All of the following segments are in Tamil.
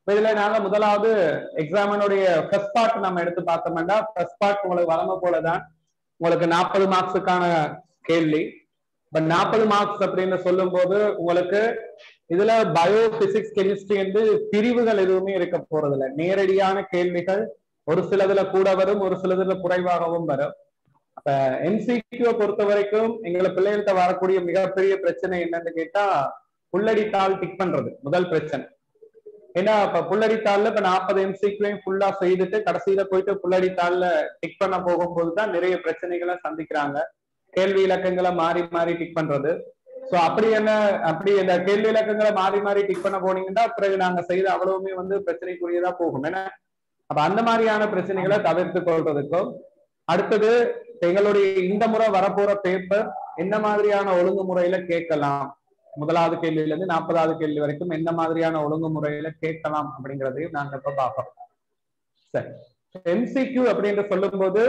இதுல நாங்க முதலாவது எக்ஸாமினுடைய ஃபர்ஸ்ட் பார்ட் நம்ம எடுத்து பார்த்தோம்னா, ஃபர்ஸ்ட் பார்ட் உங்களுக்கு வழங்க போலதான் உங்களுக்கு 40 மார்க்ஸுக்கான கேள்வி. இப்ப 40 மார்க்ஸ் அப்படின்னு சொல்லும் போது உங்களுக்கு இதுல பயோ, பிசிக்ஸ், கெமிஸ்ட்ரி என்று பிரிவுகள் எதுவுமே இருக்க போறதில்லை. நேரடியான கேள்விகள் ஒரு சிலதுல கூட வரும், ஒரு சிலதுல குறைவாகவும் வரும். அப்ப எம்சிக்யூ பொறுத்த வரைக்கும் எங்களை பிள்ளைகள்கிட்ட வரக்கூடிய மிகப்பெரிய பிரச்சனை என்னன்னு கேட்டா, புல்லடித்தாள் டிக் பண்றது முதல் பிரச்சனை. ஏன்னா இப்ப புல்லடித்தாள்ல இப்ப 40 எம்சிக்யூவையும் ஃபுல்லா செய்துட்டு கடைசியில போயிட்டு புல்லடித்தாள்ல டிக் பண்ண போகும்போதுதான் நிறைய பிரச்சனைகளை சந்திக்கிறாங்க. கேள்வி இலக்கங்களை மாறி மாறி டிக் பண்றது. சோ அப்படி இந்த கேள்வி இலக்கங்களை மாறி மாறி டிக் பண்ண போனீங்கன்னா பிறகு நாங்க செய்த அவ்வளவுமே பிரச்சனைக்குரியதா போகும். ஏன்னா அப்ப அந்த மாதிரியான பிரச்சனைகளை தவிர்த்து கொள்றதுக்கும், அடுத்தது எங்களுடைய இந்த முறை வரப்போற பேப்பர் என்ன மாதிரியான ஒழுங்குமுறையில கேட்கலாம், முதலாவது கேள்வியில இருந்து 40வது கேள்வி வரைக்கும் என்ன மாதிரியான ஒழுங்குமுறையில கேட்கலாம் அப்படிங்கிறதையும் நாங்க இப்ப பார்ப்போம். சரி, எம்சிக்யூ அப்படின்னு சொல்லும் போது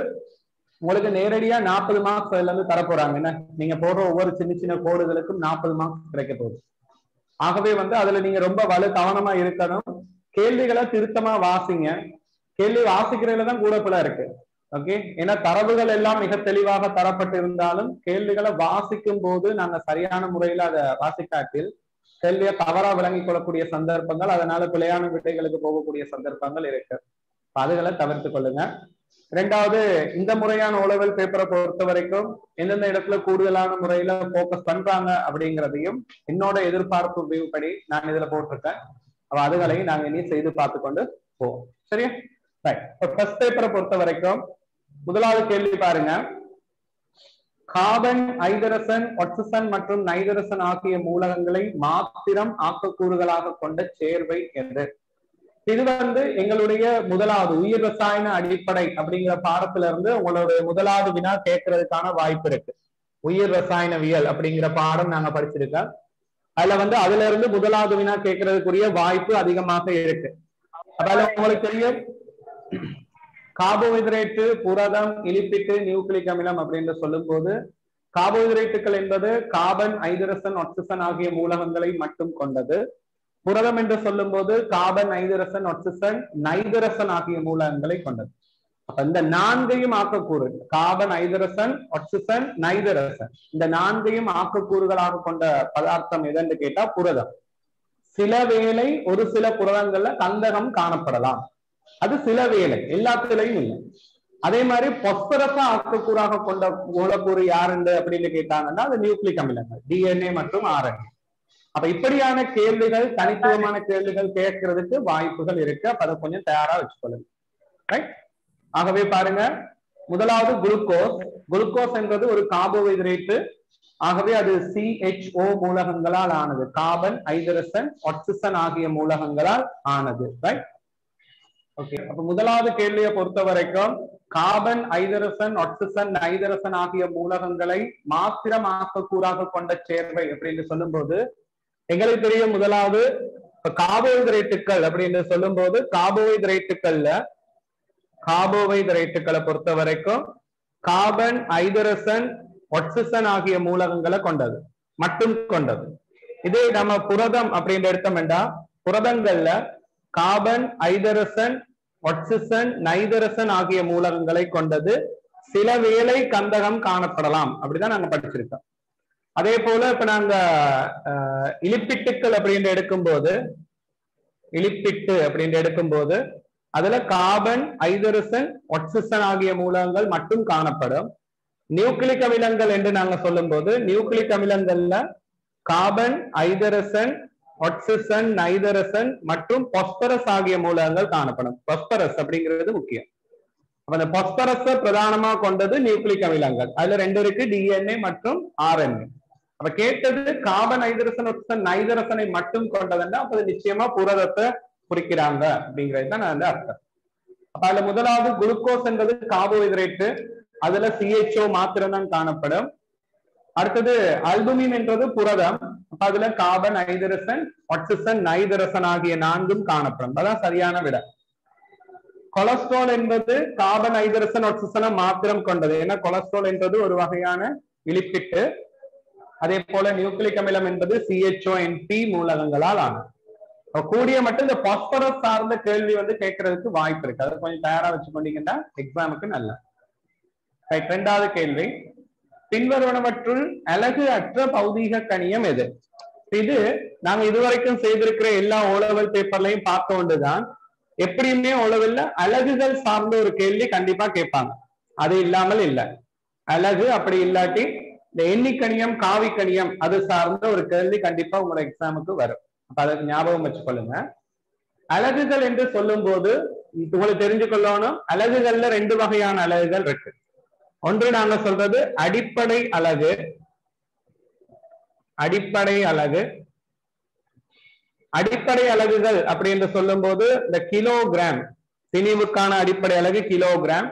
உங்களுக்கு நேரடியா 40 மார்க்ஸ் அதுல இருந்து தரப்போறாங்க. என்ன நீங்க போடுற ஒவ்வொரு சின்ன சின்ன கோடுகளுக்கும் 40 மார்க்ஸ் கிடைக்க போகுது. ஆகவே அதுல நீங்க ரொம்ப கவனமா இருக்கணும். கேள்விகளை திருத்தமா வாசிங்க. கேள்வி வாசிக்கிறதுல தான் கூட பிள்ளை இருக்கு. ஓகே, ஏன்னா தரவுகள் எல்லாம் மிக தெளிவாக தரப்பட்டு இருந்தாலும் கேள்விகளை வாசிக்கும் போது நாங்க சரியான முறையில அதை வாசிக்காட்டில் கேள்வியை தவறா விளங்கிக் கொள்ளக்கூடிய சந்தர்ப்பங்கள், அதனால பிழையான விடைகளுக்கு போகக்கூடிய சந்தர்ப்பங்கள் இருக்கு. அதுகளை தவிர்த்து கொள்ளுங்க. இரண்டாவது, இந்த முறையான ஓலெவல் பேப்பரை பொறுத்த வரைக்கும் எந்தெந்த இடத்துல கூடுதலான முறையில போக்கஸ் பண்றாங்க அப்படிங்கிறதையும் என்னோட எதிர்பார்ப்பு வியூபடி நான் இதுல போட்டிருக்கேன். அதுகளையும் நாங்க இனி செய்து பார்த்து கொண்டு போவோம். சரியா? ஃபர்ஸ்ட் பேப்பரை பொறுத்த வரைக்கும் முதலாவது கேள்வி பாருங்க. கார்பன், ஐதரசன், ஆக்சிஜன் மற்றும் நைதரசன் ஆகிய மூலகங்களை மாத்திரம் ஆக்கக்கூறுகளாக கொண்ட சேர்வை எது? இது எங்களுடைய முதலாவது உயிர் ரசாயன அடிப்படை அப்படிங்கிற பாடத்துல இருந்து உங்களுடைய முதலாவது வினா கேட்கறதுக்கான வாய்ப்பு இருக்கு. உயிர் ரசாயனவியல் அப்படிங்கிற பாடம் நாங்க படிச்சிருக்கோம். அதுல இருந்து முதலாவது வினா கேட்கறதுக்குரிய வாய்ப்பு அதிகமாக இருக்கு. அதால உங்களுக்கு தெரியும், கார்போஹைட்ரேட்டு, புரதம், இலிப்பிட்டு, நியூக்ளிக் அமிலம் அப்படின்னு சொல்லும் போது கார்போஹைட்ரேட்டுகள் என்பது கார்பன், ஐதரசன், ஆக்சிஜன் ஆகிய மூலகங்களை மட்டும் கொண்டது. புரதம் என்று சொல்லும் போது கார்பன், ஐதரசன், ஆக்சிஜன், நைதரசன் ஆகிய மூலகங்களை கொண்டது. அப்ப இந்த நான்கையும் ஆக்கக்கூறு, கார்பன், ஐதரசன், ஆக்சிஜன், நைதரசன், இந்த நான்கையும் ஆக்கக்கூறுகளாக கொண்ட பதார்த்தம் எதுன்னு கேட்டா புரதம். சில வேளை ஒரு சில புரதங்கள்ல கந்தகம் காணப்படலாம். அது சில வேளை, எல்லாத்திலையும் இல்லை. அதே மாதிரி பொஸ்பரஸ ஆக்கக்கூறாக கொண்ட மூலக்கூறு யாருண்டு அப்படின்னு கேட்டாங்கன்னா அது நியூக்ளிக் அமிலங்கள், டிஎன்ஏ மற்றும் ஆர்என்ஏ. அப்ப இப்படியான கேள்விகள், தனித்துவமான கேள்விகள் கேட்கறதுக்கு வாய்ப்புகள் இருக்கு. அப்ப அதை கொஞ்சம் தயாரா வச்சுக்கொள்ளுங்க. ரைட்? ஆகவே பாருங்க, முதலாவது குளுக்கோஸ். குளுக்கோஸ் என்பது ஒரு கார்போஹைட்ரேட்டு. ஆகவே அது CHO மூலகங்களால் ஆனது. கார்பன், ஐதரசன், ஆக்சிஜன் ஆகிய மூலகங்களால் ஆனது. ரைட்? ஓகே, அப்ப முதலாவது கேள்வியை பொறுத்த வரைக்கும் கார்பன், ஐதரசன், ஆக்சிஜன், நைதரசன் ஆகிய மூலகங்களை மாத்திரம் ஆக்கக்கூறாக கொண்ட சேர்வை அப்படின்னு சொல்லும் போது எங்களுக்கு தெரியும், முதலாவது கார்போஹைட்ரேட்டுகள் அப்படின்னு சொல்லும் போது கார்போஹைட்ரேட்டுகளை பொறுத்த வரைக்கும் கார்பன், ஐதரசன், ஆக்சிஜன் ஆகிய மூலகங்களை கொண்டது, மட்டும் கொண்டது. இதே நம்ம புரதம் அப்படின்னு எடுத்தோம்னா புரதங்கள்ல கார்பன், ஐதரசன், ஆக்சிஜன், நைதரசன் ஆகிய மூலகங்களை கொண்டது. சில வேளை கந்தகம் காணப்படலாம் அப்படிதான் நாங்க படிச்சிருக்கோம். அதே போல இப்ப நாங்க இலிப்பிட்டுக்கள் அப்படின்னு எடுக்கும்போது அதுல கார்பன், ஐதரசன், ஆக்சிஜன் ஆகிய மூலகங்கள் மட்டும் காணப்படும். நியூக்ளிக் அமிலங்கள் என்று நாங்க சொல்லும் போது நியூக்ளிக் அமிலங்கள்ல கார்பன், ஐதரசன், ஆக்சிஜன், நைதரசன் மற்றும் பாஸ்பரஸ் ஆகிய மூலகங்கள் காணப்படும். பாஸ்பரஸ் அப்படிங்கிறது முக்கியம். அப்ப அந்த பாஸ்பரஸை பிரதானமா கொண்டது நியூக்ளிக் அமிலங்கள். அதுல ரெண்டு இருக்கு, டிஎன்ஏ மற்றும் ஆர்என்ஏ. அப்ப கேட்டது கார்பன், ஐதரசன், ஆக்சிஜன், நைதரசனை மட்டும் கொண்டதுன்னா அப்ப நிச்சயமா புரதத்தை குறிக்கிறாங்க அப்படிங்கிறது தான் அந்த அர்த்தம். அப்ப அதுல முதலாவது குளுக்கோஸ் என்பது கார்போஹைட்ரேட்டு. அதுல CHO மாத்திரம் தான் காணப்படும். அடுத்தது அல்புமின் என்றது புரதம். அதுல கார்பன், ஐதரசன், ஆக்சிஜன், நைதரசன் ஆகிய நான்கும் காணப்படும். அதான் சரியான விட. கொலஸ்ட்ரால் என்பது கார்பன், ஐதரசன், ஆக்சிஜனை மாத்திரம் கொண்டது. ஏன்னா கொலஸ்ட்ரால் என்பது ஒரு வகையான இலிப்பிட்டு. அதே போல நியூக்ளிக் அமிலம் என்பது CHONP மூலகங்களால் ஆனது. கூடிய மட்டும் இந்த பாஸ்பரஸ் சார்ந்த கேள்வி வந்து கேட்கறதுக்கு வாய்ப்பு இருக்கு. அதை கொஞ்சம் தயாரா வச்சுக்கொண்டீங்கன்னா எக்ஸாமுக்கு நல்ல. இரண்டாவது கேள்வி, பின்வருவனவற்றுள் அலகு அற்ற பௌதீக கணியம் எது? இது நாங்க இதுவரைக்கும் செய்திருக்கிற எல்லா ஓலவல் பேப்பர்லையும் பார்க்க கொண்டுதான் எப்படியுமே ஓலவல்ல அலகுகள் சார்ந்த ஒரு கேள்வி கண்டிப்பா கேட்பாங்க. அது இல்லாமல் இல்லை. அலகு அப்படி இல்லாட்டி இந்த எண்ணிக்கணியம் காவிக்கணியம் அது சார்ந்த ஒரு கேள்வி கண்டிப்பா உங்களோட எக்ஸாமுக்கு வரும். அப்ப அதை ஞாபகம் வச்சுக்கொள்ளுங்க. அலகுகள் என்று சொல்லும் போது உங்களுக்கு தெரிஞ்சு கொள்ளணும், அலகுகள்ல ரெண்டு வகையான அலகுகள் இருக்கு. ஒன்று நாங்க சொல்றது அடிப்படை அலகு. அடிப்படை அலகு அடிப்படை அலகுகள் அப்படி என்று சொல்லும் போது இந்த கிலோகிராம், திணிவுக்கான அடிப்படை அலகு கிலோகிராம்,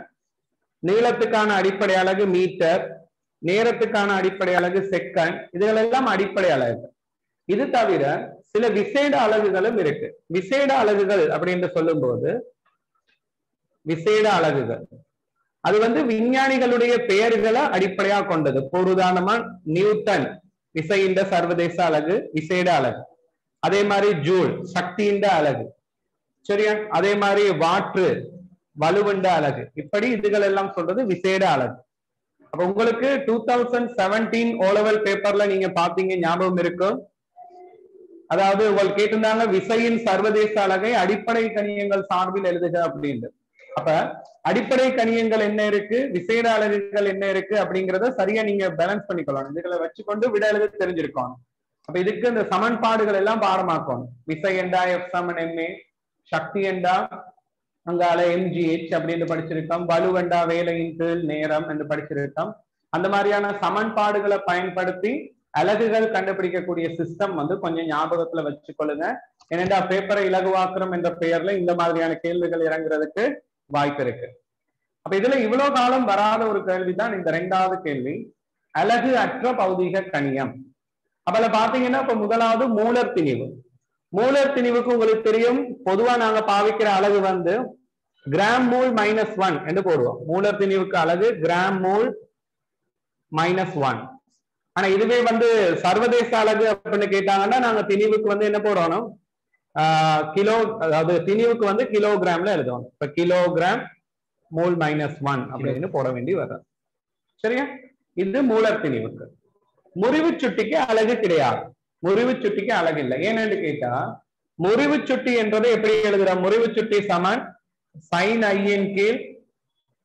நீளத்துக்கான அடிப்படை அலகு மீட்டர், நேரத்துக்கான அடிப்படை அலகு செகண்ட், இதுகளெல்லாம் அடிப்படை அலகுகள். இது தவிர சில விசேட அலகுகளும் இருக்கு. விசேட அலகுகள் அப்படின்னு சொல்லும் போது விசேட அலகுகள் அது வந்து விஞ்ஞானிகளுடைய பெயர்களை அடிப்படையா கொண்டது. ஒரு உதாரணமா நியூட்டன் விசையின் சர்வதேச அலகு விசேட அலகு. அதே மாதிரி ஜூல் சக்தியின் அலகு. சரியா? அதே மாதிரி வாற்று வலுவண்ட அலகு. இப்படி இதுகள் எல்லாம் சொல்றது விசேட அலகு. அப்ப உங்களுக்கு 2017 ஓலவல் பேப்பர்ல நீங்க பாத்தீங்க ஞாபகம் இருக்கும். அதாவது உங்களுக்கு கேட்டிருந்தாங்க விசையின் சர்வதேச அலகை அடிப்படை கணியங்கள் சார்பில் எழுதுக அப்படின்னு. அப்ப அடிப்படை கணியங்கள் என்ன இருக்கு, விசேட அலகுகள் என்ன இருக்கு அப்படிங்கிறத சரியா நீங்க பேலன்ஸ் பண்ணிக்கொள்ளணும். இதுகளை வச்சுக்கொண்டு விட எழுத தெரிஞ்சிருக்கணும். அப்ப இதுக்கு இந்த சமன்பாடுகள் எல்லாம் பாடமாக்கணும். விசை என்றா எஃப் சமன் எம்ஏ, சக்தி என்றா அங்கால எம்ஜிஹெச் அப்படின்னு படிச்சிருக்கோம், வலுவண்டா வேலையின் கீழ் நேரம் என்று படிச்சிருக்கோம். அந்த மாதிரியான சமன்பாடுகளை பயன்படுத்தி அலகுகள் கண்டுபிடிக்கக்கூடிய சிஸ்டம் வந்து கொஞ்சம் ஞாபகத்துல வச்சுக்கொள்ளுங்க. ஏனென்றா பேப்பரை இலகுவாக்குறோம் என்ற பெயர்ல இந்த மாதிரியான கேள்விகள் இறங்குறதுக்கு வாய்ப்பு இருக்கு. அப்ப இதுல இவ்வளவு காலம் வராத ஒரு கேள்விதான் இந்த இரண்டாவது கேள்வி, அலகு அற்ற பௌதீக கணியம். அப்ப பாத்தீங்கன்னா இப்ப முதலாவது மூலர் திணிவு. மூலர் திணிவுக்கு உங்களுக்கு தெரியும், பொதுவா நாங்க பாவிக்கிற அலகு வந்து கிராம் மூல் -1 என்று போடுவோம். மூலர் திணிவுக்கு அலகு கிராம் மூல் -1. ஆனா இதுவே வந்து சர்வதேச அலகு அப்படின்னு கேட்டாங்கன்னா நாங்க திணிவுக்கு வந்து என்ன போடணும், கிலோ, அதாவது திணிவுக்கு வந்து கிலோகிராம்ல எழுதுவோம். இப்ப கிலோகிராம் மூல் -1 அப்படின்னு போட வேண்டி வரும். சரியா? இது மூலர் திணிவுக்கு. முறிவு சுட்டிக்கு அலகு கிடையாது. முறிவு சுட்டிக்கு அலகு இல்லை. ஏன்னு கேட்டா முறிவு சுட்டி என்றதை எப்படி எழுதுறோம்? முறிவு சுட்டி சமன் சைன் ஐயின் கீழ்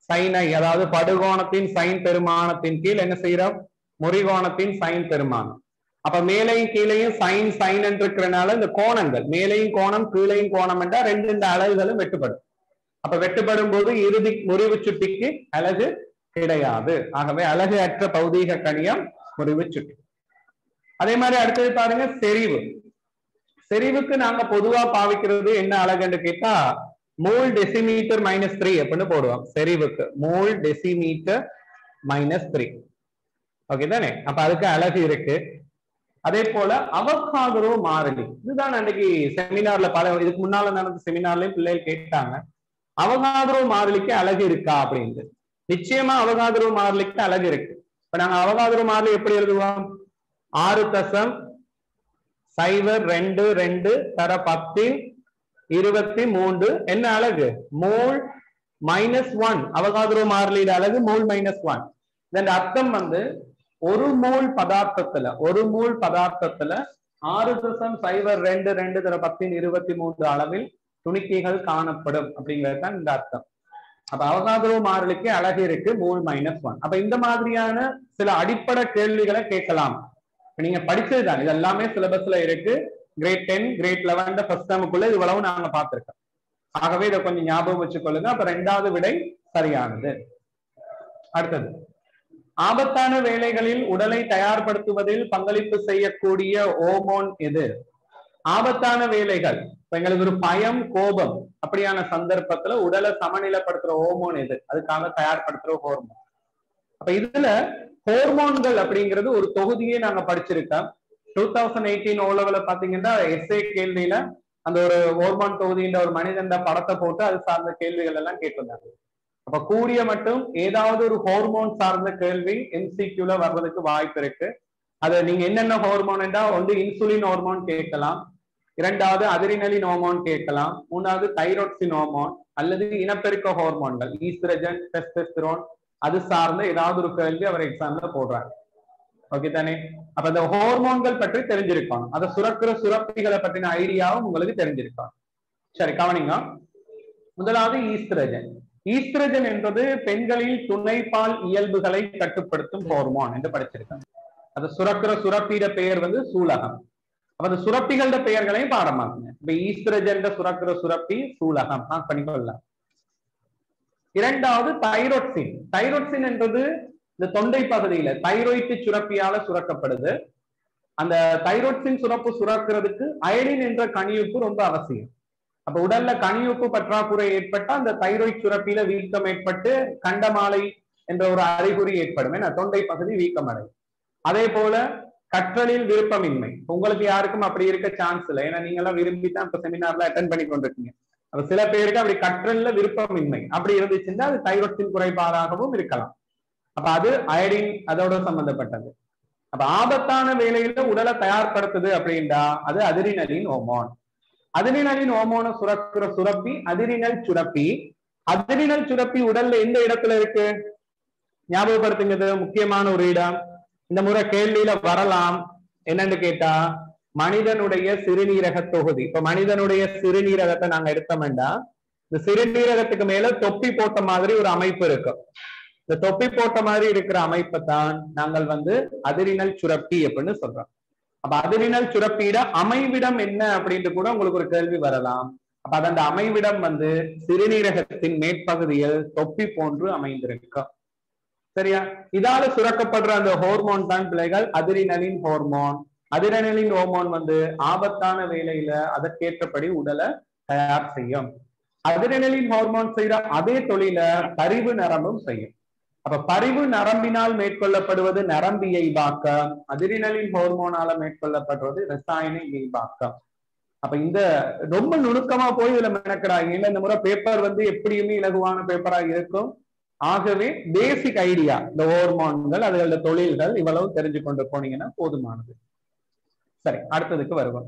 சைன் ஐ, அதாவது படுகோணத்தின் சைன் பெருமானத்தின் கீழ் என்ன செய்யறோம், முறிகோணத்தின் சைன் பெருமானம். அப்ப மேலையும் கீழையும் சைன் சைன் என்று இருக்கிறனால இந்த கோணங்கள் மேலையும் கோணம் கீழையும் கோணம் என்றா ரெண்டு இந்த அலகுகளும் வெட்டுப்படும். அப்ப வெட்டுப்படும் போது இறுதி முறிவு சுட்டிக்கு அலகு கிடையாது. ஆகவே அலகு அற்ற பௌதீக கணியம் முறிவு சுட்டி. அதே மாதிரி அடுத்தது பாருங்க செறிவு. செறிவுக்கு நாங்க பொதுவா பாவிக்கிறது என்ன அலகுன்னு கேட்டா மூல் டெசிமீட்டர் -3 அப்படின்னு போடுவோம். செறிவுக்கு மூல் டெசிமீட்டர் -3. ஓகே தானே? அப்ப அதுக்கு அலகு இருக்கு. அதே போல அவகாட்ரோ மாறிலி, இதுதான் அன்னைக்கு செமினார்ல இதுக்கு முன்னால நடந்த செமினார்லயும் பிள்ளைகள் கேட்டாங்க, அவகாட்ரோ மாறிலிக்கு அலகு இருக்கா அப்படின்ட்டு. நிச்சயமா அவகாட்ரோ மாறிலிக்கு அலகு இருக்கு. இப்ப நாங்க அவகாட்ரோ மாறிலி எப்படி எழுதுவோம்? 6.022 தர 1023 என்ன அலகு? மூல் -1. அவகாட்ரோ மாறிலியோட அலகு மூல் -1. இதன் அர்த்தம் வந்து ஒரு மூல் பதார்த்தத்துல 6.022 தர 1023 அளவில் துணிக்கைகள் காணப்படும் அப்படிங்கிறது இந்த அர்த்தம். அப்ப அவகாட்ரோ மாறிலிக்கு அலகு இருக்கு மூல் -1. அப்ப இந்த மாதிரியான சில அடிப்படை கேள்விகளை கேட்கலாம். நீங்க படிச்சதுதான், இது எல்லாமே சிலபஸ்ல இருக்கு. கிரேட் 10 கிரேட் 11 ஃபர்ஸ்ட் டேர்முக்குள்ள இவ்வளவு நாங்க பார்த்திருக்கோம். ஆகவே இதை கொஞ்சம் ஞாபகம் வச்சுக்கொள்ளுங்க. அப்ப இரண்டாவது விடை சரியானது. அடுத்தது, ஆபத்தான வேலைகளில் உடலை தயார்படுத்துவதில் பங்களிப்பு செய்யக்கூடிய ஹோமோன் எது? ஆபத்தான வேலைகள், எங்களுக்கு ஒரு பயம் கோபம் அப்படியான சந்தர்ப்பத்துல உடலை சமநிலைப்படுத்துற ஹோமோன் எது? அதுக்காக தயார்படுத்துற ஹோர்மோன். அப்ப இதுல ஹோர்மோன்கள் அப்படிங்கிறது ஒரு தொகுதியே நாங்க படிச்சிருக்கோம். 2018 ஓலவல பாத்தீங்கன்னா எஸ்ஏ கேள்வியில அந்த ஒரு ஹோர்மோன் தொகுதின்ற ஒரு மனிதன் படத்தை போட்டு அது சார்ந்த கேள்விகள் எல்லாம் கேட்டிருந்தாங்க. அப்ப கூடிய மட்டும் ஏதாவது ஒரு ஹார்மோன் சார்ந்த கேள்வி எம்சிக்யூல வர்றதுக்கு வாய்ப்பு இருக்கு. அது நீங்க என்னென்ன ஹார்மோன் என்றா வந்து இன்சுலின் ஹார்மோன் கேட்கலாம், இரண்டாவது அதிரினலின் ஹோமோன் கேட்கலாம். மூணாவது தைரோக்சின் ஹோமோன் அல்லது இனப்பெருக்க ஹார்மோன்கள் ஈஸ்ட்ரஜன், டெஸ்டோஸ்டெரோன் அது சார்ந்த ஏதாவது ஒரு கேள்வி அவர் எக்ஸாம்ல போடுறாங்க. ஓகே தானே? அப்ப இந்த ஹார்மோன்கள் பற்றி தெரிஞ்சிருக்கணும். அதை சுரக்கிற சுரப்பிகளை பற்றின ஐடியாவும் உங்களுக்கு தெரிஞ்சிருக்கணும். சரி, கவனிங்க. முதலாவது ஈஸ்ட்ரஜன். ஈஸ்ட்ரஜன் என்பது பெண்களில் துணைப்பால் இயல்புகளை கட்டுப்படுத்தும் ஹார்மோன் என்று படிச்சிருக்காங்க. அது சுரக்கிற சுரப்பிட பெயர் வந்து சூலகம். அப்ப அந்த சுரப்பிகளோட பெயர்களையும் பாடமாக்குங்க. இப்ப ஈஸ்ட்ரஜன் சுரக்கிற சுரப்பி சூலகம் பண்ணிக்கொள்ளலாம். இரண்டாவது தைரோக்சின். தைரோக்சின் என்பது இந்த தொண்டை பகுதியில தைராய்டு சுரப்பியால சுரக்கப்படுது. அந்த தைரோக்சின் சுரப்பு சுரக்கிறதுக்கு அயடின் என்ற கனியுப்பு ரொம்ப அவசியம். அப்ப உடல்ல கனியுப்பு பற்றாக்குறை ஏற்பட்டா அந்த தைராய்டு சுரப்பியில வீக்கம் ஏற்பட்டு கண்டமாலை என்ற ஒரு அறிகுறி ஏற்படும். ஏன்னா தொண்டை பகுதி வீக்கம் அடையும். அதே போல கற்றலில் விருப்பமின்மை. உங்களுக்கு யாருக்கும் அப்படி இருக்க சான்ஸ் இல்லை. ஏன்னா நீங்க எல்லாம் விரும்பித்தான் இப்ப செமினார்ல அட்டென்ட் பண்ணி கொண்டிருக்கீங்க. அப்ப சில பேருக்கு அப்படி கற்றல்ல விருப்பமின்மை அப்படி இருந்துச்சுன்னா அது தைராய்டின் குறைபாடாகவும் இருக்கலாம். அப்ப அது அயடின் அதோட சம்பந்தப்பட்டது. அப்ப ஆபத்தான வேலையில உடலை தயார்படுத்துது அப்படின்னா அது அதிரினலின் ஹோமோன். அதிரினலின் ஹோமோனை சுரக்கிற சுரப்பி அதிரினல் சுரப்பி. அதிரினல் சுரப்பி உடல்ல எந்த இடத்துல இருக்கு ஞாபகப்படுத்துங்கிறது முக்கியமான ஒரு இடம். இந்த முறை கேள்வியில வரலாம். என்னன்னு கேட்டா மனிதனுடைய சிறுநீரக தொகுதி. இப்ப மனிதனுடைய சிறுநீரகத்தை நாங்க எடுத்தோம்னா இந்த சிறுநீரகத்துக்கு மேல தொப்பி போட்ட மாதிரி ஒரு அமைப்பு இருக்கும். இந்த தொப்பி போட்ட மாதிரி இருக்கிற அமைப்பை தான் நாங்கள் வந்து அதிரினல் சுரப்பி அப்படின்னு சொல்றோம். அப்ப அதிரினல் சுரப்பியிட அமைவிடம் என்ன அப்படின்ட்டு கூட உங்களுக்கு ஒரு கேள்வி வரலாம். அப்ப அந்த அமைவிடம் வந்து சிறுநீரகத்தின் மேற்பகுதியில் தொப்பி போன்று அமைந்திருக்கும். சரியா? இதால சுரக்கப்படுற அந்த ஹார்மோன் தான் பிள்ளைகள் அதிரினலின் ஹார்மோன். அதிரினலின் ஹார்மோன் வந்து ஆபத்தான வேலையில அதற்கேற்றபடி உடலை தயார் செய்யும். அதிரினலின் ஹார்மோன் செய்யற அதே தொழில பரிவு நரம்பும் செய்யும். அப்ப பரிவு நரம்பினால் மேற்கொள்ளப்படுவது நரம்பு இயல்பாக்கம். அதிரினலின் ஹார்மோனால மேற்கொள்ளப்படுவது ரசாயன இயல்பாக்கம். அப்ப இந்த ரொம்ப நுணுக்கமா போய் இதுல மெனக்கிறாங்க. இந்த முறை பேப்பர் வந்து எப்படியுமே இலகுவான பேப்பரா இருக்கும். ஆகவே பேசிக் ஐடியா இந்த ஹார்மோன்கள் அதுகளோட தொழில்கள் இவ்வளவு தெரிஞ்சு கொண்டு போனீங்கன்னா போதுமானது. சரி, அடுத்ததுக்கு வருவோம்.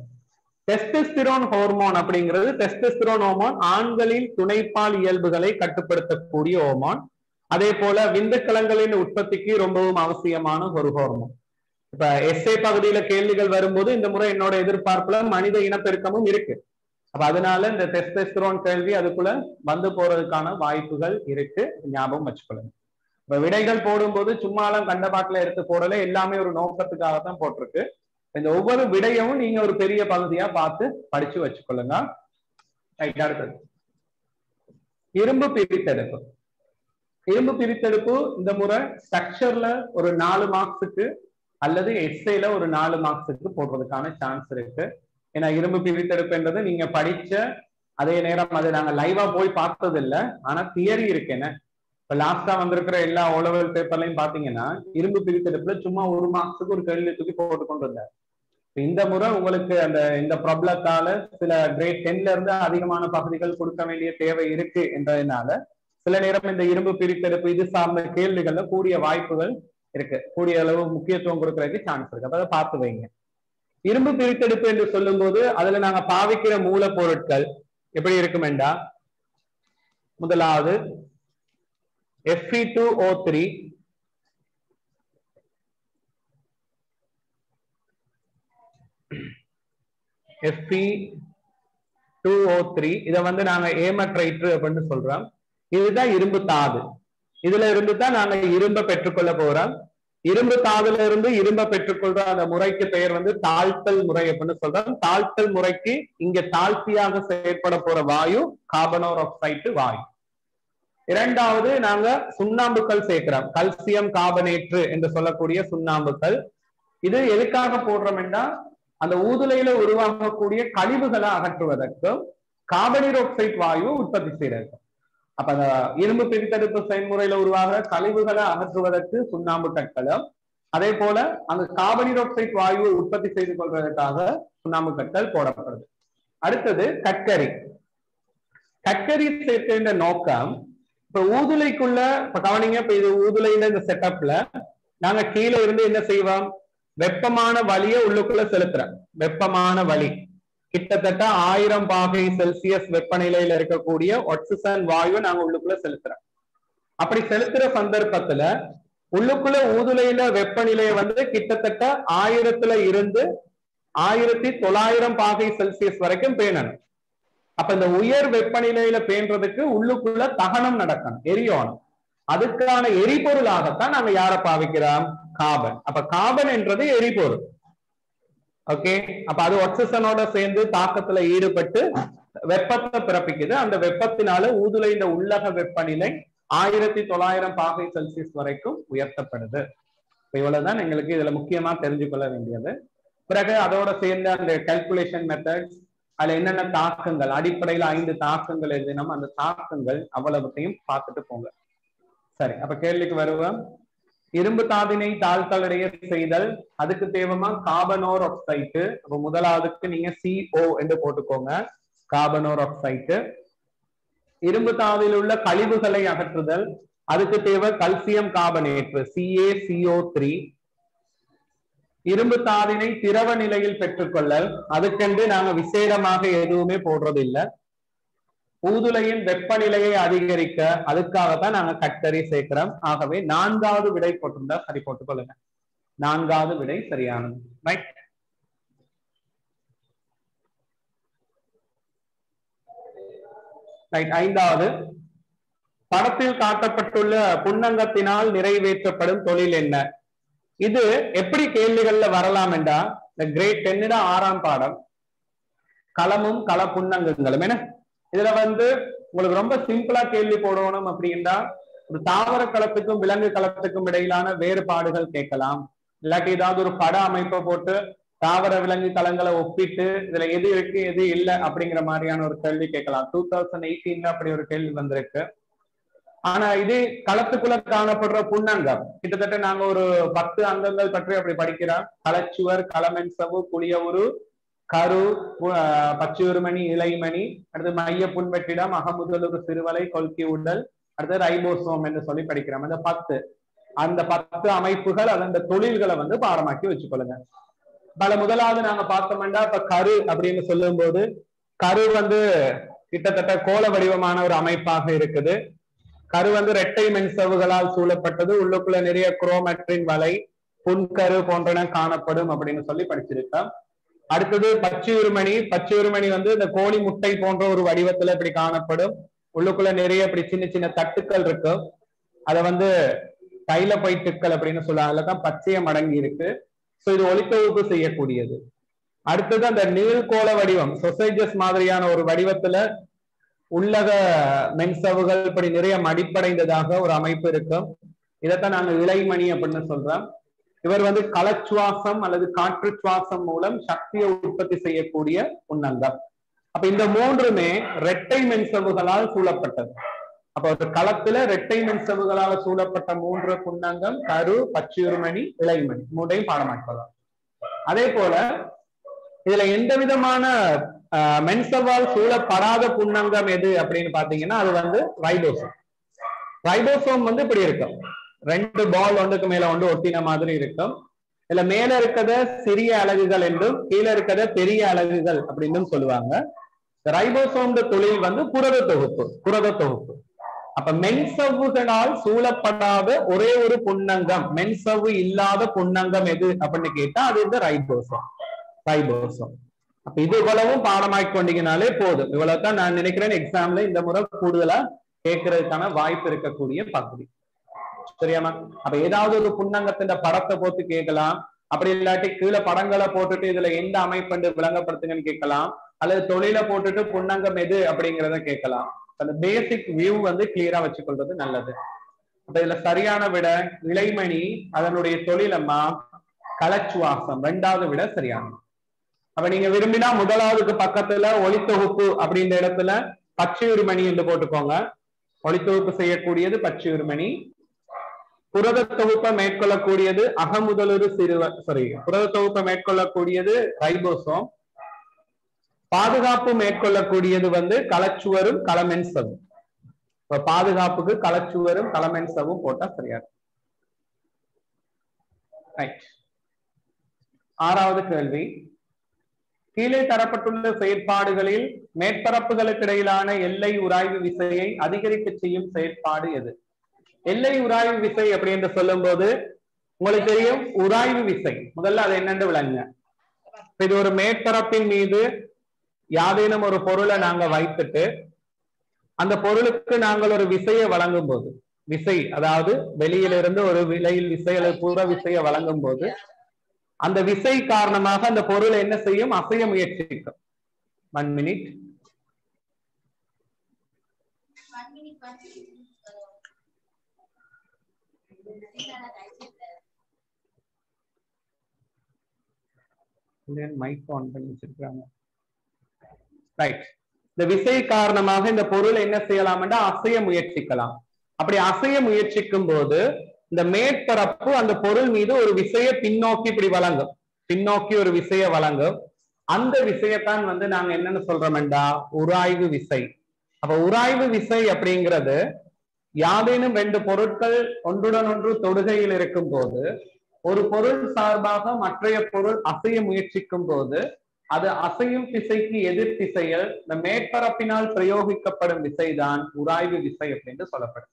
டெஸ்டோஸ்டிரோன் ஹார்மோன் அப்படிங்கிறது டெஸ்டோஸ்டிரோன் ஹார்மோன் ஆண்களின் துணைப்பால் இயல்புகளை கட்டுப்படுத்தக்கூடிய ஹார்மோன். அதே போல விந்துக்கலங்களின் உற்பத்திக்கு ரொம்பவும் அவசியமான ஒரு ஹார்மோன். இப்ப எஸ்ஏ பகுதியில கேள்விகள் வரும்போது இந்த முறை என்னோட எதிர்பார்ப்புல மனித இனப்பெருக்கமும் இருக்கு. அப்ப அதனால இந்த டெஸ்டோஸ்டிரோன் கேள்வி அதுக்குள்ள வந்து போறதுக்கான வாய்ப்புகள் இருக்கு. ஞாபகம் வச்சுக்கொள்ளுங்க. இப்ப விடைகள் போடும்போது சும்மாலாம் கண்ட பாட்டுல எடுத்து போடல, எல்லாமே ஒரு நோக்கத்துக்காகத்தான் போட்டிருக்கு. இந்த ஒவ்வொரு விடையும் நீங்க ஒரு பெரிய பகுதியா பார்த்து படிச்சு வச்சுக்கொள்ளுங்க. அடுத்தது இரும்பு பிரித்தெடுப்பு. இரும்பு பிரித்தெடுப்பு இந்த முறை ஸ்ட்ரக்சர்ல ஒரு 4 மார்க்ஸுக்கு அல்லது எஸ்ஏல ஒரு 4 மார்க்ஸுக்கு போடுறதுக்கான சான்ஸ் இருக்கு. ஏன்னா இரும்பு பிரித்தெடுப்பு என்றது நீங்க படிச்ச அதே நேரம் அது நாங்க லைவா போய் பார்த்தது இல்லை. ஆனா தியரி இருக்கேன்னு இப்ப லாஸ்டா வந்திருக்கிற எல்லா O level பேப்பர்லையும் பாத்தீங்கன்னா இரும்பு பிரித்தெடுப்புல சும்மா 1 மார்க்ஸுக்கு ஒரு கேள்வி தூக்கி போட்டு கொண்டு வந்தார். இந்த முறை உங்களுக்கு அந்த இந்த ப்ராப்ளத்தால சில கிரேட் 10ல இருந்து அதிகமான பகுதிகள் கொடுக்க வேண்டிய தேவை இருக்கு என்றதுனால சில நேரம் இந்த இரும்பு பிரித்தெடுப்பு இது சார்ந்த கேள்விகள்ல கூடிய வாய்ப்புகள் இருக்கு. கூடிய அளவு முக்கியத்துவம் கொடுக்கறதுக்கு சான்ஸ் இருக்கு. அப்ப அதை பார்த்து வைங்க. இரும்பு பிரித்தெடுப்பு என்று சொல்லும் போது அதுல நாங்க பாவிக்கிற மூலப்பொருட்கள் எப்படி இருக்குமெண்டா முதலாவது Fe2O3, Fe2O3 இதை வந்து நாங்க ஏமட்ரைட்டு அப்படின்னு சொல்றோம். இதுதான் இரும்பு தாது. இதுல இருந்து தான் நாங்க இரும்பை பெற்றுக்கொள்ள போறோம். இரும்பு தாதுல இருந்து இரும்பை பெற்றுக்கொள்ற அந்த முறைக்கு பெயர் வந்து தாழ்த்தல் முறை அப்படின்னு சொல்றோம். தாழ்த்தல் முறைக்கு இங்க தாழ்த்தியாக செயற்பட போற வாயு கார்பனோர் ஆக்சைடு வாயு. இரண்டாவது நாங்க சுண்ணாம்புக்கள் சேர்க்கிறோம். கல்சியம் கார்பனேற்று என்று சொல்லக்கூடிய சுண்ணாம்புக்கள். இது எதுக்காக போடுறோம்னா அந்த ஊதுலையில உருவாகக்கூடிய கழிவுகளை அகற்றுவதற்கும் கார்பனீர் ஆக்சைடு வாயு உற்பத்தி செய்யறதுக்கும். அப்ப அந்த இரும்பு பிரித்தெடுப்பு செயல்முறையில உருவாகிற கழிவுகளை அகற்றுவதற்கு சுண்ணாம்பு கற்களும் அதே போல அந்த கார்பனீர் ஆக்சைடு வாயுவை உற்பத்தி செய்து கொள்வதற்காக சுண்ணாம்பு கற்கள் போடப்படுது. அடுத்தது கற்கரி. கற்கரி சேர்க்கின்ற நோக்கம் இப்ப ஊதுலைக்குள்ள இப்ப கவனிங்க. இப்ப இது ஊதுலையில இந்த செட்டப்ல நாங்க கீழே இருந்து என்ன செய்வோம், வெப்பமான வலியை உள்ளுக்குள்ள செலுத்துறோம். வெப்பமான வலி கிட்டத்தட்ட 1000 பாகை செல்சியஸ் வெப்பநிலையில இருக்கக்கூடிய ஆக்சிஜன் வாயு நாங்க உள்ளுக்குள்ள செலுத்துறோம். அப்படி செலுத்துற சந்தர்ப்பத்துல உள்ளுக்குள்ள ஊதுலையில வெப்பநிலையை வந்து கிட்டத்தட்ட 1000 இருந்து 1900 பாகை செல்சியஸ் வரைக்கும் பேணணும். அப்ப இந்த உயர் வெப்பநிலையில பேன்றதுக்கு உள்ளுக்குள்ள தகனம் நடக்கணும், எரியோணும். அதுக்கான எரிபொருளாகத்தான் நாங்க யாரை பாவிக்கிறோம்? கார்பன். அப்ப கார்பன் என்றது எரிபொருள். ஓகே, அப்ப அது ஆக்சிஜனோட சேர்ந்து தாக்கத்துல ஈடுபட்டு வெப்பத்தை பிறப்பிக்குது. அந்த வெப்பத்தினால ஊதுலையில உள்ளக வெப்பநிலை 1900 பாகை செல்சியஸ் வரைக்கும் உயர்த்தப்படுது. இவ்வளவுதான் எங்களுக்கு இதுல முக்கியமா தெரிஞ்சுக்கொள்ள வேண்டியது. பிறகு அதோட சேர்ந்த அந்த கால்குலேஷன் மெத்தட்ஸ், அதுல என்னென்ன தாக்கங்கள், அடிப்படையில 5 தாக்கங்கள் எழுதினோம், அந்த தாக்கங்கள் அவ்வளவுத்தையும் பார்த்துட்டு போங்க. சரி, அப்ப கேள்விக்கு வருவோம். இரும்பு தாதினை தாழ்த்தலடைய செய்தல், அதுக்கு தேவைமா கார்பனோர் ஆக்சைடு. அப்ப முதலாவதுக்கு நீங்க CO என்று போட்டுக்கோங்க, கார்பனோர் ஆக்சைடு. இரும்பு தாதில் உள்ள கழிவுகளை அகற்றுதல், அதுக்கு தேவை கல்சியம் கார்பனேற்று CaCO3. இரும்பு தாதினை திரவ நிலையில் பெற்றுக்கொள்ளல், அதுக்கென்று நாங்க விசேடமாக எதுவுமே போடுறது இல்லை. ஊதுலையின் வெப்பநிலையை அதிகரிக்க, அதுக்காகத்தான் நாங்க கட்டரி சேர்க்கிறோம். ஆகவே 4வது விடை போட்டிருந்தா சரி, போட்டுக் கொள்ளுங்க. 4வது விடை சரியானது. ரைட். ரைட். 5வது, படத்தில் காட்டப்பட்டுள்ள புன்னங்கத்தினால் நிறைவேற்றப்படும் தொழில் என்ன? இது எப்படி கேள்விகள்ல வரலாம் என்றா, இந்த கிரேட் 10 6ஆம் பாடம் களமும் கள புன்னங்கங்களும் என்ன, இதுல வந்து உங்களுக்கு ரொம்ப சிம்பிளா கேள்வி போடணும் அப்படின்னா, ஒரு தாவர களத்துக்கும் விலங்கு களத்துக்கும் இடையிலான வேறுபாடுகள் கேட்கலாம். இல்லாட்டி ஏதாவது ஒரு பட அமைப்பை போட்டு தாவர விலங்கு களங்களை ஒப்பிட்டு இதுல எது இருக்கு எது இல்லை அப்படிங்கிற மாதிரியான ஒரு கேள்வி கேட்கலாம். 2018 அப்படி ஒரு கேள்வி வந்திருக்கு. ஆனா இது களத்துக்குள்ள காணப்படுற புன்னங்கம் கிட்டத்தட்ட நாங்க ஒரு 10 அங்கங்கள் பற்றி அப்படி படிக்கிறோம். களச்சுவர், களமென்சவு, புளியவுரு, கரு, பச்சுருமணி, இலைமணி, அடுத்து மைய புன்வெற்றிடம், அகமுதலுறு, சிறுவலை, கொல்கி உடல், அடுத்து ரைபோசோம் என்று சொல்லி படிக்கிறோம். அந்த 10 அமைப்புகள், அந்த தொழில்களை வந்து பாடமாக்கி வச்சுக்கொள்ளுங்க. முதலாவது நாங்க பார்த்தோம்னா, இப்ப கரு அப்படின்னு சொல்லும் போது கரு வந்து கிட்டத்தட்ட கோள வடிவமான ஒரு அமைப்பாக இருக்குது. கரு வந்து இரட்டை மென்சவுகளால் சூழப்பட்டது. உள்ளுக்குள்ள நிறைய குரோமேட்ரின் வலை, புன்கரு போன்றன காணப்படும் அப்படின்னு சொல்லி படிச்சிருக்கோம். அடுத்தது பச்சுருமணி. பச்சுருமணி வந்து இந்த கோழி முட்டை போன்ற ஒரு வடிவத்துல இப்படி காணப்படும். உள்ளுக்குள்ள நிறைய இப்படி சின்ன சின்ன தட்டுக்கள் இருக்கு. அதை வந்து தைலபைட்டுக்கள் அப்படின்னு சொல்லுவாங்க. அதுலதான் பச்சையம் அடங்கி இருக்கு. சோ இது ஒளித்தொகுப்பு செய்யக்கூடியது. அடுத்தது அந்த நீள்கோள வடிவம், சொசைஜஸ் மாதிரியான ஒரு வடிவத்துல உள்ளக மென்சவுகள் இப்படி நிறைய மடிப்படைந்ததாக ஒரு அமைப்பு இருக்கும். இதைத்தான் நாங்க இலைமணி அப்படின்னு சொல்றோம். இவர் வந்து களச்சுவாசம் அல்லது காற்று சுவாசம் மூலம் சக்தியை உற்பத்தி செய்யக்கூடிய புன்னங்கம். அப்ப இந்த 3மே இரட்டை மென்சவுகளால் சூழப்பட்டது. அப்ப ஒரு களத்துல இரட்டை மென்சவுகளால் சூழப்பட்ட 3 புன்னங்கம் கரு, பச்சுருமணி, இலைமணி 3ஐயும் பாடமாக்கலாம். அதே போல இதுல எந்த விதமான மென்சவால் சூழப்படாத புன்னங்கம் எது அப்படின்னு பாத்தீங்கன்னா, அது வந்து ரைபோசோம். ரைபோசோம் வந்து இப்படி இருக்கும், 2 பால் ஒன்றுக்கு மேல ஒன்று ஒட்டின மாதிரி இருக்கும். இதுல மேல இருக்கிறத சிறிய அலகுகள் என்றும் கீழே இருக்கிறத பெரிய அலகுகள் அப்படின்னு சொல்லுவாங்க. ரைபோசோம் தொழில் வந்து புரத தொகுப்பு. அப்ப மென்சவ்வுகளால் சூழப்படாத ஒரே ஒரு புன்னங்கம், மென்சவ்வு இல்லாத புன்னங்கம் எது அப்படின்னு கேட்டா அது இந்த ரைபோசோம். அப்ப இது இவ்வளவும் பாடமாக்கி கொண்டீங்கனாலே போதும். இவ்வளவுதான் நான் நினைக்கிறேன் எக்ஸாம்ல இந்த முறை கூடுதலா கேட்கறதுக்கான வாய்ப்பு இருக்கக்கூடிய பகுதி. சரியாமா? அப்ப ஏதாவது ஒரு புன்னங்கத்தின் படத்தை போட்டு கேட்கலாம். அப்படி இல்லாட்டி கீழே படங்களை போட்டுட்டு இதுல எந்த அமைப்பு விளங்கப்படுத்துங்கன்னு கேட்கலாம். அல்லது தொழில போட்டுட்டு புன்னங்கம் எது அப்படிங்கிறத கேட்கலாம். அந்த பேசிக் வியூ வந்து கிளியரா வச்சுக்கொள்றது நல்லது. அப்ப இதுல சரியான விட இலைமணி, அதனுடைய தொழிலம்மா களச்சுவாசம். 2வது விட சரியானது. அப்ப நீங்க விரும்பினா முதலாவதுக்கு பக்கத்துல ஒளித்தொகுப்பு அப்படின்ற இடத்துல பச்சுருமணி என்று போட்டுக்கோங்க. ஒளித்தொகுப்பு செய்யக்கூடியது பச்சுருமணி. புரத தொகுப்பை மேற்கொள்ளக்கூடியது அகமுதலுறு புரத தொகுப்பை மேற்கொள்ளக்கூடியது ரைபோசோம். பாதுகாப்பு மேற்கொள்ளக்கூடியது வந்து களச்சுவரும் களமென்சவும். இப்ப பாதுகாப்புக்கு களச்சுவரும் களமென்சவும் போட்டா சரியாது. ரைட். 6வது கேள்வி, கீழே தரப்பட்டுள்ள செயற்பாடுகளில் மேற்பரப்புகளுக்கு இடையிலான எல்லை உராய்வு விசையை அதிகரிக்க செய்யும் செயற்பாடு எது? எல்லை உராய்வு விசை அப்படி என்று சொல்லும் போது உங்களுக்கு தெரியும், உராய்வு விசை முதல்ல அது என்னன்னு விளங்குங்க. இது ஒரு மேற்பரப்பின் மீது யாதேனும் ஒரு பொருளை நாங்க வைத்துட்டு அந்த பொருளுக்கு நாங்கள் ஒரு விசையை வழங்கும் போது, விசை அதாவது வெளியிலிருந்து ஒரு விலையில் விசை அல்லது புற விசையை வழங்கும் போது அந்த விசை காரணமாக அந்த பொருள் என்ன செய்யும்? அசைய முயற்சிக்கும். 1 minute. மைக் ஆன் பண்ணி வச்சிருக்காங்க. ரைட். இந்த விசை காரணமாக இந்த பொருள் என்ன செய்யலாம் என்றா அசைய முயற்சிக்கலாம். அப்படி அசைய முயற்சிக்கும் போது இந்த மேற்பரப்பு அந்த பொருள் மீது ஒரு விசையை பின்னோக்கி இப்படி வழங்கும், பின்னோக்கி ஒரு விசையை வழங்கும். அந்த விசையத்தான் வந்து நாங்க என்னன்னு சொல்றோம்டா உராய்வு விசை. அப்ப உராய்வு விசை அப்படிங்கிறது யாதேனும் 2 பொருட்கள் ஒன்றுடன் ஒன்று தொடுகையில் இருக்கும் போது ஒரு பொருள் சார்பாக மற்றைய பொருள் அசைய முயற்சிக்கும் போது அது அசையும் திசைக்கு எதிர் திசையில் இந்த மேற்பரப்பினால் பிரயோகிக்கப்படும் விசைதான் உராய்வு விசை அப்படின்னு சொல்லப்படும்.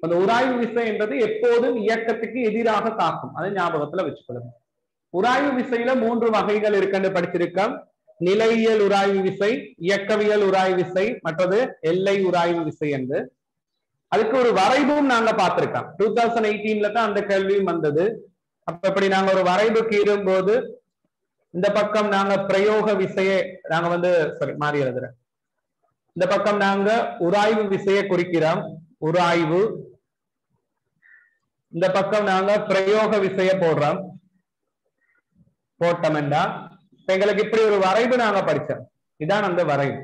அந்த உராய்வு விசை என்பது எப்போதும் இயக்கத்துக்கு எதிராக தாக்கும், அதை ஞாபகத்துல வச்சுக்கொள்ளுங்க. உராய்வு விசையில 3 வகைகள் இருக்குன்னு படிச்சிருக்கோம். நிலையியல் உராய்வு விசை, இயக்கவியல் உராய்வு விசை, மற்றது எல்லை உராய்வு விசை என்று. அதுக்கு ஒரு வரைவும் நாங்க பார்த்திருக்கோம். 2018ல தான் அந்த கேள்வியும் வந்தது. அப்ப இப்படி நாங்க ஒரு வரைவு கீறும் போது இந்த பக்கம் நாங்க பிரயோக விசையை நாங்க வந்து மாறி எழுதுறேன். இந்த பக்கம் நாங்க உராய்வு விசையை குறிக்கிறோம், உராய்வு. இந்த பக்கம் நாங்க பிரயோக விசைய போடுறோம், போட்டோம்டா எங்களுக்கு இப்படி ஒரு வரைவு நாங்க படிச்சோம். இதான் அந்த வரைவு.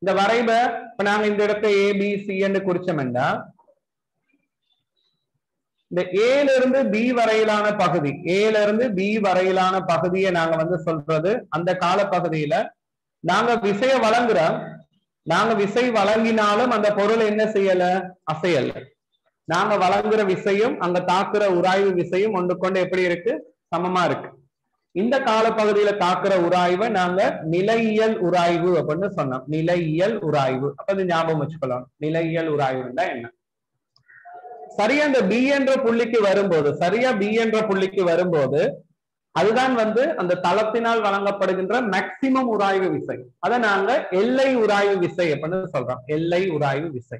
இந்த வரைவை இப்ப நாங்க இந்த இடத்த ஏபிசி என்று குறிச்சோம்டா இந்த ஏல இருந்து பி வரையிலான பகுதி, ஏல இருந்து பி வரையிலான பகுதியை நாங்க வந்து சொல்றது அந்த கால பகுதியில நாங்க விசைய வழங்குறோம். நாங்க விசை வழங்கினாலும் அந்த பொருள் என்ன செய்யல? அசையல. நாங்க வழங்குற விசையும் அங்க தாக்குற உராய்வு விசையும் ஒன்று கொண்டு எப்படி இருக்கு? சமமா இருக்கு. இந்த காலப்பகுதியில தாக்குற உராய்வை நாங்க நிலையியல் உராய்வு அப்படின்னு சொன்னோம். நிலையியல் உராய்வு. அப்ப அது ஞாபகம் வச்சுக்கலாம். நிலையியல் உராய்வுன்னா என்ன? சரியா அந்த பி என்ற புள்ளிக்கு வரும்போது, சரியா பி என்ற புள்ளிக்கு வரும்போது அதுதான் வந்து அந்த தளத்தினால் வழங்கப்படுகின்ற மேக்சிமம் உராய்வு விசை. அதை நாங்க எல்லை உராய்வு விசை அப்படின்னு சொல்றோம். எல்லை உராய்வு விசை,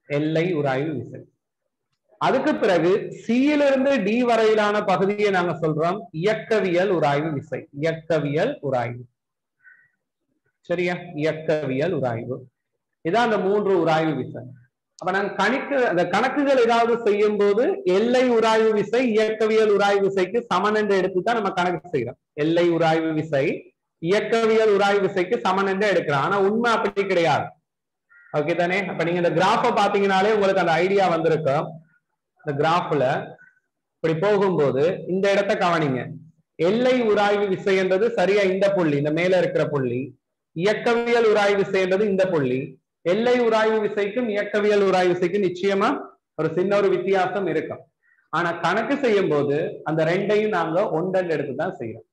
எல்லை உராய்வு விசை. அதுக்கு பிறகு சியிலிருந்து டி வரையிலான பகுதியை நாங்க சொல்றோம் இயக்கவியல் உராய்வு விசை. இயக்கவியல் உராய்வு. சரியா? இயக்கவியல் உராய்வு. இதான் அந்த 3 உராய்வு விசை. அப்ப நாங்க அந்த கணக்குகள் ஏதாவது செய்யும் போது எல்லை உராய்வு விசை இயக்கவியல் உராய்வு விசைக்கு சமன் என்று எடுத்துதான் நம்ம கணக்கு செய்யறோம். எல்லை உராய்வு விசை இயக்கவியல் உராய்வு விசைக்கு சமன் என்று எடுக்கிறோம். ஆனா உண்மை அப்படி கிடையாது. ஓகே தானே? அப்ப நீங்க இந்த கிராஃபை பாத்தீங்கன்னாலே உங்களுக்கு அந்த ஐடியா வந்திருக்கும். இந்த கிராஃப்ல இப்படி போகும்போது இந்த இடத்தை கவனிங்க. எல்லை உராய்வு விசை என்றது சரியா இந்த புள்ளி, இந்த மேல இருக்கிற புள்ளி. இயக்கவியல் உராய்வு விசை என்றது இந்த புள்ளி. எல்லை உராய்வு விசைக்கும் இயக்கவியல் உராய்வு விசைக்கும் நிச்சயமா ஒரு சின்ன ஒரு வித்தியாசம் இருக்கும். ஆனா கணக்கு செய்யும் போது அந்த ரெண்டையும் நாங்க ஒன்றன் எடுத்துதான் செய்யறோம்.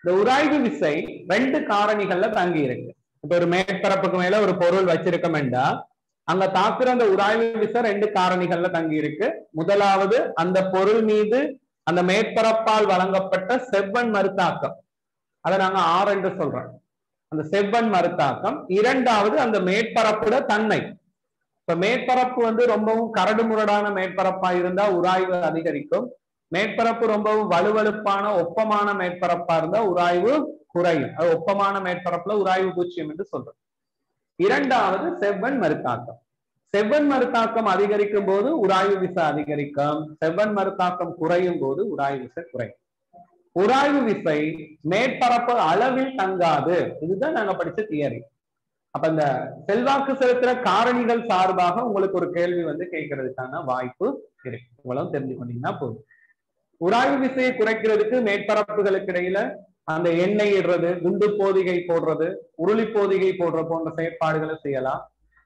இந்த உராய்வு விசை 2 காரணிகள்ல தங்கி இருக்கு. இப்ப ஒரு மேற்பரப்புக்கு மேல ஒரு பொருள் வச்சிருக்கோம்டா அங்க தாக்குற அந்த உராய்வு விசை 2 காரணிகள்ல தங்கி இருக்கு. முதலாவது அந்த பொருள் மீது அந்த மேற்பரப்பால் வழங்கப்பட்ட செவ்வன் மறுத்தாக்கம், அதை நாங்க ஆர் என்று சொல்றோம். அந்த செவ்வன் மறுத்தாக்கம். இரண்டாவது அந்த மேற்பரப்புட தன்மை. இப்ப மேற்பரப்பு வந்து ரொம்பவும் கரடுமுரடான மேற்பரப்பா இருந்தா உராய்வு அதிகரிக்கும். மேற்பரப்பு ரொம்பவும் வலுவழுப்பான ஒப்பமான மேற்பரப்பா இருந்தா உராய்வு குறையும். அது ஒப்பமான மேற்பரப்புல உராய்வு 0 என்று சொல்றோம். இரண்டாவது செவ்வன் மறுத்தாக்கம். செவ்வன் மறுத்தாக்கம் அதிகரிக்கும் போது உராய்வு விசை அதிகரிக்கும். செவ்வன் மறுத்தாக்கம் குறையும் போது உராய்வு விசை குறையும். உராய்வு விசை மேற்பரப்பு அளவில் தங்காது. இதுதான் நாங்க படிச்ச தியரி. அப்ப இந்த செல்வாக்கு செலுத்துற காரணிகள் சார்பாக உங்களுக்கு ஒரு கேள்வி வந்து கேட்கறதுக்கான வாய்ப்பு இருக்கு. இவ்வளவு தெரிஞ்சு கொண்டீங்கன்னா போதும். உராய்வு விசையை குறைக்கிறதுக்கு மேற்பரப்புகளுக்கு இடையில அந்த எண்ணெய் இடுறது, குண்டு போதிகை போடுறது, உருளி போதிகை போடுற போன்ற செயற்பாடுகளை செய்யலாம்.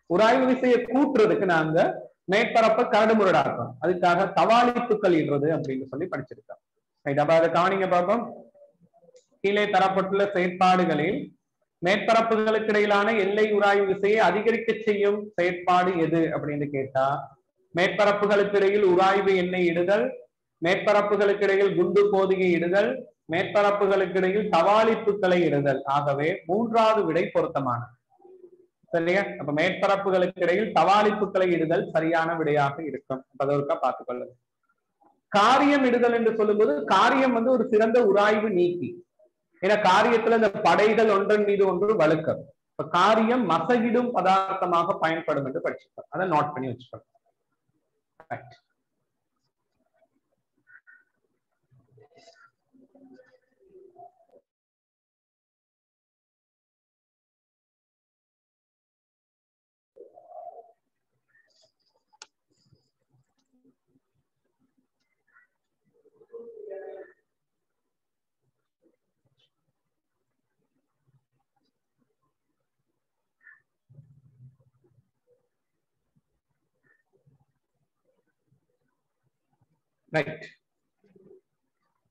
உராய்வு விசையை கூட்டுறதுக்கு நாங்க மேற்பரப்பை கரடுமுரடாக்கும். அதுக்காக தவாலிப்புக்கள் இடுறது அப்படின்னு சொல்லி படிச்சிருக்கோம். அப்ப அதை கவனிங்க பார்ப்போம். கீழே தரப்பட்டுள்ள செயற்பாடுகளில் மேற்பரப்புகளுக்கு இடையிலான எல்லை உராய்வு விசையை அதிகரிக்க செய்யும் செயற்பாடு எது அப்படின்னு கேட்டா, மேற்பரப்புகளுக்கு இடையில் உராய்வு எண்ணெய் இடுதல், மேற்பரப்புகளுக்கு இடையில் குண்டு போதிகை இடுதல், மேற்பரப்புகளுக்கு இடையில் தவாலிப்புகளை இடுதல். ஆகவே மூன்றாவது விடை பொருத்தமானது. சரியா? அப்ப மேற்பரப்புகளுக்கு இடையில் தவாலிப்புகளை இடுதல் சரியான விடையாக இருக்கும். அதற்கா பார்த்துக் கொள்ளுங்க. காரியம் இடுதல் என்று சொல்லும்போது காரியம் வந்து ஒரு சிறந்த உராய்வு நீக்கி. ஏன்னா காரியத்துல இந்த படைகள் ஒன்றன் மீது ஒன்று வழுக்கம். இப்ப காரியம் மசகிடும் பதார்த்தமாக பயன்படும் என்று படிச்சுக்கோங்க. அதை நோட் பண்ணி வச்சுக்கோங்க. ரைட்.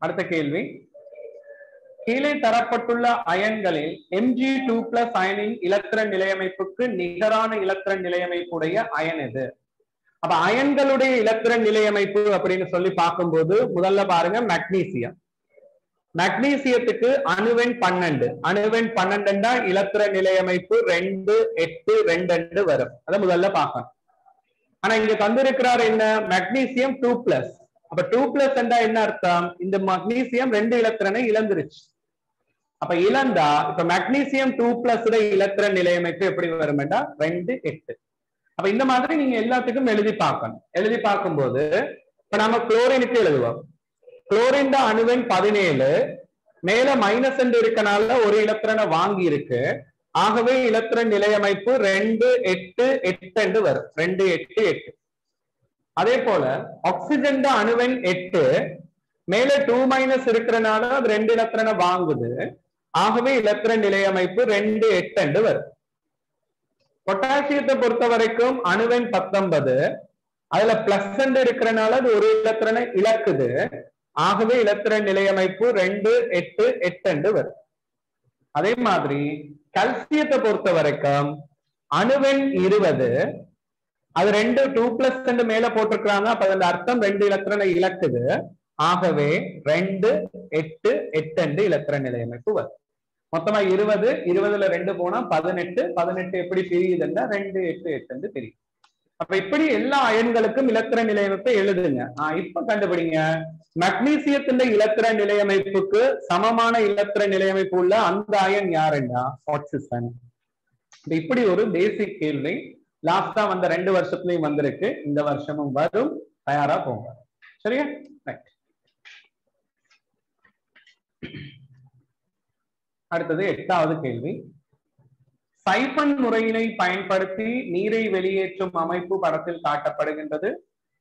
அடுத்த கேள்வி, கீழே தரப்பட்டுள்ள அயன்களில் Mg2+ அயனின் இலத்திரன் நிலையமைப்புக்கு நிகரான இலத்திரன் நிலையமைப்புடைய அயன் எது? அப்ப அயன்களுடைய இலத்திரன் நிலையமைப்பு அப்படின்னு சொல்லி பார்க்கும்போது முதல்ல பாருங்க மெக்னீசியம். மெக்னீசியத்துக்கு அணுவெண் 12. அணுவெண் 12 இலத்திரன் நிலையமைப்பு 2, 8, 2 வரும். அதை முதல்ல பார்க்கணும். ஆனா இங்க தந்திருக்கிறார் என்ன? மெக்னீசியம் 2+. அப்ப 2+ என்றா என்ன அர்த்தம்? இந்த மக்னீசியம் 2 இலத்திரனை இழந்துருச்சு. அப்ப இழந்தா இப்ப மெக்னீசியம் 2+ இலத்திரன் நிலையமைப்பு எப்படி வரும்? 2, 8. அப்ப இந்த மாதிரி நீங்க எல்லாத்துக்கும் எழுதி பார்க்கணும். எழுதி பார்க்கும்போது இப்ப நம்ம குளோரினுக்கு எழுதுவோம். குளோரின் அணுவெண் 17, மேல -2 இருக்கனால ஒரு இலத்திரனை வாங்கி இருக்கு. ஆகவே இலத்திரன் நிலையமைப்பு 2, 8, 8 வரும். 2, 8, 8. அதே போல ஆக்சிஜன் அணுவெண் 8, மேல 2- இருக்கிறனால அது 2 இலத்திரனை வாங்குது. ஆகவே இலத்திரன் நிலையமைப்பு 2, 8 வரும். பொட்டாசியத்தை பொறுத்த வரைக்கும் அணுவெண் 19, அதுல +2 இருக்கிறனால அது ஒரு இலத்திரனை இழக்குது. ஆகவே இலத்திரன் நிலையமைப்பு 2, 8, 8 வரும். அதே மாதிரி கல்சியத்தை பொறுத்த வரைக்கும் அணுவெண் 20, அது 2, 2+2 மேல போட்டிருக்கிறாங்க. அப்ப அதன் அர்த்தம் 2 இலத்திரனை இழக்குது. ஆகவே 2, 8, 8 இலத்திரன் நிலையமைப்பு வரும். மொத்தமா 20, 20ல 2 போனா 18, 18 எப்படி பிரியுதுன்னா 2, 8, 8 தெரியும். அப்ப இப்படி எல்லா அயன்களுக்கும் இலத்திரன் நிலையமைப்பை எழுதுங்க. இப்ப கண்டுபிடிங்க, மெக்னீசியத்தின் இலத்திரன் நிலையமைப்புக்கு சமமான இலத்திரன் நிலையமைப்பு உள்ள அந்த அயன் யாருன்னா ஆக்சிஜன். இப்படி ஒரு பேசிக் கேள்வி லாஸ்டா வந்த 2 வருஷத்துலயும் வந்திருக்கு. இந்த வருஷமும் வரும். தயாரா போங்க. சரியா? ரைட். அடுத்தது 8வது கேள்வி. சைபன் முறையினை பயன்படுத்தி நீரை வெளியேற்றும் அமைப்பு படத்தில் காட்டப்படுகின்றது.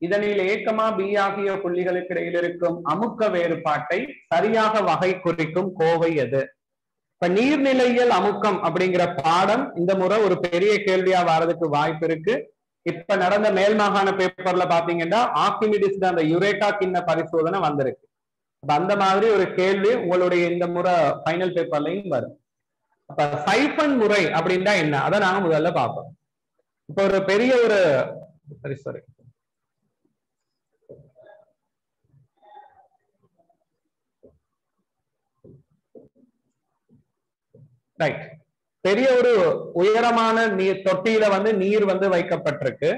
இதனில் A, B ஆகிய புள்ளிகளுக்கு இடையில் இருக்கும் அமுக்க வேறுபாட்டை சரியாக வகை குறிக்கும் கோவை எது? இப்ப நீர்நிலையியல் அமுக்கம் அப்படிங்கிற பாடம் இந்த முறை ஒரு பெரிய கேள்வியா வர்றதுக்கு வாய்ப்பு இருக்கு. இப்ப நடந்த மேல் மாகாண பேப்பர்ல பாத்தீங்கன்னா ஆர்க்கிமிடிஸ் அந்த யுரேகா கிண்ண பரிசோதனை வந்திருக்கு. அந்த மாதிரி ஒரு கேள்வி உங்களுடைய இந்த முறை ஃபைனல் பேப்பர்லையும் வரும். அப்ப சைபன் முறை அப்படின்னா என்ன, அதை நாங்க முதல்ல பார்ப்போம். இப்ப ஒரு பெரிய ஒரு சரி ரைட். பெரிய ஒரு உயரமான நீர் தொட்டியில நீர் வைக்கப்பட்டிருக்கு.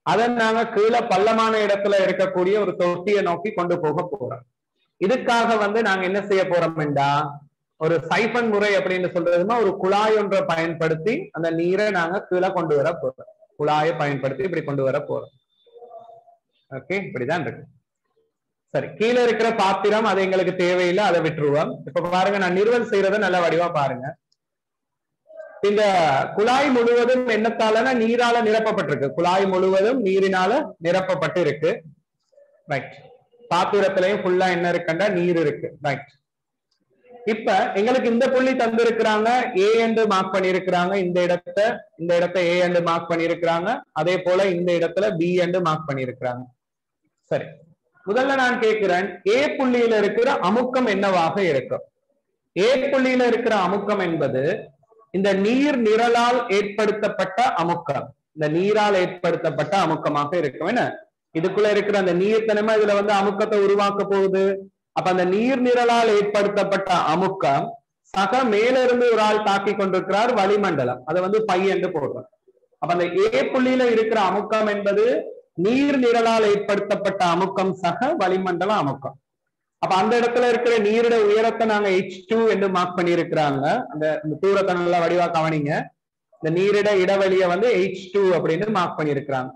அதை நாங்க கீழே பள்ளமான இடத்துல இருக்கக்கூடிய ஒரு தொட்டியை நோக்கி கொண்டு போக போறோம். இதுக்காக நாங்க என்ன செய்ய போறோம்டா, ஒரு சைபன் முறை அப்படின்னு சொல்றதுமா ஒரு குழாய் ஒன்றை பயன்படுத்தி அந்த நீரை நாங்க கீழே கொண்டு வர போறோம். குழாயை பயன்படுத்தி இப்படி கொண்டு வர போறோம். ஓகே, இப்படிதான் இருக்கு. சரி, கீழே இருக்கிற பாத்திரம் அது எங்களுக்கு தேவையில்லை, அதை விட்டுருவோம். இப்ப பாருங்க, நான் நிறுவல் செய்யறத நல்ல வடிவா பாருங்க. இந்த குழாய் முழுவதும் என்னத்தாலனா நீரால நிரப்பப்பட்டிருக்கு. குழாய் முழுவதும் நீரினால நிரப்பப்பட்டு இருக்கு. ரைட். பாத்திரத்திலையும் ஃபுல்லா என்ன இருக்குண்டா நீர் இருக்கு. ரைட். இப்ப எங்களுக்கு இந்த புள்ளி தந்திருக்கிறாங்க, ஏ என்று மார்க் பண்ணிருக்கிறாங்க. இந்த இடத்தை ஏ என்று மார்க் பண்ணிருக்கிறாங்க. அதே போல இந்த இடத்துல பி என்று மார்க் பண்ணிருக்கிறாங்க. சரி, முதல்ல நான் கேட்கிறேன், ஏ புள்ளியில இருக்கிற அமுக்கம் என்னவாக இருக்கும்? ஏ புள்ளியில இருக்கிற அமுக்கம் என்பது இந்த நீர் நிரலால் ஏற்படுத்தப்பட்ட அமுக்கம், இந்த நீரால் ஏற்படுத்தப்பட்ட அமுக்கமாக இருக்கும். என்ன இதுக்குள்ள இருக்கிற அந்த நீர் தனமா இதுல வந்து அமுக்கத்தை உருவாக்க போகுது. அப்ப அந்த நீர் நிரலால் ஏற்படுத்தப்பட்ட அமுக்கம் சக மேல இருந்து ஒரு ஆள் தாக்கி கொண்டிருக்கிறார் வளிமண்டலம், அதை வந்து பை என்று போடுறோம். அப்ப அந்த ஏ புள்ளியில இருக்கிற அமுக்கம் என்பது நீர் நிரலால் ஏற்படுத்தப்பட்ட அமுக்கம் சக வளிமண்டல அமுக்கம். அப்ப அந்த இடத்துல இருக்கிற நீரோட உயரத்தை நாங்க H2 என்று மார்க் பண்ணி இருக்கிறாங்க. அந்த தூரத்தை நல்லா வடிவா கவனிங்க. இந்த நீரிட இடைவெளிய வந்து H2 அப்படின்னு மார்க் பண்ணி இருக்கிறாங்க.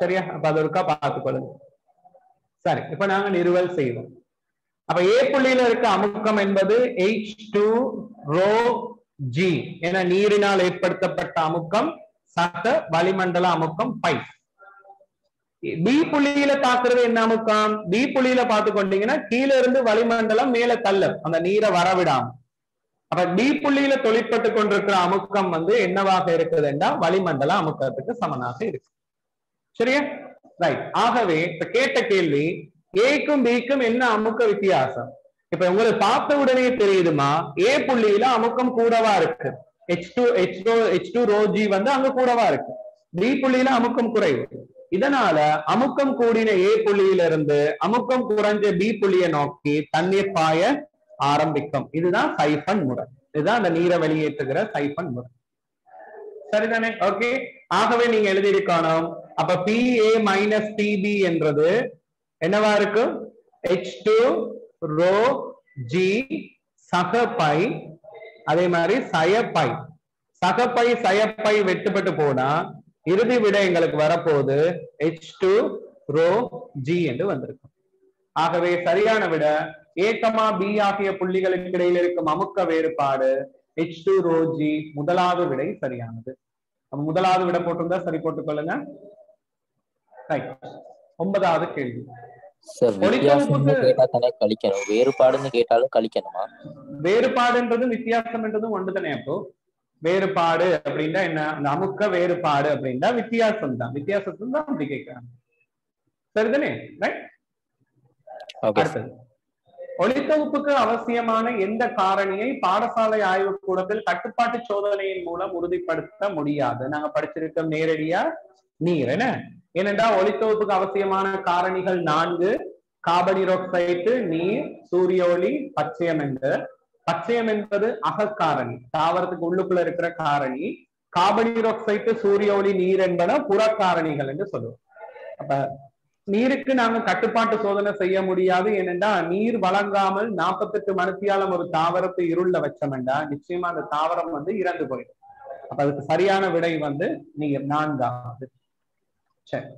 சரியா? அப்ப அது ஒருக்கா பார்த்துக்கொள்ளுங்க. சரி, இப்ப நாங்க நிறுவல் செய்வோம். அப்ப ஏ புள்ளியில இருக்க அமுக்கம் என்பது H2 rho G என நீரினால் ஏற்படுத்தப்பட்ட அமுக்கம் சக வளிமண்டல அமுக்கம் பை. பி புள்ளியில தாக்குறது என்ன அமுக்கம்? பி புள்ளியில பார்த்து கொண்டீங்கன்னா கீழே இருந்து வளிமண்டலம் மேல தள்ள அந்த நீரை வரவிடாம. அப்ப பி புள்ளியில தொழிற்பட்டு கொண்டிருக்கிற அமுக்கம் வந்து என்னவாக இருக்குதுன்னா வளிமண்டல அமுக்கத்துக்கு சமனாக இருக்கு. சரியா? ரைட். ஆகவே இப்ப கேட்ட கேள்வி ஏக்கும் பிக்கும் என்ன அமுக்க வித்தியாசம்? இப்ப உங்களுக்கு பார்த்த உடனே தெரியுதுமா, ஏ புள்ளியில அமுக்கம் கூடவா இருக்கு, H2 rho G வந்து அங்க கூடவா இருக்கு. பி புள்ளியில அமுக்கம் குறைவு. இதனால அமுக்கம் கூடின ஏ புள்ளியில இருந்து அமுக்கம் குறைஞ்ச பி புள்ளியை நோக்கி தண்ணீர் பாய ஆரம்பிக்கும். இதுதான் சைஃபன் முறை. இதுதான் அந்த நீரை வெளியேற்றுகிற சைஃபன் முறை. சரிதானே? ஓகே. ஆகவே நீங்க எழுதியிருக்கணும். அப்ப PA மைனஸ் PB என்றது என்னவா இருக்கு? H2 rho G சக பை, அதே மாதிரி சயப்பை. சகப்பை சயப்பை வெட்டுப்பட்டு போனா இறுதி விட எங்களுக்கு வரப்போது H2 rho G என்று வந்திருக்கும். ஆகவே சரியான விட A, B ஆகிய புள்ளிகளுக்கு இடையில் இருக்கும் அமுக்க வேறுபாடு H2 rho G. முதலாவது விடை சரியானது. முதலாவது விட போட்டிருந்தா சரி போட்டுக் கொள்ளுங்க. ஒன்பதாவது கேள்வி. வேறுபாடுன்னு கேட்டாலும் கழிக்கணுமா? வேறுபாடுன்றது வித்தியாசம் என்றதும் ஒன்றுதானே. அப்போ வேறுபாடு அப்படின்னா என்ன? அந்த அமுக்க வேறுபாடு அப்படின்னா வித்தியாசம் தான். வித்தியாசத்தும் தான் அப்படி கேட்கிறாங்க. சரிதானே? ஒளித்தொகுப்புக்கு அவசியமான எந்த காரணியை பாடசாலை ஆய்வு கூடத்தில் கட்டுப்பாட்டு சோதனையின் மூலம் உறுதிப்படுத்த முடியாது? நாங்க படிச்சிருக்கோம் நேரடியா நீர். என்ன ஏனென்றா ஒளித்தொகுப்புக்கு அவசியமான காரணிகள் 4: கார்பனீராக்சைடு, நீர், சூரிய ஒளி, பச்சையம். பச்சையம் என்பது அகக்காரணி, தாவரத்துக்கு உள்ளுக்குள்ள இருக்கிற காரணி. கார்பனீராக்சைடு, சூரிய ஒளி, நீர் என்பன புறக்காரணிகள் என்று சொல்லுவோம். அப்ப நீருக்கு நாங்க கட்டுப்பாட்டு சோதனை செய்ய முடியாது. ஏனென்றா நீர் வழங்காமல் 48 மணித்தியாலம் ஒரு தாவரத்தை இருள வச்சோம்டா நிச்சயமா அந்த தாவரம் வந்து இறந்து போயிடும். அப்ப அதுக்கு சரியான விடை வந்து நீர் 4வது. சரி,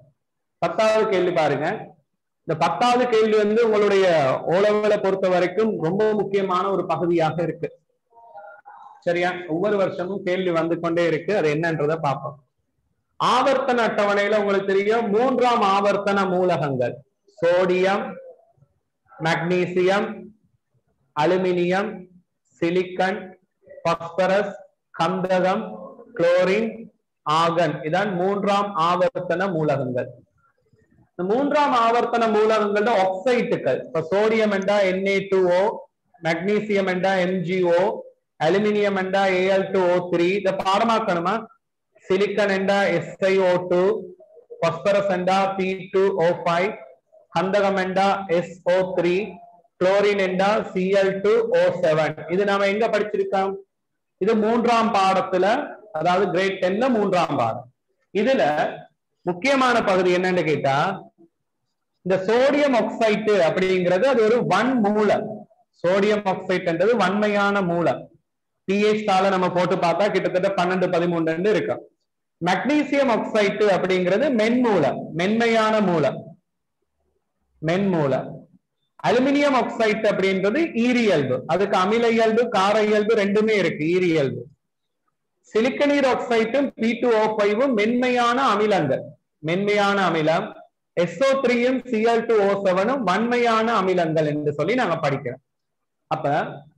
10வது கேள்வி பாருங்க. இந்த 10வது கேள்வி வந்து உங்களுடைய ஓலவலை பொறுத்த வரைக்கும் ரொம்ப முக்கியமான ஒரு பகுதியாக இருக்கு. சரியா? ஒவ்வொரு வருஷமும் கேள்வி வந்து கொண்டே இருக்கு. அது என்னன்றதை பார்ப்போம். ஆவர்த்தன அட்டவணையில உங்களுக்கு தெரியும் 3ஆம் ஆவர்த்தன மூலகங்கள் sodium, magnesium, aluminium, silicon, phosphorus, கந்தகம், குளோரின், ஆர்கன். இதான் 3ஆம் ஆவர்த்தன மூலகங்கள். இந்த 3ஆம் ஆவர்த்தன மூலகங்கள்ல ஆக்சைட்டுகள். இப்ப சோடியம் என்றா Na2O, மக்னீசியம் என்றா MgO, அலுமினியம் என்றா Al2O3. இதை பாடமாக்கணுமா? சிலிக்கன் என்றா SiO2, பாஸ்பரஸ் என்றா P2O5, கந்தகம் என்றா SO3, குளோரின் என்றா Cl2O7. இது நாம எங்க படிச்சிருக்கோம்? இது 3ஆம் பாடத்துல, அதாவது கிரேட் 10ல 3ஆம் பாடம். இதுல முக்கியமான பகுதி என்னன்னு கேட்டா, இந்த சோடியம் ஆக்சைடு அப்படிங்கிறது அது ஒரு வன்மூலம். சோடியம் ஆக்சைடு என்றது வன்மையான மூலம். pH தால நம்ம போட்டு பார்த்தா கிட்டத்தட்ட 12-13 இருக்கு. மக்னீசியம் ஆக்சைடு அப்படிங்கிறது மென்மூலம், மென்மையான மூலம், மென்மூலம். அலுமினியம் ஆக்சைடு அப்படின்றது ஈரியல்பு. அதுக்கு அமில இயல்பு, கார இயல்பு ரெண்டுமே இருக்கு, ஈரியல்பு. சிலிக்கனீர் ஆக்சைடும் P2O5 மென்மையான அமிலங்கள், மென்மையான அமிலம். SO3யும் Cl2O7 வன்மையான அமிலங்கள் என்று சொல்லி நாங்க படிக்கிறோம். அப்ப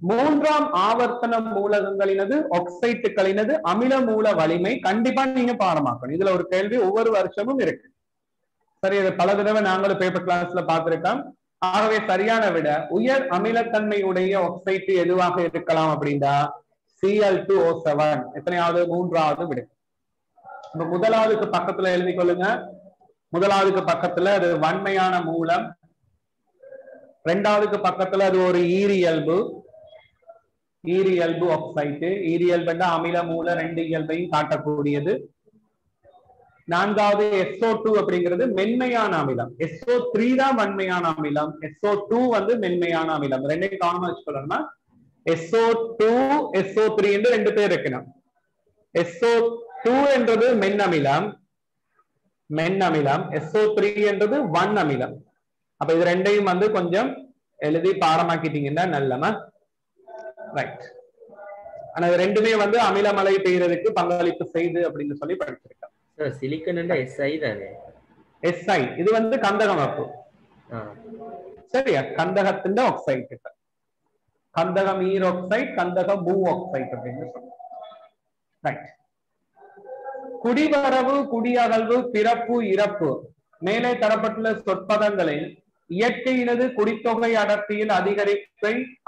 3ஆம் ஆவர்த்தன மூலகங்களினது, ஆக்சைட்டுகளினது அமில மூல வலிமை கண்டிப்பா நீங்க பாடமாக்கணும். இதுல ஒரு கேள்வி ஒவ்வொரு வருஷமும் இருக்கு. சரி, இது பல தடவை நாங்களும் பேப்பர் கிளாஸ்ல பார்த்திருக்கோம். ஆகவே சரியான விட உயர் அமிலத்தன்மையுடைய ஆக்சைடு எதுவாக இருக்கலாம் அப்படின்னா Cl2O7. எத்தனையாவது? மூன்றாவது விட. முதலாவதுக்கு பக்கத்துல எழுதி கொள்ளுங்க. முதலாவதுக்கு பக்கத்துல அது வன்மையான மூலம், இரண்டாவதுக்கு பக்கத்துல அது ஒரு ஈரியல்பு ஆக்சைடு. ஈரியல்புன்னா அமில மூல ரெண்டு இயல்பையும் காட்டக்கூடியது. நான்காவது SO2 அப்படிங்கிறது மென்மையான அமிலம். SO3 தான் வன்மையான அமிலம், SO2 வந்து மென்மையான அமிலம். ரெண்டையும் கவனமா வச்சுக்கொள்ளணும்னா SO2 SO3 என்று ரெண்டு பேர் இருக்கணும். SO2 என்றது மென்னமிலம், SO3 என்றது வன் அமிலம். அப்ப இது ரெண்டையும் வந்து கொஞ்சம் எழுதி பாடமாக்கிட்டீங்கன்னா நல்லமா. ரைட். ஆனா இது ரெண்டுமே வந்து அமிலமலை பெய்யறதுக்கு பங்களிப்பு செய்து அப்படின்னு சொல்லி படிச்சிருக்கேன். சிலிக்கன் SI தானே? SI இது வந்து கந்தகம் அப்பு. சரியா? கந்தகத்தின் ஆக்சைடு, கந்தகம் ஈரோக்சைடு, கந்தகம் மூ ஆக்சைடு அப்படின்னு சொல்லுவோம். ரைட். குடிவரவு, குடியகழ்வு, பிறப்பு, இறப்பு மேலே தரப்பட்டுள்ள சொற்பதங்களில் இயற்கையினது குடித்தொகை அடர்த்தியில்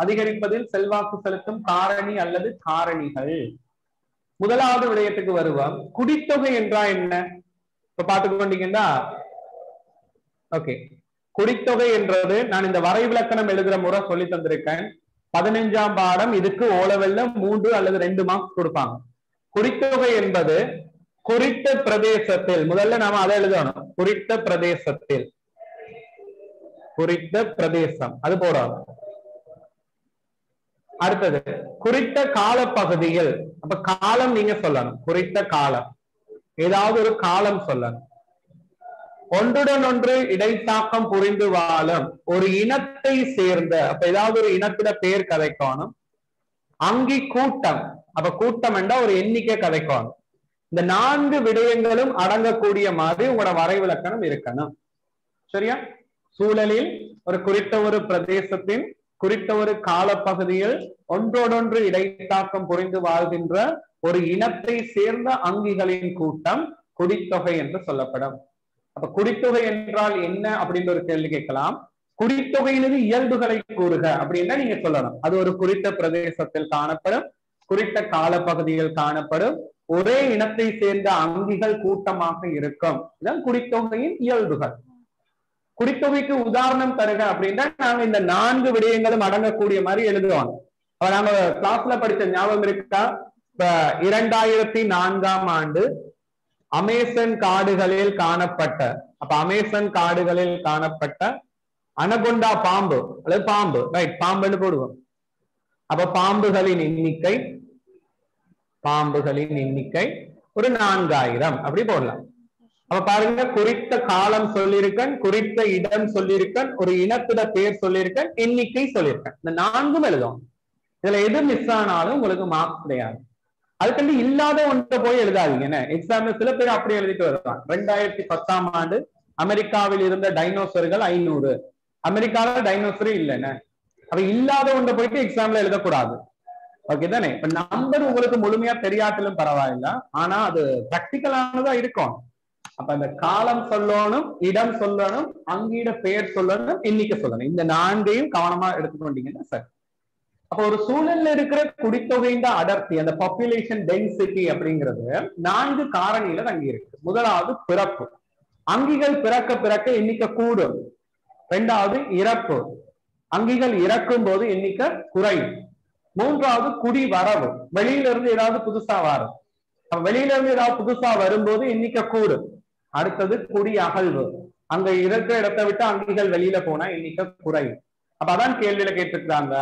அதிகரிப்பதில் செல்வாக்கு செலுத்தும் காரணி அல்லது காரணிகள். முதலாவது விடயத்துக்கு வருவோம். குடித்தொகை என்றா என்ன? இப்ப பாத்துக்கொண்டீங்கன்னா ஓகே, குடித்தொகை என்றது நான் இந்த வரை விளக்கணம் எழுதுற முறை சொல்லி தந்திருக்கேன். 15ஆம் பாடம் இதுக்கு ஓலவெல்ல 3 அல்லது 2 மார்க்ஸ் கொடுப்பாங்க. குடித்தொகை என்பது குறித்த பிரதேசத்தில், முதல்ல நாம அதை எழுதணும். குறித்த பிரதேசத்தில், குறித்த பிரதேசம் அது போடணும். அடுத்தது குறித்த காலப்பகுதியில், அப்ப காலம் நீங்க சொல்லணும். குறித்த காலம், ஏதாவது ஒரு காலம் சொல்லணும். ஒன்றுடன் ஒன்று இடைத்தாக்கம் புரிந்து வாழும் ஒரு இனத்தை சேர்ந்த, அப்ப ஏதாவது ஒரு இனத்திட பேர் கதைக்கணும். அங்கி கூட்டம், அப்ப கூட்டம் என்றா ஒரு எண்ணிக்கை கதைக்கணும். இந்த 4 விடயங்களும் அடங்கக்கூடிய மாதிரி உங்களோட வரைவிலக்கணம் இருக்கணும். சரியா? சூழலில் ஒரு குறித்த ஒரு பிரதேசத்தின் குறித்த ஒரு காலப்பகுதியில் ஒன்றோடொன்று இடைத்தாக்கம் புரிந்து வாழ்கின்ற ஒரு இனத்தை சேர்ந்த அங்கிகளின் கூட்டம் குடித்தொகை என்று சொல்லப்படும். அப்ப குடித்தொகை என்றால் என்ன அப்படின்னு ஒரு கேள்வி கேட்கலாம். குடித்தொகையினது இயல்புகளை கூறுக அப்படின்னா நீங்க சொல்லணும். அது ஒரு குறித்த பிரதேசத்தில் காணப்படும், குறித்த காலப்பகுதியில் காணப்படும், ஒரே இனத்தை சேர்ந்த அங்கிகள் கூட்டமாக இருக்கும். இதான் குடித்தொகையின் இயல்புகள். குடித்தொகைக்கு உதாரணம் தருக அப்படின்னா நாங்க இந்த 4 விடயங்களும் அடங்கக்கூடிய மாதிரி எழுதுவாங்க. அப்ப நாங்க கிளாஸ்ல படிச்ச ஞாபகம் இருக்கா? இப்ப 2004ஆம் ஆண்டு அமேசான் காடுகளில் காணப்பட்ட, அப்ப அமேசான் காடுகளில் காணப்பட்ட அனகொண்டா பாம்பு அல்லது பாம்பு, ரைட், பாம்புன்னு போடுவோம். அப்ப பாம்புகளின் எண்ணிக்கை ஒரு 4000 அப்படி போடலாம். அப்ப பாருங்க, குறித்த காலம் சொல்லியிருக்கேன், குறித்த இடம் சொல்லியிருக்கேன், ஒரு இனத்திட பேர் சொல்லியிருக்கேன், எண்ணிக்கை சொல்லியிருக்கேன். இந்த 4ம் எழுதும். இதுல எது மிஸ் ஆனாலும் உங்களுக்கு மார்க்ஸ் கிடையாது. அதுக்கு இல்லாத ஒன்றை போய் எழுதாதீங்க. எக்ஸாம்ல சில பேர் அப்படி எழுதிட்டு வருவாங்க. 2010ஆம் ஆண்டு அமெரிக்காவில் இருந்த டைனோசர்கள் 500. அமெரிக்காவில டைனோசரே இல்லைன்னு. அப்ப இல்லாத ஒன்றை போயிட்டு எக்ஸாம்ல எழுதக்கூடாது. ஓகே தானே? இப்ப நம்பர் உங்களுக்கு முழுமையா தெரியாட்டிலும் பரவாயில்ல, ஆனா அது பிராக்டிக்கலானதா இருக்கும். அப்ப அந்த காலம் சொல்லணும், இடம் சொல்லணும், அங்கீட பெயர் சொல்லணும், எண்ணிக்கை சொல்லணும். இந்த 4ஐயும் கவனமா எடுத்துக்கொண்டீங்கன்னா சரி. அப்ப ஒரு சூழல்ல இருக்கிற குடித்தொகையின் அடர்த்தி, அந்த பாப்புலேஷன் டென்சிட்டி அப்படிங்கிறது 4 காரணியில தங்கி இருக்கு. முதலாவது பிறப்பு, அங்கிகள் பிறக்க எண்ணிக்கை கூடும். 2வது இறப்பு, அங்கிகள் இறக்கும் போது எண்ணிக்கை குறையும். 3வது குடி வரவு, வெளியில இருந்து ஏதாவது புதுசா வரும். வெளியில இருந்து ஏதாவது புதுசா வரும்போது எண்ணிக்கை கூடும். அடுத்தது குடி அகழ்வு, அங்க இருக்கிற இடத்தை விட்டு அங்கிகள் வெளியில போனா எண்ணிக்கை குறையும். அப்ப அதான் கேள்வியில கேட்டிருக்கிறாங்க,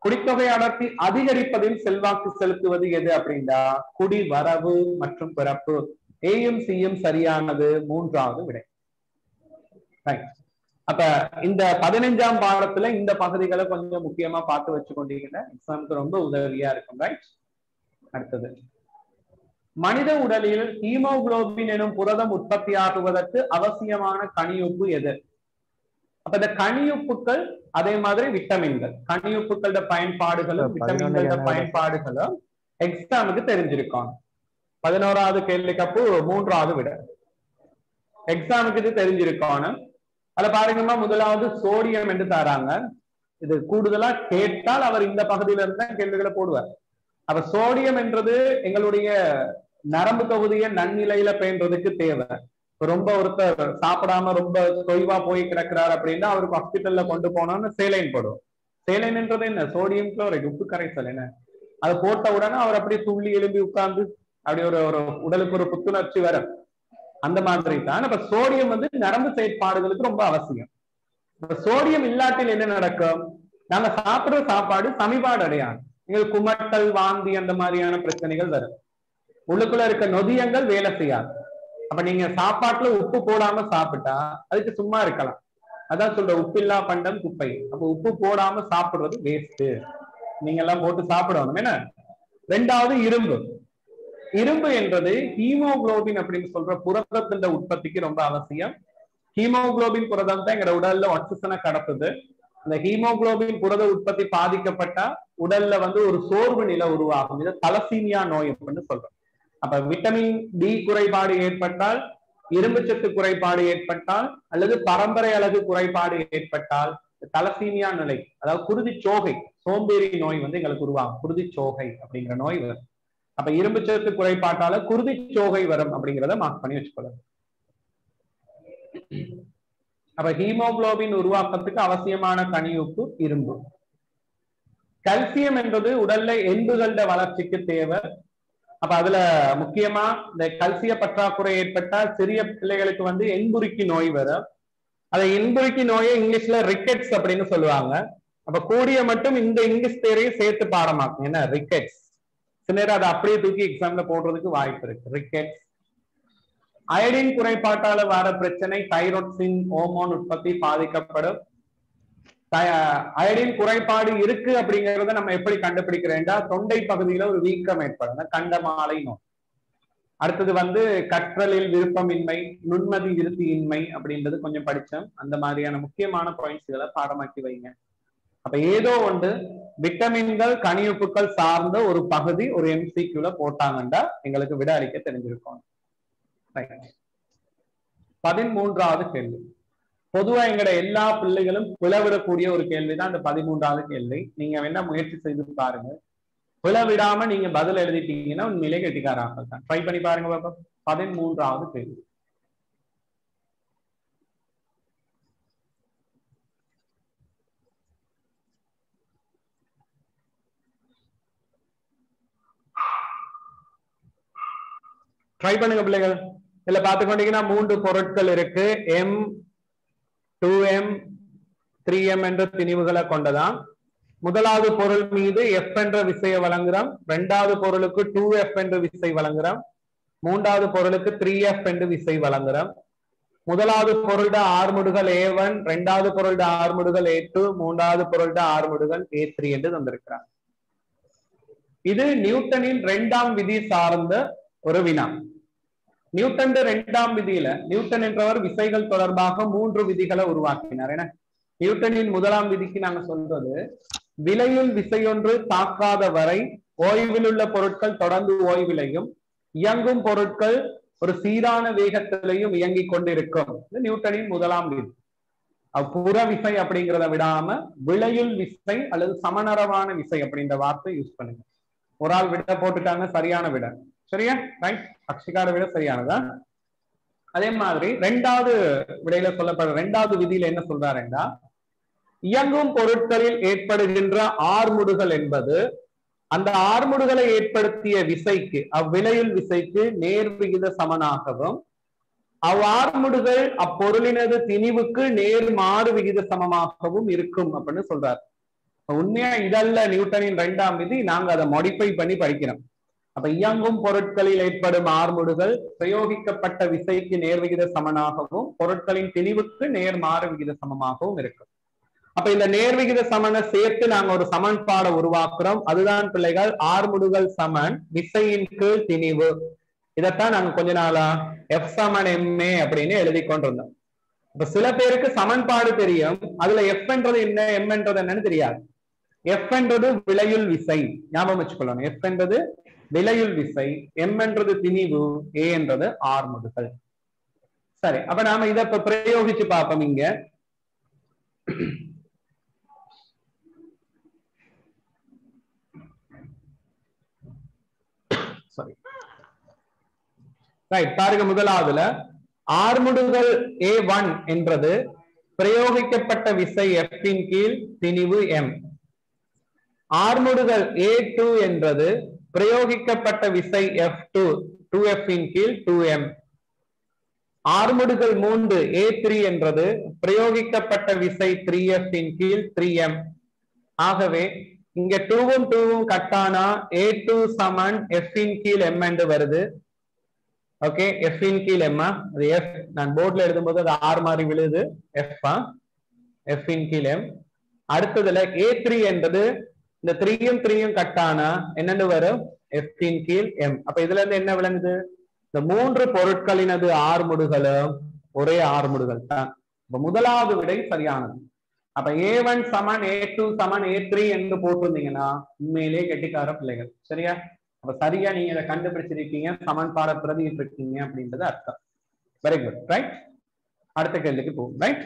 குடித்தொகை அடர்த்தி அதிகரிப்பதில் செல்வாக்கு செலுத்துவது எது அப்படின்னா குடி வரவு மற்றும் பிறப்பு. ஏயும் சியும் சரியானது, 3வது விடை. அப்ப இந்த 15ஆம் பாடத்துல இந்த பகுதிகளை கொஞ்சம் முக்கியமா பார்த்து வச்சுக்கொண்டீங்கன்னா எக்ஸாமுக்கு ரொம்ப உதவியா இருக்கும். ரைட். அடுத்தது, மனித உடலில் ஹீமோகுளோபின் எனும் புரதம் உற்பத்தி ஆகுவதற்கு அவசியமான கனியுப்பு எது? அப்ப இந்த கனியுப்புக்கள், அதே மாதிரி விட்டமின்கள், கனியுப்புக்களோட பயன்பாடுகளும் விட்டமின்களோட பயன்பாடுகளும் எக்ஸாமுக்கு தெரிஞ்சிருக்கும். 11வது கேள்விக்கு அப்போ 3வது விட எக்ஸாமுக்கு இது தெரிஞ்சிருக்கணும். அதுல பாருங்கம்மா, முதலாவது சோடியம் என்று தராங்க. இது கூடுதலா கேட்டால் அவர் இந்த பகுதியில இருந்தா கேள்விகளை போடுவார். அப்ப சோடியம் என்றது எங்களுடைய நரம்பு தொகுதியை நன்னிலையில பேன்றதுக்கு தேவை. ரொம்ப ஒருத்தர் சாப்பிடாம ரொம்ப தொய்வா போய் கிடக்கிறார் அப்படின்னா அவருக்கு ஹாஸ்பிட்டல்ல கொண்டு போனோம்னு சேலைன் போடுவோம். சேலைன்ன்றது என்ன? சோடியம் குளோரைடு, உப்பு கரைசல். என்ன அது போட்ட உடனே அவர் அப்படியே துள்ளி எழும்பி உட்கார்ந்து அப்படி ஒரு உடலுக்கு ஒரு புத்துணர்ச்சி வர அந்த மாதிரி தான். இப்ப சோடியம் வந்து நரம்பு செயற்பாடுகளுக்கு ரொம்ப அவசியம். இப்ப சோடியம் இல்லாட்டில் என்ன நடக்கும்? நாங்க சாப்பிடுற சாப்பாடு சமிபாடு அடையாது, எங்களுக்கு குமட்டல், வாந்தி அந்த மாதிரியான பிரச்சனைகள் வரும். உள்ளுக்குள்ள இருக்க நொதியங்கள் வேலை செய்யாது. அப்ப நீங்க சாப்பாட்டுல உப்பு போடாம சாப்பிட்டா அதுக்கு சும்மா இருக்கலாம். அதான் சொல்ற உப்பில்லா பண்டம் குப்பை. அப்ப உப்பு போடாம சாப்பிடுறது வேஸ்ட். நீங்க எல்லாம் போட்டு சாப்பிடணும். என்ன? ரெண்டாவது இரும்பு. இரும்பு என்றது ஹீமோகுளோபின் அப்படின்னு சொல்ற புரதத்தின் உற்பத்திக்கு ரொம்ப அவசியம். ஹீமோகுளோபின் புரதம் தான் எங்க உடல்ல ஆக்சிஜனை கடத்துது. அந்த ஹீமோகுளோபின் புரத உற்பத்தி பாதிக்கப்பட்டா உடல்ல வந்து ஒரு சோர்வு நிலை உருவாகும். இது தலசீமியா நோய் அப்படின்னு சொல்றோம். அப்ப விட்டமின் டி குறைபாடு ஏற்பட்டால், இரும்பு சத்து குறைபாடு ஏற்பட்டால், அல்லது பரம்பரை அழகு குறைபாடு ஏற்பட்டால் தலசீமியா நிலை, அதாவது குருதி சோகை, சோம்பேறி நோய் வந்து எங்களுக்கு உருவாகும். குருதி சோகை அப்படிங்கிற நோய் வரும். அப்ப இரும்பு சத்து குறைபாட்டால குருதி சோகை வரும் அப்படிங்கிறத மார்க் பண்ணி வச்சுக்கொள்ளுங்க. அப்ப ஹீமோகுளோபின் உருவாக்கத்துக்கு அவசியமான கனியுப்பு இரும்பு. கல்சியம் என்பது உடல்ல எலும்புகளோட வளர்ச்சிக்கு தேவை. அப்ப அதுல முக்கியமா இந்த கல்சிய பற்றாக்குறை ஏற்பட்டால் சிறிய பிள்ளைகளுக்கு வந்து எண்புருக்கி நோய் வரும். அதை எண்புருக்கி நோயை இங்கிலீஷ்ல ரிக்கெட்ஸ் அப்படின்னு சொல்லுவாங்க. அப்ப கூடிய மட்டும் இந்த இங்கிலீஷ் பேரையும் சேர்த்து பாடமாக்கும். என்ன? ரிக்கெட்ஸ். சில நேரம் அதை அப்படியே தூக்கி எக்ஸாம்ல போடுறதுக்கு வாய்ப்பு இருக்கு. ரிக்கெட்ஸ். அயடின் குறைபாட்டால வர பிரச்சனை தைரோக்சின் ஹோமோன் உற்பத்தி பாதிக்கப்படும். அயடின் குறைபாடு இருக்கு அப்படிங்கறத நம்ம எப்படி கண்டுபிடிக்கிறேன்டா, தொண்டை பகுதியில ஒரு வீக்கம் ஏற்படும், கண்டமாலை நோய். அடுத்தது வந்து கற்றலில் விருப்பமின்மை, நுண்மதி விருத்தியின்மை அப்படின்றது கொஞ்சம் படிச்சோம். அந்த மாதிரியான முக்கியமான பாயிண்ட்ஸ்களை பாடமாக்கி வைங்க. அப்ப ஏதோ ஒன்று விட்டமின்கள் கனியுப்புக்கள் சார்ந்த ஒரு பகுதி ஒரு எம்சிக்யூல போட்டாங்கன்னா எங்களுக்கு விட அளிக்க தெரிஞ்சிருக்கும். 13வது கேள்வி. பொதுவா எங்கட எல்லா பிள்ளைகளும் பிளவிடக்கூடிய ஒரு கேள்விதான் இந்த 13வது கேள்வி. நீங்க வேணா முயற்சி செய்து பாருங்க. பிளவிடாம நீங்க பதில் எழுதிட்டீங்கன்னா உண்மையிலே கெட்டிக்காராக தான். ட்ரை பண்ணி பாருங்க பாப்பா. 13வது கேள்வி. ட்ரை பண்ணுங்க பிள்ளைகள். இதுல பாத்துக்கொண்டீங்கன்னா 3 பொருட்கள் இருக்கு. M, 2M, 3M என்ற திணிவுகளை கொண்டதான். முதலாவது பொருள் மீது F என்ற விசையை வழங்குறோம். இரண்டாவது பொருளுக்கு 2F என்ற விசை வழங்குறோம். மூன்றாவது பொருளுக்கு 3F என்று விசை வழங்குறோம். முதலாவது பொருளோட ஆர்முடுகள் A1, இரண்டாவது பொருளோட ஆர்முடுகள் A2, மூன்றாவது பொருளோட ஆர்முடுகள் A3 என்று தந்திருக்கிறார். இது நியூட்டனின் 2ஆம் விதி சார்ந்த ஒரு வினா. நியூட்டன் 2ஆம் விதியில நியூட்டன் என்றவர் விசைகள் தொடர்பாக 3 விதிகளை உருவாக்கினார். என நியூட்டனின் 1ஆம் விதிக்கு நாங்க சொல்றது, விலையுள் விசையொன்று தாக்காத வரை ஓய்வில் உள்ள பொருட்கள் தொடர்ந்து ஓய்விலையும் இயங்கும் பொருட்கள் ஒரு சீரான வேகத்திலையும் இயங்கிக் கொண்டிருக்கும். நியூட்டனின் 1ஆம் விதி. புற விசை அப்படிங்கிறத விடாம விலையுள் விசை அல்லது சமநரவான விசை அப்படின்ற வார்த்தை யூஸ் பண்ணுங்க. ஒரு ஆள் விட போட்டுட்டாங்க, சரியான விட. சரியா? ரைட். அக்ஷிகார விட சரியானதா? அதே மாதிரி 2வது விடையில சொல்லப்படுற 2வது விதியில என்ன சொல்றாருன்னா, இயங்கும் பொருட்களில் ஏற்படுகின்ற ஆர்முடுகள் என்பது அந்த ஆர்முடுகளை ஏற்படுத்திய விசைக்கு, அவ்விலையுள் விசைக்கு நேர் விகித சமனாகவும் அவ்வார்முடுகள் அப்பொருளினது திணிவுக்கு நேர் மாறு விகித சமமாகவும் இருக்கும் அப்படின்னு சொல்றாரு. உண்மையா இதல்ல நியூட்டனின் 2ஆம் விதி, நாங்க அதை மாடிஃபை பண்ணி படிக்கிறோம். அப்ப இயங்கும் பொருட்களில் ஏற்படும் ஆர்முடுகள் பிரயோகிக்கப்பட்ட விசைக்கு நேர்விகித சமனாகவும் பொருட்களின் திணிவுக்கு நேர் மாறு விகித சமமாகவும் இருக்கும். அப்ப இந்த நேர்விகித சமனை சேர்த்து நாங்க ஒரு சமன்பாடை உருவாக்குறோம். அதுதான் பிள்ளைகள் ஆர்முடுகள் சமன் விசையின் கீழ் திணிவு. இதைத்தான் நாங்க கொஞ்ச நாளா எஃப் சமன் எம்ஏ அப்படின்னு எழுதி கொண்டிருந்தோம். இப்ப சில பேருக்கு சமன்பாடு தெரியும், அதுல எஃப் என்றது என்ன, எம் என்றது என்னன்னு தெரியாது. எஃப் என்றது விலையுள் விசை, ஞாபகம் வச்சுக்கொள்ளணும். எஃப் என்றது விலையுள் விசை, எம் என்றது திணிவு, ஏ என்றது ஆர்முடுகள். சரி, அப்ப நாம இதை இப்ப பிரயோகிச்சு பார்ப்போம். இங்க பாருங்க, முதலாவதுல ஆர்முடுகள் A1 என்றது பிரயோகிக்கப்பட்ட விசை F இன் கீழ் திணிவு M. ஆர்முடுகள் A2 என்றது பிரயோகிக்கப்பட்ட விசை F2 2F இன் கீழ் 2M. ஆர்முடுகள் 3 A3 என்றது பிரயோகிக்கப்பட்ட விசை 3F இன் கீழ் 3M. ஆகவே இங்க 2வும் 2வும் கட்டானா A2 சமன் F இன் கீழ் M என்று வருது. ஓகே, F இன் கீழ் M. அது F நான் போர்ட்ல எழுதும்போது அது R மாதிரி விழுது. F F இன் கீழ் M. அடுத்ததுல A3 என்றது இந்த 3யும் 3யும் கட்டானா என்னன்னு வரும்? F இன் கீழ் M. அப்ப இதுல இருந்து என்ன விளங்குது? இந்த மூன்று பொருட்களினது ஆர்முடுகளும் ஒரே ஆர்முடுகள் தான். இப்ப முதலாவது விடை சரியானது. அப்ப A1 சமன் A2 சமன் A3 என்று போட்டிருந்தீங்கன்னா உண்மையிலே கெட்டிக்கார பிள்ளைகள். சரியா? அப்ப சரியா நீங்க இதை கண்டுபிடிச்சிருக்கீங்க, சமன்பாட பிரதிட்டு இருக்கீங்க அப்படின்றது அர்த்தம். Very good, right. அடுத்த கேள்விக்கு போகும். ரைட்,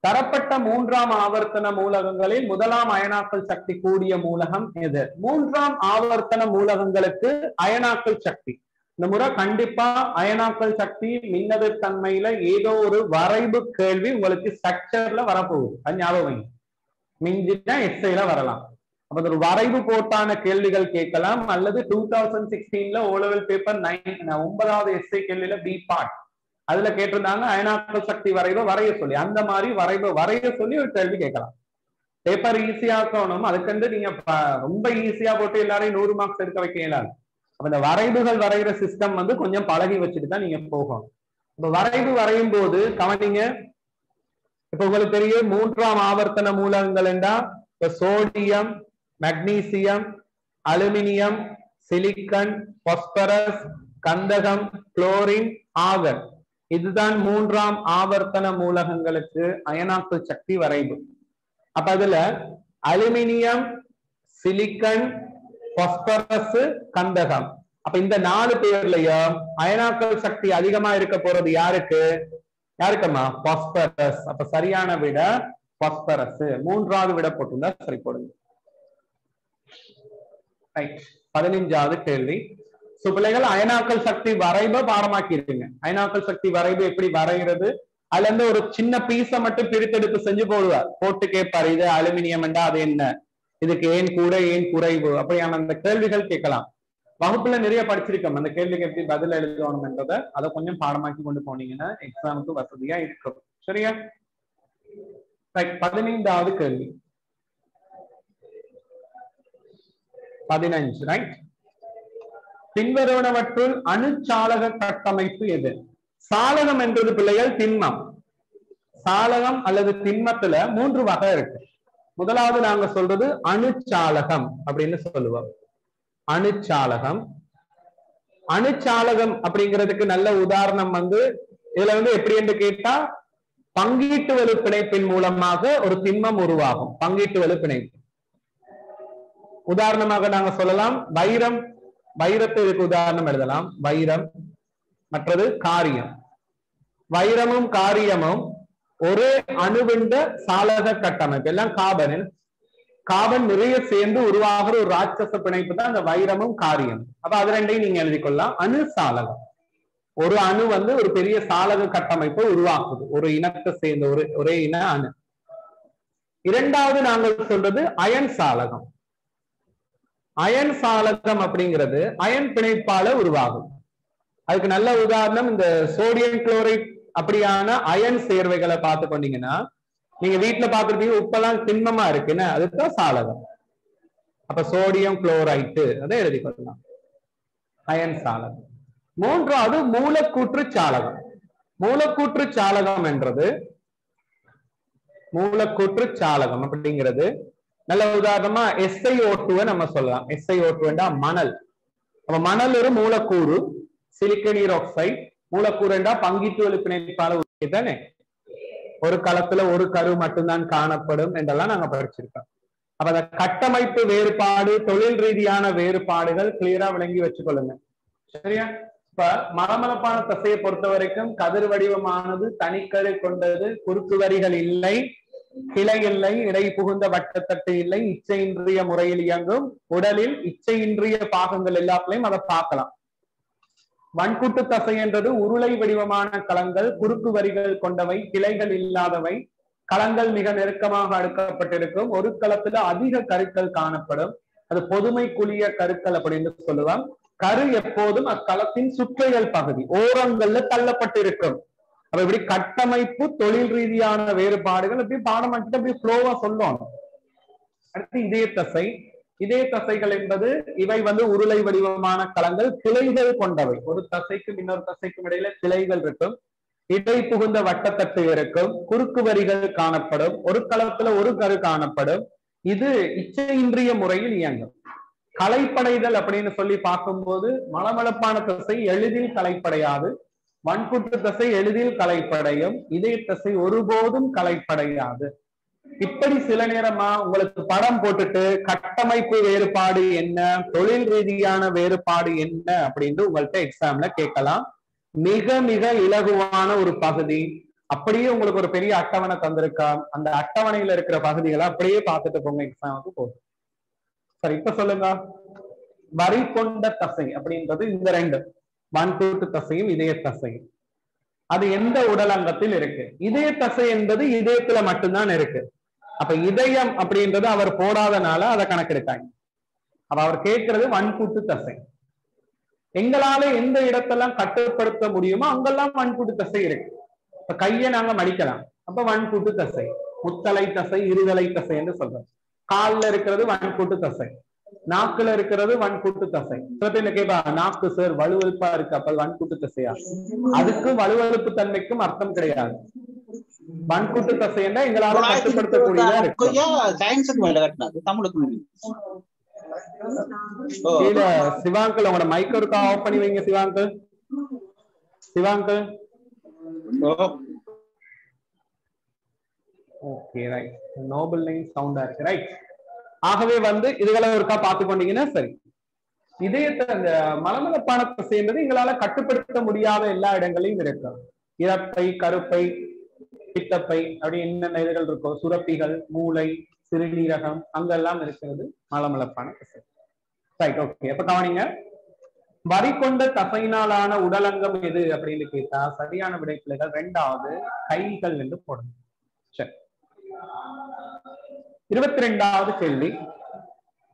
தரப்பட்ட மூன்றாம் ஆவர்த்தன மூலகங்களில் முதலாம் அயனாக்கல் சக்தி கூடிய மூலகம் எது? மூன்றாம் ஆவர்த்தன மூலகங்களுக்கு அயனாக்கல் சக்தி இந்த முறை கண்டிப்பா அயனாக்கல் சக்தி மின்னதிர்த்தன்மையில ஏதோ ஒரு வரைவு கேள்வி உங்களுக்கு ஸ்ட்ரக்சர்ல வரப்போகுது. அது ஞாபகம். மிஞ்சினா எஸ்ஐல வரலாம். அப்ப ஒரு வரைவு போட்டான கேள்விகள் கேட்கலாம், அல்லது 2016ல ஓலெவல் பேப்பர் 9வது எஸ்ஐ கேள்வியில பி பார்ட் அதுல கேட்டிருந்தாங்க அயனாக்கல் சக்தி வரைவை வரைய சொல்லி. அந்த மாதிரி வரைய சொல்லி ஒரு கேள்வி கேட்கலாம். பேப்பர் ஈஸியா இருக்கணும், அதுக்கு நீங்க ரொம்ப ஈஸியா போட்டு எல்லாரையும் 100 மார்க்ஸ் எடுக்க வைக்கலாம். அப்ப இந்த வரைவுகள் வரைகிற சிஸ்டம் கொஞ்சம் பழகி வச்சுட்டு தான் நீங்க போகணும். இப்ப வரைவு வரையும் போது கவனிங்க. இப்ப உங்களுக்கு தெரியும் மூன்றாம் ஆவர்த்தன மூலகங்கள் என்றா sodium, magnesium, aluminium, silicon, phosphorus, கந்தகம், குளோரின், ஆர்கன். இதுதான் மூன்றாம் ஆவர்த்தன மூலகங்களுக்கு அயனாக்கல் சக்தி வரைவு. அப்ப அதுல அலுமினியம், சிலிக்கன், பாஸ்பரஸ், கந்தகம். அப்ப இந்த 4 பேர்லயும் அயனாக்கல் சக்தி அதிகமா இருக்க போறது யாருக்கு? யாருக்கம்மா? பாஸ்பரஸ். அப்ப சரியான விட பாஸ்பரஸ். மூன்றாவது விட போட்டுருந்தா சரி போடுங்க. 15வது கேள்வி. பிள்ளைகள் அயனாக்கல் சக்தி வரைவை பாடமாக்கி இருக்குங்க. அயனாக்கல் சக்தி வரைவு எப்படி வரைகிறது, அதுல இருந்து ஒரு சின்ன பீஸை மட்டும் பிரித்தெடுப்பு செஞ்சு போடுவார். போட்டு கேட்பாரு, இது அலுமினியம் என்றா அது என்ன, இதுக்கு ஏன் கூட ஏன் குறைவு, அப்படியான அந்த கேள்விகள் கேட்கலாம். வகுப்புல நிறைய படிச்சிருக்கோம். அந்த கேள்விக்கு எப்படி பதில் எழுதணும் என்றதை அதை கொஞ்சம் பாடமாக்கி கொண்டு போனீங்கன்னா எக்ஸாமுக்கு வசதியா இருக்கும். சரியா? 15வது கேள்வி. 15 ரைட். பின்வருவனவற்றுள் அணுச்சாலக கட்டமைப்பு எது? சாலகம் என்றது பிள்ளைகள் திண்மம். சாலகம் அல்லது திண்மத்துல 3 வகை இருக்கு. முதலாவது நாங்க சொல்றது அணுச்சாலகம் அப்படின்னு சொல்லுவோம். அணுச்சாலகம். அணுச்சாலகம் அப்படிங்கிறதுக்கு நல்ல உதாரணம் இதுல எப்படி என்று கேட்டா பங்கீட்டு வலு பிணைப்பின் மூலமாக ஒரு திண்மம் உருவாகும். பங்கீட்டு வலு பிணைப்பு. உதாரணமாக நாங்க சொல்லலாம் வைரம். வைரத்தை இதுக்கு உதாரணம் எழுதலாம். வைரம். மற்றது காரியம். வைரமும் காரியமும் ஒரே அணுவிண்ட சாலக கட்டமைப்பு. எல்லாம் கார்பனில் கார்பன் நிறைய சேர்ந்து உருவாகிற ஒரு ராட்சச பிணைப்பு தான் அந்த வைரமும் காரியம். அப்ப அது ரெண்டையும் நீங்க எழுதி கொள்ளலாம். அணு சாலகம். ஒரு அணு ஒரு பெரிய சாலக கட்டமைப்பை உருவாக்குது. ஒரு இனத்தை சேர்ந்த ஒரே இன அணு. இரண்டாவது நாங்கள் சொல்றது அயன் சாலகம். அயன் சாலகம் அப்படிங்கிறது அயன் பிணைப்பால உருவாகும். அதுக்கு நல்ல உதாரணம் இந்த சோடியம் குளோரைட் அப்படியான அயன் சேர்வைகளை பார்த்து கொண்டீங்கன்னா நீங்க வீட்டுல பார்த்துருப்பீங்க, உப்பெல்லாம் திண்மமா இருக்குன்னு, அதுதான் சாலகம். அப்ப சோடியம் குளோரைட்டு அதை எழுதி கொள்ளலாம். அயன் சாலகம். மூன்றாவது மூலக்கூற்று சாலகம். மூலக்கூற்று சாலகம் என்றது மூலக்கூற்று சாலகம் அப்படிங்கிறது நல்ல உதாரணமா SiO2 நம்ம சொல்லலாம். SiO2 மணல். அப்ப மணல் ஒரு மூலக்கூறு. சிலிக்கன் ஈராக்சைடு மூலக்கூறு பங்கீட்டு வலு பிணைப்பால தானே. ஒரு களத்துல ஒரு கரு மட்டும்தான் காணப்படும் என்றெல்லாம் நாங்க படிச்சிருக்கோம். அப்ப அந்த கட்டமைப்பு வேறுபாடு, தொழில் ரீதியான வேறுபாடுகள் கிளியரா விளங்கி வச்சுக்கொள்ளுங்க. சரியா? இப்ப மலமளப்பான தசையை பொறுத்த வரைக்கும் கதிர் வடிவமானது தனிக்கரு கொண்டது, குறுக்கு வரிகள் இல்லை, கிளை இல்லை, இடை புகுந்த வட்டத்தட்டு இல்லை, இச்சையின்றிய முறையில் இயங்கும். உடலில் இச்சையின்றிய பாகங்கள் எல்லாத்துலயும் அதை பார்க்கலாம். வன்கூட்டு தசை என்றது உருளை வடிவமான களங்கள், குறுக்கு வரிகள் கொண்டவை, கிளைகள் இல்லாதவை, களங்கள் மிக நெருக்கமாக அடுக்கப்பட்டிருக்கும். ஒரு களத்துல அதிக கருக்கள் காணப்படும். அது பொதுமை குழிய கருக்கள் அப்படின்னு சொல்லுவாங்க. கரு எப்போதும் அக்களத்தின் சுற்றையல் பகுதி ஓரங்கள்ல தள்ளப்பட்டிருக்கும். அப்ப இப்படி கட்டமைப்பு, தொழில் ரீதியான வேறுபாடுகள் இப்படி பாடம் அப்படி ஃப்ளோவா சொல்லுவாங்க. அடுத்து இதய தசை. இதய தசைகள் என்பது இவை உருளை வடிவமான களங்கள், கிளைகள் கொண்டவை. ஒரு தசைக்கும் இன்னொரு தசைக்கும் இடையில கிளைகள் இருக்கும், இடை புகுந்த வட்டத்தட்டு இருக்கும், குறுக்கு வரிகள் காணப்படும், ஒரு களத்துல ஒரு கரு காணப்படும். இது இச்சையின்றிய முறையில் இயங்கும். கலைப்படைதல் அப்படின்னு சொல்லி பார்க்கும்போது மலமளப்பான தசை எளிதில் கலைப்படையாது, வன்கூட்டு தசை எளிதில் கலைப்படையும், இதய தசை ஒருபோதும் கலைப்படையாது. இப்படி சில நேரமா உங்களுக்கு படம் போட்டுட்டு கட்டமைப்பு வேறுபாடு என்ன, தொழில் ரீதியான வேறுபாடு என்ன அப்படின்னு உங்கள்கிட்ட எக்ஸாம்ல கேட்கலாம். மிக மிக இலகுவான ஒரு பகுதி. அப்படியே உங்களுக்கு ஒரு பெரிய அட்டவணை தந்திருக்கா, அந்த அட்டவணையில இருக்கிற பகுதிகளை அப்படியே பார்த்துட்டு போங்க, எக்ஸாமுக்கு போதும். சரி, இப்ப சொல்லுங்க. வரி கொண்ட தசை அப்படின்றது இந்த ரெண்டு, வன்கூட்டு தசையும் இதய தசையும். அது எந்த உடல் அங்கத்தில் இருக்கு? இதய தசை என்பது இதயத்துல மட்டும்தான் இருக்கு. அப்ப இதயம் அப்படின்றது அவர் போடாதனால அதை கணக்கெடுத்தாங்க. அப்ப அவர் கேட்கறது வன்கூட்டு தசை. எங்களால எந்த இடத்தெல்லாம் கட்டுப்படுத்த முடியுமோ அங்கெல்லாம் வன்கூட்டு தசை இருக்கு. இப்ப கையை நாங்க மடிக்கலாம், அப்ப வன்கூட்டு தசை. முத்தலை தசை, இருதலை தசை என்று சொல்றோம். கால்ல இருக்கிறது வன்கூட்டு தசை, நாக்குல இருக்கிறது வன்கூட்டு தசை. சில பேர் கேட்பா, நாக்கு சார் வலுவழுப்பா இருக்கு, அப்ப வன்கூட்டு தசையா? அதுக்கும் வலுவழுப்பு தன்மைக்கும் அர்த்தம் கிடையாது. வன்கூட்டு தசை என்ன எங்களால கட்டுப்படுத்தக்கூடியதா இருக்கு. சிவாங்கல் உங்களோட மைக் இருக்கா, ஆஃப் பண்ணி வைங்க சிவாங்கல். சிவாங்கல் ஓகே, ரைட். நோபல் லைன் சவுண்டா இருக்கு, ரைட். ஆகவே இதுகளை ஒருக்கா பார்த்து கொண்டீங்கன்னா சரி. இதயத்தை அந்த மலமளப்பான தசை என்பது எங்களால கட்டுப்படுத்த முடியாத எல்லா இடங்களையும் இருக்கு. இறப்பை, கருப்பை, பித்தப்பை, அப்படி என்னென்ன இதுகள் இருக்கோ, சுரப்பிகள், மூளை, சிறுநீரகம், அங்கெல்லாம் இருக்கிறது மலமளப்பான தசை. Right, okay. அப்ப கவனிங்க, வரி கொண்ட தசையினாலான உடலங்கம் எது அப்படின்னு கேட்டா சரியான விடை பிள்ளைகள் ரெண்டாவது கைகள் என்று போடணும். சரி, 22வது கேள்வி.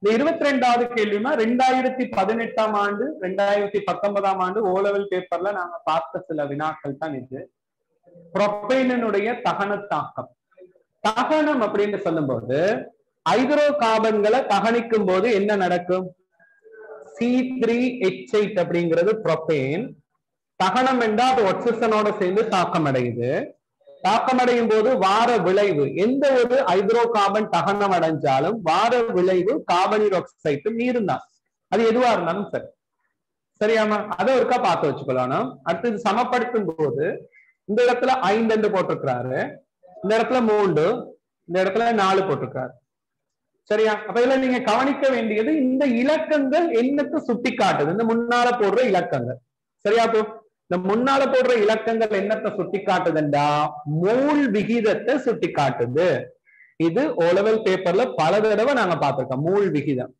இந்த 22வது கேள்விமா 2018ஆம் ஆண்டு 2019ஆம் ஆண்டு ஓலெவல் பேப்பர்ல நாங்க பார்த்த சில வினாக்கள் தான் இது. புரோப்பேனுடைய தகன தாக்கம். தகனம் அப்படின்னு சொல்லும் போது ஹைட்ரோ கார்பன்களை தகனிக்கும் போது என்ன நடக்கும்? C3H8 அப்படிங்கிறது புரோப்பேன். தகனம் என்றால் அது ஆக்சிஜனோட சேர்ந்து தாக்கம் அடையுது. தாக்கமடையும் போது வார விளைவு, எந்த ஒரு ஹைட்ரோ கார்பன் தகனம் அடைஞ்சாலும் வார விளைவு கார்பனீர் ஆக்சைடு நீரும் தான். அது எதுவா இருந்தாலும் சரி, சரியாமா? அதை ஒருக்கா பார்த்து வச்சுக்கொள்ளணும். அடுத்தது சமப்படுத்தும் போது இந்த இடத்துல 5 என்று போட்டிருக்கிறாரு, இந்த இடத்துல 3, இந்த இடத்துல 4 போட்டிருக்காரு, சரியா? அப்ப இதுல நீங்க கவனிக்க வேண்டியது இந்த இலக்கங்கள் என்னத்தை சுட்டி காட்டுது, இந்த முன்னால போடுற இலக்கங்கள், சரியா? இந்த முன்னால போடுற இலக்கங்கள் என்னத்தை சுட்டி காட்டுதுண்டா மோல் விகிதத்தை சுட்டி காட்டுது. இது ஓலெவல் பேப்பர்ல பல தடவை நாங்க பார்த்திருக்கோம், மோல் விகிதம்.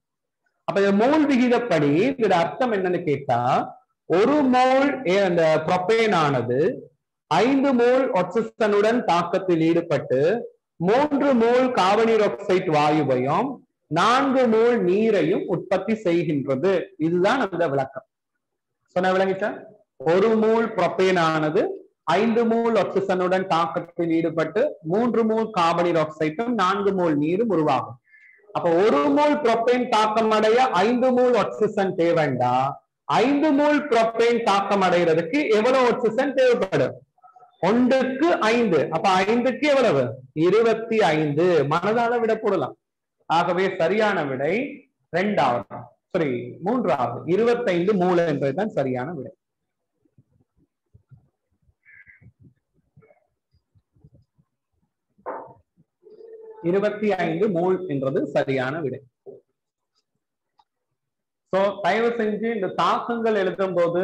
அப்ப இந்த மோல் விகிதப்படி இதோட அர்த்தம் என்னன்னு கேட்டா, ஒரு மோல் அந்த புரோப்பேன் ஆனது 5 மோல் ஆக்சிஜனுடன் தாக்கத்தில் ஈடுபட்டு 3 மோல் கார்பனீர் ஆக்சைடு வாயுவையும் 4 மோல் நீரையும் உற்பத்தி செய்கின்றது. இதுதான் அந்த விளக்கம். சொன்ன விளங்கிச்சா? ஒரு மோல் புரோப்பேன் ஆனது 5 மோல் ஆக்சிஜனுடன் தாக்கத்தில் ஈடுபட்டு 3 மோல் கார்பனீர் ஆக்சைடும் 4 மோல் நீரும் உருவாகும். அப்ப ஒரு மோல் புரோப்பேன் தாக்கம் அடைய 5 மோல் ஆக்சிஜன் தேவைண்டா 5 மோல் புரோப்பேன் தாக்கம் அடைகிறதுக்கு எவ்வளவு ஆக்சிஜன் தேவைப்படும்? 1க்கு 5. அப்ப 5க்கு எவ்வளவு? 25. மனதால விட போடலாம். ஆகவே சரியான விடை இரண்டாவது, சரி 3வது 25 மோல் என்பதுதான் சரியான விடை. (25 மோல் என்றது சரியான விடை. சோ தயவு செஞ்சு இந்த தாக்கங்கள் எழுதும் போது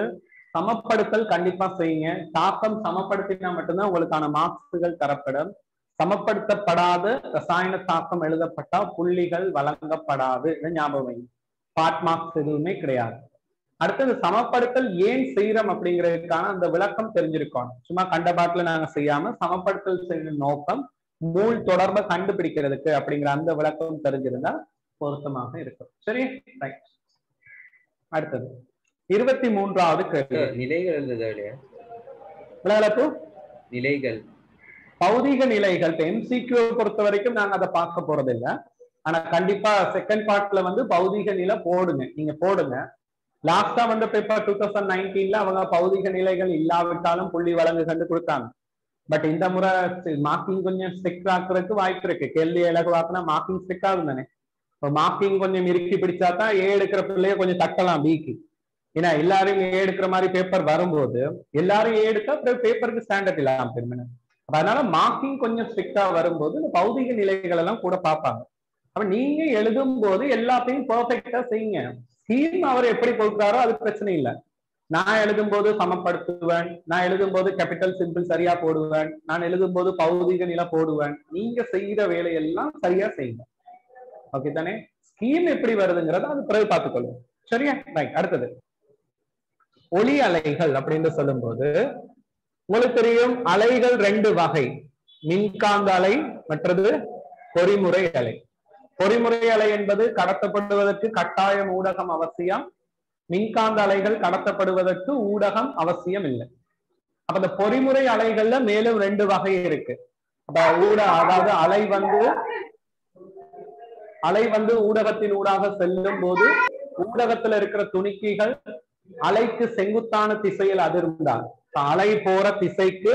சமப்படுத்தல் கண்டிப்பா செய்யுங்க. தாக்கம் சமப்படுத்தினா மட்டும்தான் உங்களுக்கான மார்க்ஸுகள் தரப்படும். சமப்படுத்தப்படாத ரசாயன தாக்கம் எழுதப்பட்டா புள்ளிகள் வழங்கப்படாது. ஞாபகம் வைங்க. பார்ட் மார்க்ஸ் எதுவுமே கிடையாது. அடுத்தது சமப்படுத்தல் ஏன் செய்யறோம் அப்படிங்கிறதுக்கான அந்த விளக்கம் தெரிஞ்சிருக்கோம். சும்மா கண்ட பாட்டுல நாங்க செய்யாம சமப்படுத்தல் செய்யும் நோக்கம் மூல் தொடர்பை கண்டுபிடிக்கிறதுக்கு அப்படிங்கிற அந்த விளக்கம் தெரிஞ்சிருந்தா பொருத்தமாக இருக்கும். சரி, ரைட். அடுத்தது 23வது கேள்வி. நிலைகள் எழுதுதா? விளக்கு நிலைகள், பௌதிக நிலைகள். MCQ பொறுத்த வரைக்கும் நாங்க அதை பார்க்க போறது இல்லை. ஆனா கண்டிப்பா செகண்ட் பார்ட்ல வந்து பௌதிக நிலை போடுங்க, நீங்க போடுங்க. லாஸ்டா வந்த பேப்பர் 2019ல அவங்க பௌதிக நிலைகள் இல்லாவிட்டாலும் புள்ளி வழங்கு கண்டு கொடுத்தாங்க. பட் இந்த முறை மார்க்கிங் கொஞ்சம் ஸ்ட்ரிக்ட் ஆக்குறதுக்கு வாய்ப்பு இருக்கு. கேள்வி இலகுவாக்குனா மார்க்கிங் ஸ்ட்ரிக்ட் ஆகும் தானே. இப்போ மார்க்கிங் கொஞ்சம் இறுக்கி பிடிச்சாதான் ஏ எடுக்கிற பிள்ளைய கொஞ்சம் தட்டலாம் பிக்கு. ஏன்னா எல்லாரும் ஏ எடுக்கிற மாதிரி பேப்பர் வரும்போது எல்லாரும் ஏ எடுத்தா பேப்பருக்கு ஸ்டாண்டர்ட் இல்லாம பெருமையான. அதனால மார்க்கிங் கொஞ்சம் ஸ்ட்ரிக்டா வரும்போது இந்த பௌதிக நிலைகள் எல்லாம் கூட பார்ப்பாங்க. அப்ப நீங்க எழுதும் போது எல்லாத்தையும் பெர்ஃபெக்டா செய்யுங்க. ஸ்கீம் அவர் எப்படி கொடுக்குறாரோ அது பிரச்சனை இல்லை. நான் எழுதும் போது சமப்படுத்துவேன், நான் எழுதும் போது கேபிட்டல் சிம்பிள் சரியா போடுவேன், நான் எழுதும் போது பௌதிக நிலை போடுவேன். நீங்க செய்யற வேலையெல்லாம் சரியா செய்யுங்க. ஓகே தானே? ஸ்கீம் எப்படி வருதுங்கிறத அது பிறகு பார்த்துக்கொள்ளும். சரியா? ரைட். அடுத்தது ஒளி அலைகள் அப்படின்னு சொல்லும் போது உங்களுக்கு தெரியும் அலைகள் ரெண்டு வகை, மின்காந்த அலை மற்றது பொறிமுறை அலை. பொறிமுறை அலை என்பது கடத்தப்படுவதற்கு கட்டாயம் ஊடகம் அவசியம். மின்காந்த அலைகள் கடத்தப்படுவதற்கு ஊடகம் அவசியம் இல்லை. அப்ப இந்த பொறிமுறை அலைகள்ல மேலும் ரெண்டு வகை இருக்கு. அப்ப அதாவது அலை வந்து ஊடகத்தின் ஊடாக செல்லும் போது ஊடகத்துல இருக்கிற துணிக்கைகள் அலைக்கு செங்குத்தான திசையில் அதிர்ந்தால், அலை போற திசைக்கு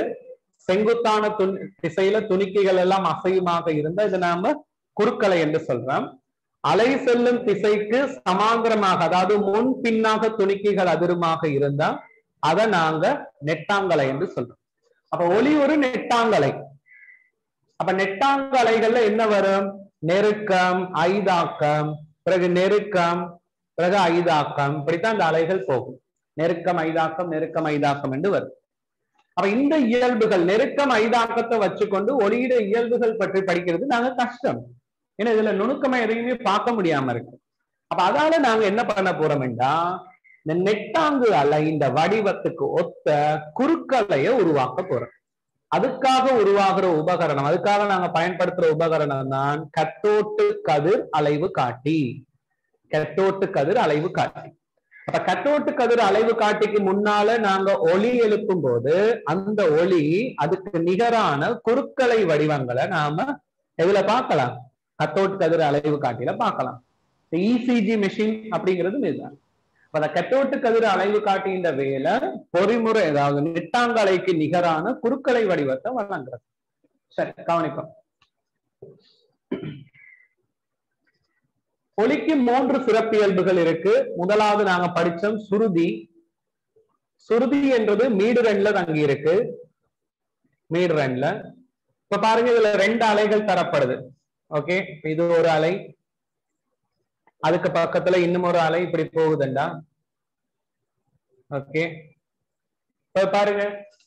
செங்குத்தான திசையில துணிக்கைகள் எல்லாம் அசையுமாக இருந்தா இதை நாம குறுக்கலை என்று சொல்றோம். அலை செல்லும் திசைக்கு சமாந்திரமாக அதாவது முன் பின்னாக துணிக்கைகள் அதிருமாக இருந்தா அதை நாங்க நெட்டாங்கலை என்று சொல்றோம். அப்ப ஒளி ஒரு நெட்டாங்கலை. அப்ப நெட்டாங்கலைகள்ல என்ன வரும்? நெருக்கம், ஐதாக்கம், பிறகு நெருக்கம், பிறகு ஐதாக்கம். இப்படித்தான் இந்த அலைகள் போகும். நெருக்கம், ஐதாக்கம், நெருக்கம், ஐதாக்கம் என்று வரும். அப்ப இந்த இயல்புகள் நெருக்கம் ஐதாக்கத்தை வச்சுக்கொண்டு ஒளியிட இயல்புகள் பற்றி படிக்கிறது நாங்க கஷ்டம். ஏன்னா இதுல நுணுக்கமா எதையுமே பார்க்க முடியாம இருக்கு. அப்ப அதால நாங்க என்ன பண்ண போறோம்டா, இந்த நெட்டாங்கு அலை இந்த வடிவத்துக்கு ஒத்த குறுக்கலையை உருவாக்க போறோம். அதுக்காக உருவாகிற உபகரணம், அதுக்காக நாங்க பயன்படுத்துற உபகரணம் தான் கத்தோட்டு கதிர் அலைவு காட்டி. கத்தோட்டு கதிர் அலைவு காட்டி. அப்ப கத்தோட்டு கதிர் அலைவு காட்டிக்கு முன்னால நாங்க ஒளி எழுப்பும் போது அந்த ஒளி அதுக்கு நிகரான குறுக்கலை வடிவங்களை நாம எதுல பார்க்கலாம்? கத்தோட்டு கதிர் அலைவு காட்டில பார்க்கலாம். இசிஜி மெஷின் அப்படிங்கிறது இதுதான். அந்த கத்தோட்டு கதிர் அலைவு காட்டின்ற வேலை பொறிமுறை அதாவது நெட்டாங்கலைக்கு நிகரான குறுக்கலை வடிவத்தை வழங்குறது. சரி, கவனிப்போம். ஒளிக்கு 3 சிறப்பியல்புகள் இருக்கு. முதலாவது நாங்க படிச்சோம் சுருதி. சுருதி என்றது மீடுரன்ல தங்கி இருக்கு. மீடுரன்ல இப்ப பாருங்க, இதுல 2 அலைகள் தரப்படுது. ஓகே, இது ஒரு அலை, அதுக்கு பக்கத்துல இன்னும் ஒரு அலை இப்படி போகுதுண்டா. ஓகே, இப்ப பாருங்க,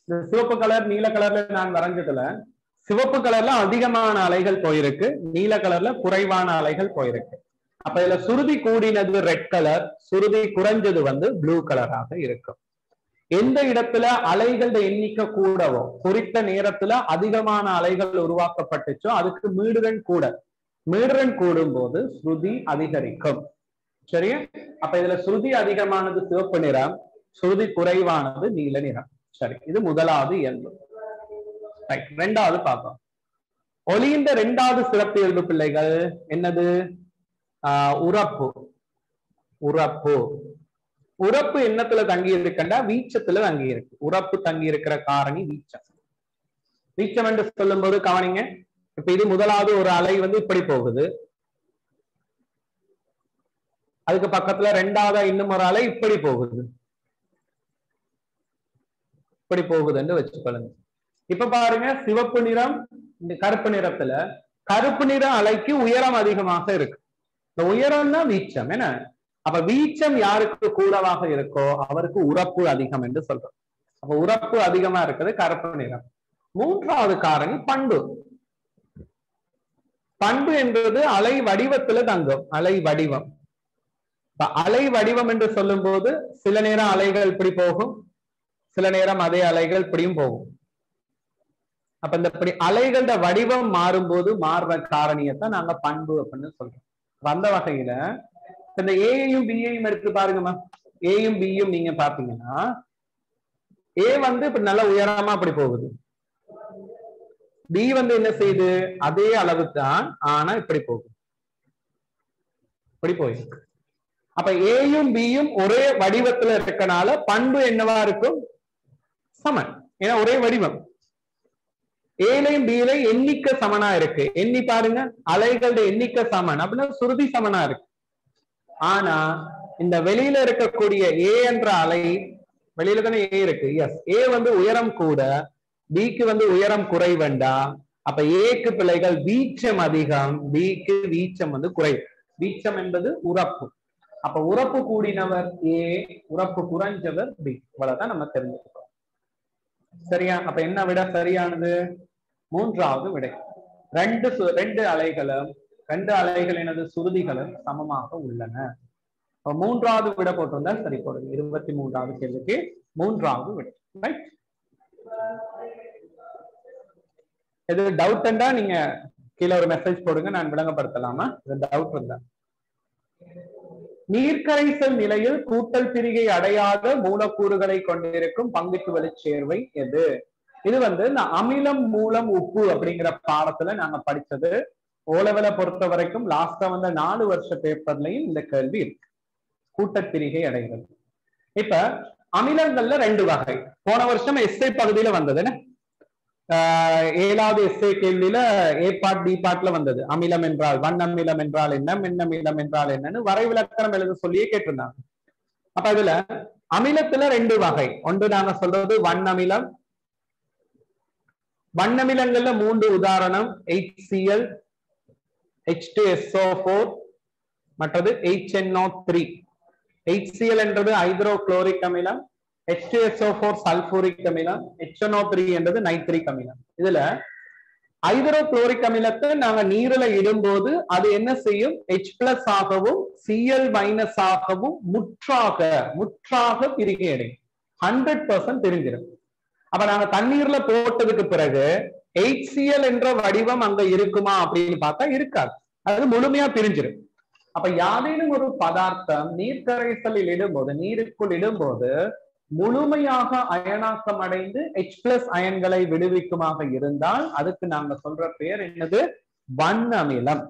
இந்த சிவப்பு கலர் நீல கலர்ல நான் வரைஞ்சதுல சிவப்பு கலர்ல அதிகமான அலைகள் போயிருக்கு, நீல கலர்ல குறைவான அலைகள் போயிருக்கு. அப்ப இதுல சுருதி கூடினது ரெட் கலர், சுருதி குறைஞ்சது வந்து ப்ளூ கலராக இருக்கும். எந்த இடத்துல அலைகளோட எண்ணிக்கை கூடவோ, குறித்த நேரத்துல அதிகமான அலைகள் உருவாக்கப்பட்டுச்சோ அதுக்கு மீடுரன் கூட. மீடுரன் கூடும் போது ஸ்ருதி அதிகரிக்கும். சரியா? அப்ப இதுல ஸ்ருதி அதிகமானது சிவப்பு நிறம், ஸ்ருதி குறைவானது நீல நிறம். சரி, இது முதலாவது இயல்பு. ரெண்டாவது பார்ப்போம். ஒளியின் 2வது சிறப்பு இயல்பு பிள்ளைகள் என்னது? உரப்பு. உரப்பு உரப்பு என்னத்துல தங்கி இருக்குண்டா வீச்சத்துல தங்கி இருக்கு. உரப்பு தங்கி இருக்கிற காரணி வீச்சம். வீச்சம் என்று சொல்லும் போது கவனிங்க, இப்ப இது முதலாவது ஒரு அலை வந்து இப்படி போகுது, அதுக்கு பக்கத்துல 2வது இன்னும் ஒரு அலை இப்படி போகுது, இப்படி போகுதுன்னு வச்சுக்கொள்ளுங்க. இப்ப பாருங்க, சிவப்பு நிறம் இந்த கருப்பு நிறத்துல கருப்பு நிற அலைக்கு உயரம் அதிகமாக இருக்கு. இந்த உயரம் தான் வீச்சம். என்ன அப்ப வீச்சம் யாருக்கு கூடவாக இருக்கோ அவருக்கு உரப்பு அதிகம் என்று சொல்றோம். அப்ப உரப்பு அதிகமா இருக்குது கருப்பு நிறம். மூன்றாவது காரணி பண்பு. பண்பு என்பது அலை வடிவத்துல தங்கும். அலை வடிவம். அலை வடிவம் என்று சொல்லும் போது சில நேரம் அலைகள் இப்படி போகும், சில நேரம் அதே அலைகள் இப்படியும் போகும். அப்ப இந்த அலைகளோட வடிவம் மாறும்போது மாறுற காரணியத்தான் நாங்க பண்பு அப்படின்னு சொல்றோம். அந்த வகையில இந்த ஏயும் பியையும் எடுத்து பாருங்கம்மா. ஏயும் பியும் நீங்க பாத்தீங்கன்னா ஏ வந்து இப்ப நல்ல உயரமா அப்படி போகுது, பி வந்து என்ன செய்யுது அதே அளவு தான், ஆனா இப்படி போகும், இப்படி போயிருக்கு. அப்ப ஏயும் பியும் ஒரே வடிவத்துல இருக்கனால பண்பு என்னவா இருக்கும்? சமன். ஏன்னா ஒரே வடிவம். ஏலையும் பிலையும் எண்ணிக்கை சமனா இருக்கு. எண்ணி பாருங்க, அலைகளுடைய எண்ணிக்கை சமன் அப்படின்னா சுருதி சமனா இருக்கு. ஆனா இந்த வெளியில இருக்கக்கூடிய ஏ என்ற அலை, வெளியில தானே ஏ இருக்கு, எஸ், ஏ வந்து உயரம் கூட, பிக்கு வந்து உயரம் குறைவண்டா. அப்ப ஏக்கு பிழைகள் வீச்சம் அதிகம், பிக்கு வீச்சம் வந்து குறைவு. வீச்சம் என்பது உரப்பு. அப்ப உரப்பு கூடினவர் ஏ, உரப்பு குறைஞ்சவர் பி. இவ்வளவுதான் நம்ம தெரிஞ்சுக்கிறோம். சரியா? அப்ப என்ன விட சரியானது? மூன்றாவது விடை. ரெண்டு அலைகள் எனது சுருதிகளும் சமமாக உள்ளன. மூன்றாவது விட போட்டிருந்தா சரி போடுங்க. 23வது கேள்விக்கு மூன்றாவது விடை. ரைட்? எது டவுட் இருந்தா நீங்க கீழே ஒரு மெசேஜ் போடுங்க, நான் விளங்கப்படுத்தலாமா? டவுட் இருந்தா. நீர்க்கரைசல் நிலையில் கூட்டல் பிரிகை அடையாத மூலக்கூறுகளை கொண்டிருக்கும் பங்கிட்டு வழிச்சேர்வை எது? இது வந்து இந்த அமிலம் மூலம் உப்பு அப்படிங்கிற பாடத்துல நாங்க படிச்சது. ஓலவெல பொறுத்த வரைக்கும் லாஸ்டா வந்த 4 வருஷ பேப்பர்லயும் இந்த கேள்வி இருக்கு, கூட்டப்பிரிகை அடைகிறது. இப்ப அமிலங்கள்ல 2 வகை. போன வருஷம் எஸ்ஐ பகுதியில வந்தது. 7வது எஸ்ஐ கேள்வியில ஏ பார்ட் பி பார்ட்ல வந்தது. அமிலம் என்றால் வண்ணமிலம் என்றால் என்ன, மென்னமிலம் என்றால் என்னன்னு வரைவிலக்கணம் எழுத சொல்லியே கேட்டிருந்தாங்க. அப்ப இதுல அமிலத்துல 2 வகை. ஒன்று நாங்க சொல்றது வண்ணமிலம். வண்ணமிலங்கள்ல 3 உதாரணம்: HCl, H2SO4, மற்றது HNO3. HCl என்றது ஹைட்ரோகுளோரிக் அமிலம், H2SO4 சல்பூரிக் அமிலம், HNO3 என்றது நைட்ரிக் அமிலம். இதுல ஹைட்ரோகுளோரிக் அமிலத்தை நாங்க நீரில இடும்போது அது என்ன செய்யும்? H+ ஆகவும் Cl- ஆகவும் முற்றாக பிரிகை அடையும். 100% பிரிஞ்சிடும். அப்ப நாங்க தண்ணீர்ல போட்டதுக்கு பிறகு HCl என்ற வடிவம் அங்க இருக்குமா அப்படின்னு பார்த்தா இருக்காது, அது முழுமையா பிரிஞ்சிடும். அப்ப யாதேனும் ஒரு பதார்த்தம் நீர்க்கரைசலில் இடும்போது, நீருக்குள் இடும்போது முழுமையாக அயனாக்கம் அடைந்து H+ அயன்களை விடுவிக்குமாக இருந்தால் அதுக்கு நாங்க சொல்ற பேர் என்னது? வண்ணமிலம்.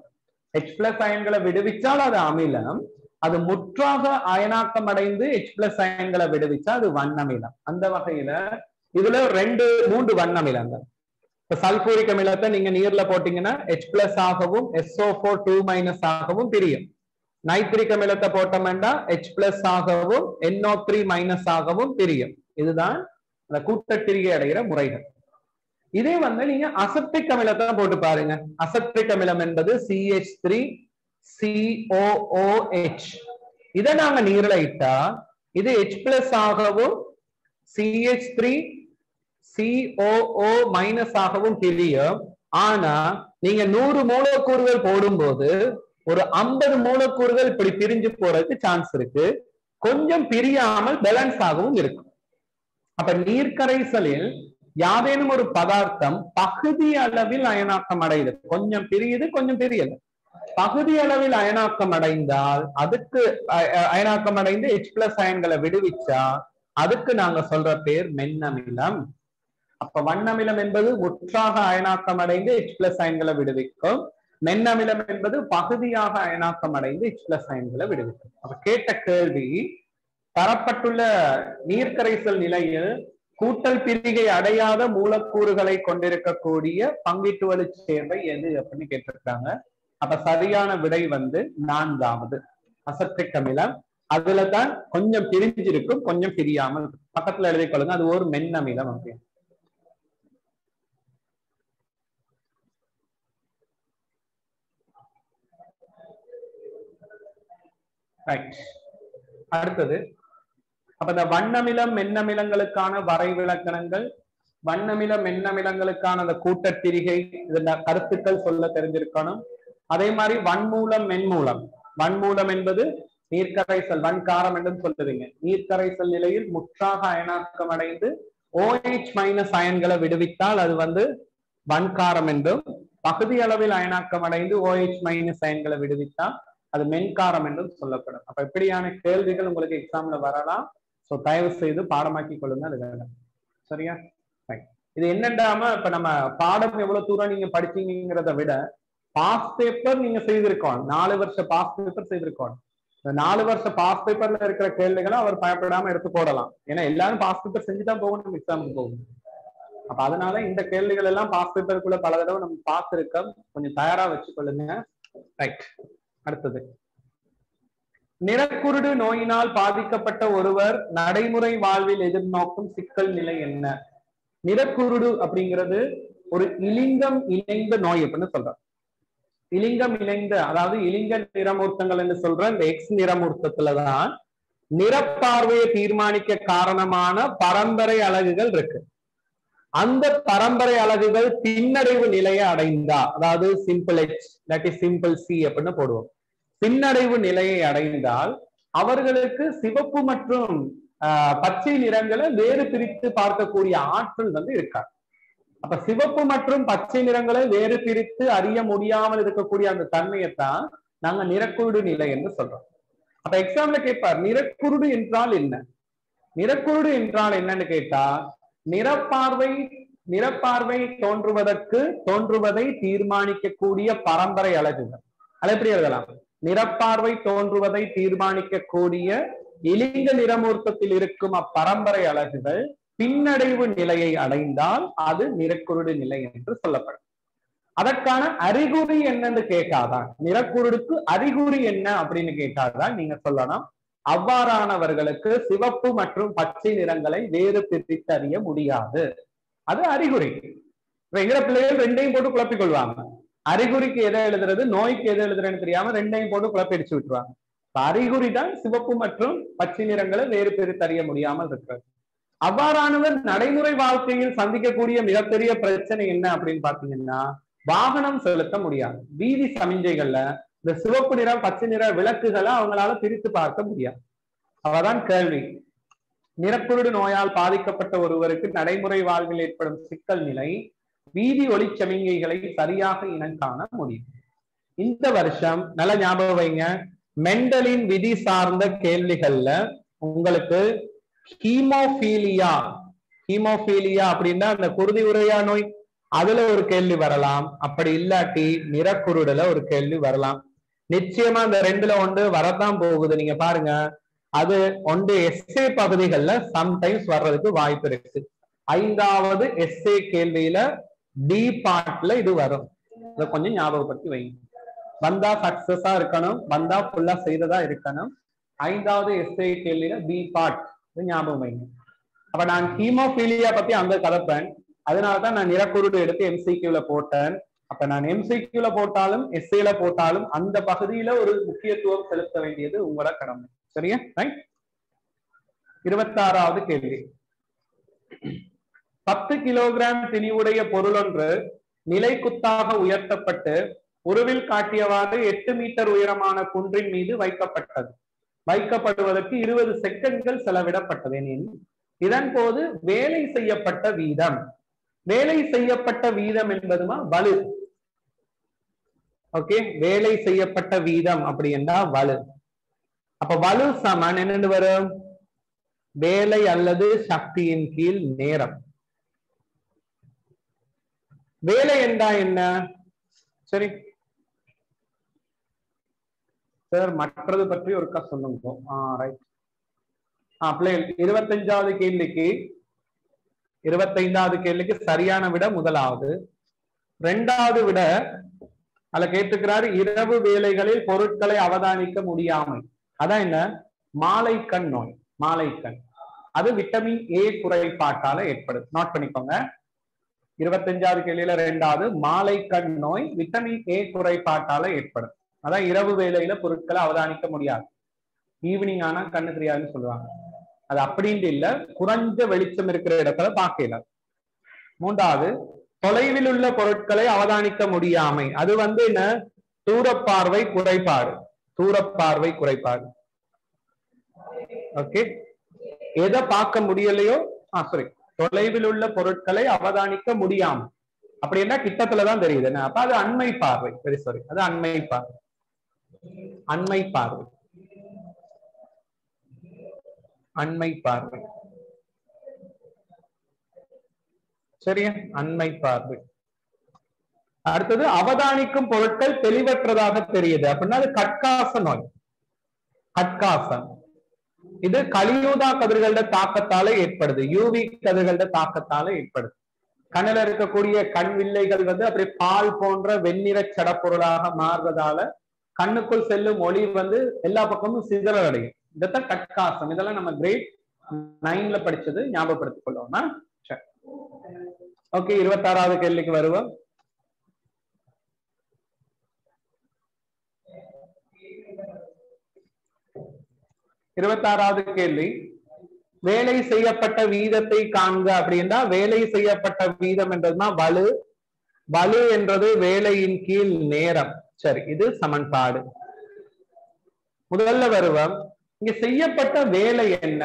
H+ அயன்களை விடுவிச்சால் அது அமிலம், அது முற்றாக அயனாக்கம் அடைந்து H+ அயன்களை விடுவிச்சா அது வண்ணமிலம். அந்த வகையில இதுல 3 வண்ணமிலங்கள். இப்ப சல்பூரிக் அமிலத்தை நீங்க நீர்ல போட்டீங்கன்னா H+ ஆகவும் SO4 2- ஆகவும் பிரியும். நைட்ரிக் அமிலத்தை போட்டோம்னா H+ ஆகவும் NO3- ஆகவும் பிரியும். இதுதான் அந்த கூட்டப்பிரிகை அடைகிற முறைகள். இதே வந்து நீங்க அசெப்டிக் அமிலத்தை போட்டு பாருங்க. அசெப்டிக் அமிலம் என்பது CH3COOH. இதை நாங்க நீர்ல இட்டா இது H+ ஆகவும் CH3COO- ஆகவும் பிரியும். ஆனா நீங்க 100 மூலக்கூறுகள் போடும்போது ஒரு 50 மூலக்கூறுகள் இப்படி பிரிஞ்சு போறதுக்கு சான்ஸ் இருக்கு. கொஞ்சம் பிரியாமல் பேலன்ஸ் ஆகவும் இருக்கும். அப்ப நீர்க்கரைசலில் யாதேனும் ஒரு பதார்த்தம் பகுதி அளவில் அயனாக்கம் அடையுது, கொஞ்சம் பிரியுது கொஞ்சம் பிரியல, பகுதி அளவில் அயனாக்கம் அடைந்தால் அதுக்கு அயனாக்கம் அடைந்து H+ அயன்களை விடுவிச்சா அதுக்கு நாங்க சொல்ற பேர் மென்னமிலம். அப்ப வண்ணமிலம் என்பது முற்றாக அயனாக்கம் அடைந்து H+ அயன்களை விடுவிக்கும். மென்னமிலம் என்பது பகுதியாக அயனாக்கம் அடைந்து H+ அயன்களை விடுவிக்கும். அப்ப கேட்ட கேள்வி, தரப்பட்டுள்ள நீர்க்கரைசல் நிலையில் கூட்டல் பிரிகை அடையாத மூலக்கூறுகளை கொண்டிருக்கக்கூடிய பங்கீட்டு வலு சேர்வை எது அப்படின்னு கேட்டிருக்காங்க. அப்ப சரியான விடை வந்து 4வது அசெப்டிக் அமிலம். அதுலதான் கொஞ்சம் பிரிஞ்சிருக்கும் கொஞ்சம் பிரியாமல். பக்கத்துல எழுதி கொள்ளுங்க, அது ஒரு மென்னமிலம் அப்படின்னு. ரைட். அடுத்தது அப்ப இந்த வண்ணமிலம் மென்னமிலங்களுக்கான வரைவிலக்கணங்கள், வண்ணமில மென்னமிலங்களுக்கான அந்த கூட்டத்திரிகை, இதுல கருத்துக்கள் சொல்ல தெரிஞ்சிருக்கணும். அதே மாதிரி வன்மூலம் மென்மூலம். வன்மூலம் என்பது நீர்க்கரைசல், வன்காரம் என்று சொல்லுவீங்க. நீர்க்கரைசல் நிலையில் முற்றாக அயனாக்கம் அடைந்து OH மைனஸ் அயன்களை விடுவித்தால் அது வன்காரம் என்றும், பகுதி அளவில் அயனாக்கம் அடைந்து OH மைனஸ் அயன்களை விடுவித்தால் அது மென்காரம் என்றும் சொல்லப்படும். அப்ப இப்படியான கேள்விகள் உங்களுக்கு எக்ஸாம்ல வரலாம். சோ தயவு செய்து பாடமாக்கி கொள்ளுங்க. அது வேணும். சரியா? இது என்னண்டாம இப்ப நம்ம பாடம் எவ்வளவு தூரம் நீங்க படிச்சீங்கிறத விட பாஸ் பேப்பர் நீங்க செய்திருக்கோம். 4 வருஷ பாஸ் பேப்பர் செய்திருக்கோம். இந்த 4 வருஷ பாஸ் பேப்பர்ல இருக்கிற கேள்விகளை அவர் பயப்படாம எடுத்து போடலாம். ஏன்னா எல்லாரும் பாஸ் பேப்பர் செஞ்சுதான் போகணும், எக்ஸாமுக்கு போகணும். அப்ப அதனால இந்த கேள்விகள் எல்லாம் பாஸ் பேப்பருக்குள்ள பல தடவை நம்ம பார்த்திருக்கோம். கொஞ்சம் தயாரா வச்சுக்கொள்ளுங்க. ரைட். அடுத்தது, நிறக்குருடு நோயினால் பாதிக்கப்பட்ட ஒருவர் நடைமுறை வாழ்வில் எதிர்நோக்கும் சிக்கல் நிலை என்ன? நிறக்குருடு அப்படிங்கிறது ஒரு இலிங்கம் இணைந்த நோய் அப்படின்னு சொல்றோம். இலிங்கம் இணைந்த, அதாவது இலிங்க நிறமூர்த்தங்கள் என்று சொல்ற இந்த எக்ஸ் நிறமூர்த்தத்துலதான் நிறப்பார்வையை தீர்மானிக்க காரணமான பரம்பரை அலகுகள் இருக்கு. அந்த பரம்பரை அலகுகள் பின்னடைவு நிலையை அடைந்தா, அதாவது சிம்பிள் எச் இல்லாட்டி சிம்பிள் சி அப்படின்னு போடுவோம். பின்னடைவு நிலையை அடைந்தால் அவர்களுக்கு சிவப்பு மற்றும் பச்சை நிறங்களை வேறு பிரித்து பார்க்கக்கூடிய ஆற்றல் இருக்காது. அப்ப சிவப்பு மற்றும் பச்சை நிறங்களை வேறு பிரித்து அறிய முடியாமல் இருக்கக்கூடிய அந்த தன்மையைத்தான் நாங்க நிறக்குருடு நிலை என்று சொல்றோம். அப்ப எக்ஸாம்ல கேட்பார், நிறக்குருடு என்றால் என்ன? நிறக்குருடு என்றால் என்னன்னு கேட்டா, நிறப்பார்வை தோன்றுவதை தீர்மானிக்கக்கூடிய பரம்பரை அலகுகள். அது எப்படி எழுதலாம்? நிறப்பார்வை தோன்றுவதை தீர்மானிக்கக்கூடிய இலிங்க நிறமூர்த்தத்தில் இருக்கும் அப்பரம்பரை அலகுகள் பின்னடைவு நிலையை அடைந்தால் அது நிறக்குருடு நிலை என்று சொல்லப்படும். அதற்கான அறிகுறி என்னன்னு கேட்டாதான், நிறக்குருடுக்கு அறிகுறி என்ன அப்படின்னு கேட்டாதான் நீங்க சொல்லணும், அவ்வாறானவர்களுக்கு சிவப்பு மற்றும் பச்சை நிறங்களை வேறு பிரித்து அறிய முடியாது. அது அறிகுறி. எங்கிற பிள்ளைகள் ரெண்டையும் போட்டு குழப்பிக் கொள்வாங்க. அறிகுறிக்கு எதை எழுதுறது, நோய்க்கு எதை எழுதுறதுன்னு தெரியாம ரெண்டையும் போட்டு குழப்படிச்சு விட்டுருவாங்க. அறிகுறி தான் சிவப்பு மற்றும் பச்சை நிறங்களை வேறு பிரித்து அறிய முடியாமல் இருக்கிறது. அவ்வாறானவர் நடைமுறை வாழ்க்கையில் சந்திக்கக்கூடிய மிகப்பெரிய பிரச்சனை என்ன அப்படின்னு பாத்தீங்கன்னா, வாகனம் செலுத்த முடியாது. வீதி சமிஞ்சைகள்ல இந்த சிவப்பு நிறம் பச்சை நிற விளக்குகளை அவங்களால பிரித்து பார்க்க முடியாது. அவதான் கேள்வி. நிறக்குருடு நோயால் பாதிக்கப்பட்ட ஒருவருக்கு நடைமுறை வாழ்வில் ஏற்படும் சிக்கல் நிலை வீதி ஒளி சமிங்கைகளை சரியாக இனம் காண முடியும். இந்த வருஷம் நல்ல ஞாபகம் வைங்க, மெண்டலின் விதி சார்ந்த கேள்விகள்ல உங்களுக்கு ஹீமோபீலியா அப்படின்னா அந்த குருதி உரையா நோய், அதுல ஒரு கேள்வி வரலாம். அப்படி இல்லாட்டி நிறக்குருடுல ஒரு கேள்வி வரலாம். நிச்சயமா இந்த ரெண்டுல ஒன்று வரத்தான் போகுது. நீங்க பாருங்க, அது ஒன்று எஸ்ஏ பகுதிகள்ல சம்டைம்ஸ் வர்றதுக்கு வாய்ப்பு இருக்கு. 5வது எஸ்ஏ கேள்வியில டி பார்ட்ல இது வரும். இதை கொஞ்சம் ஞாபகப்படுத்தி வைங்க. வந்தா சக்சஸா இருக்கணும், வந்தா ஃபுல்லா செய்ததா இருக்கணும். 5வது எஸ்ஏ கேள்வியில பி பார்ட் ஞாபகம் வைங்க. அப்ப நான் ஹீமோபீலியா பத்தி அங்க கலப்பேன். அதனாலதான் நான் நிறக்குருடு எடுத்து MCQல போட்டேன். அப்ப நான் MCQல போட்டாலும் எஸ்ஏல போட்டாலும் அந்த பகுதியில ஒரு முக்கியத்துவம் செலுத்த வேண்டியது உங்களோட கடமை. சரியா? 26வது கேள்வி. 10 கிலோகிராம் திணிவுடைய பொருளொன்று நிலைக்குத்தாக உயர்த்தப்பட்டு உருவில் காட்டியவாறு 8 மீட்டர் உயரமான குன்றின் மீது வைக்கப்படுவதற்கு 20 செகண்ட்கள் செலவிடப்பட்டது எனில் இதன் போது வேலை செய்யப்பட்ட வீதம் என்பதுமா வலு. ஓகே, வேலை செய்யப்பட்ட வீதம் அப்படி என்றா வலு. அப்ப வலு சமன் என்னன்னு வரும்? வேலை அல்லது சக்தியின் கீழ் நேரம். வேலை என்றா என்ன? சரி சார், மற்றது பற்றி ஒருக்கா சொல்லுங்க. ரைட். 25வது கேள்விக்கு சரியான விட முதலாவது. 2வது விட அதுல கேட்டுக்கிறாரு, இரவு வேளைகளில் பொருட்களை அவதானிக்க முடியாமை. அதான் என்ன? மாலைக்கண் நோய். மாலைக்கண் அது விட்டமின் ஏ குறைபாட்டால ஏற்படுது. நோட் பண்ணிக்கோங்க. 25வது கேள்வியில 2வது மாலைக்கண் நோய் விட்டமின் ஏ குறைபாட்டால ஏற்படும். அதான் இரவு வேளையில பொருட்களை அவதானிக்க முடியாது. ஈவினிங் ஆனா கண்ணு தெரியாதுன்னு சொல்லுவாங்க. அது அப்படின்ட்டு இல்ல, குறைஞ்ச வெளிச்சம் இருக்கிற இடத்துல பார்க்கல. மூன்றாவது, தொலைவில் உள்ள பொருட்களை அவதானிக்க முடியாமை. அது என்ன, தூரப்பார்வை குறைபாடு. தூரப்பார்வை குறைபாடு. ஓகே, எதை பார்க்க முடியலையோ, சாரி, தொலைவில் உள்ள பொருட்களை அவதானிக்க முடியாம, அப்படின்னா கிட்டத்துலதான் தெரியுது. அப்ப அது அண்மை பார்வை. சரி சாரி, அது அண்மை பார்வை. அண்மை பார்வை, அண்மை பார்வை. சரியா, அண்மை பார்வை. அடுத்தது, அவதானிக்கும் பொருட்கள் தெளிவற்றதாக தெரியுது அப்படின்னா அது கட்காச நோய். கட்காசம் இது கலியூதா கதிர்களோட தாக்கத்தால ஏற்படுது, யூவி கதிர்களோட தாக்கத்தால ஏற்படுது. கண்ணில் இருக்கக்கூடிய கண் வில்லைகள் அப்படி பால் போன்ற வெண்ணிற சடப்பொருளாக மாறுவதால கண்ணுக்குள் செல்லும் ஒளி எல்லா பக்கமும் சிதறல் அடையும். இதைத்தான் கட்காசம். இதெல்லாம் நம்ம கிரேட் 9ல படிச்சது, ஞாபகப்படுத்திக் கொள்ளுவோம்னா. சரி, ஓகே, 26வது கேள்விக்கு வருவோம். இருபத்தாறாவது கேள்வி, வேலை செய்யப்பட்ட வீதத்தை காண்க அப்படின்னா, வேலை செய்யப்பட்ட வீதம் என்றதுனா வலு. வலு என்றது வேலையின் கீழ் நேரம். சரி, இது சமன்பாடு. முதல்ல வருவோம், இங்க செய்யப்பட்ட வேலை என்ன?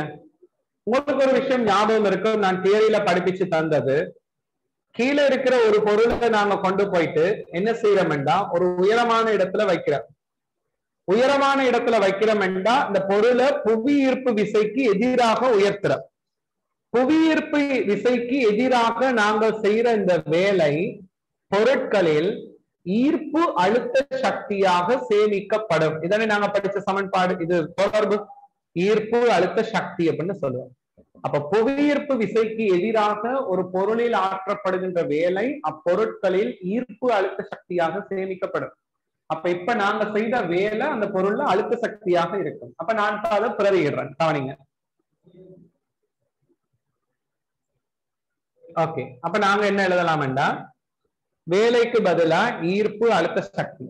உங்களுக்கு ஒரு விஷயம் ஞாபகம் இருக்கும், நான் தியரியில படிப்பிச்சு தந்தது. கீழே இருக்கிற ஒரு பொருளை நாங்க கொண்டு போயிட்டு என்ன செய்யறோம்டா, ஒரு உயரமான இடத்துல வைக்கிறோம். உயரமான இடத்துல வைக்கிறோம்டா இந்த பொருளை புவியீர்ப்பு விசைக்கு எதிராக உயர்த்துறோம். புவியீர்ப்பு விசைக்கு எதிராக நாங்கள் செய்யற இந்த வேலை பொருட்களில் ஈர்ப்பு அழுத்த சக்தியாக சேமிக்கப்படும். இதனை நாங்க படிச்ச சமன்பாடு. இது தொடர்பு ஈர்ப்பு அழுத்த சக்தி அப்படின்னு சொல்லுவோம். அப்ப புவியீர்ப்பு விசைக்கு எதிராக ஒரு பொருளில் ஆற்றப்படுகின்ற வேலை அப்பொருட்களில் ஈர்ப்பு அழுத்த சக்தியாக சேமிக்கப்படும். அப்ப இப்ப நாங்க செய்த வேலை அந்த பொருள்ல அழுத்த சக்தியாக இருக்கும். அப்ப நான் அதை பிரதியிடுறேன், கவனிங்க. ஓகே, அப்ப நாங்க என்ன எழுதலாம்டா, வேலைக்கு பதிலா ஈர்ப்பு அழுத்த சக்தி.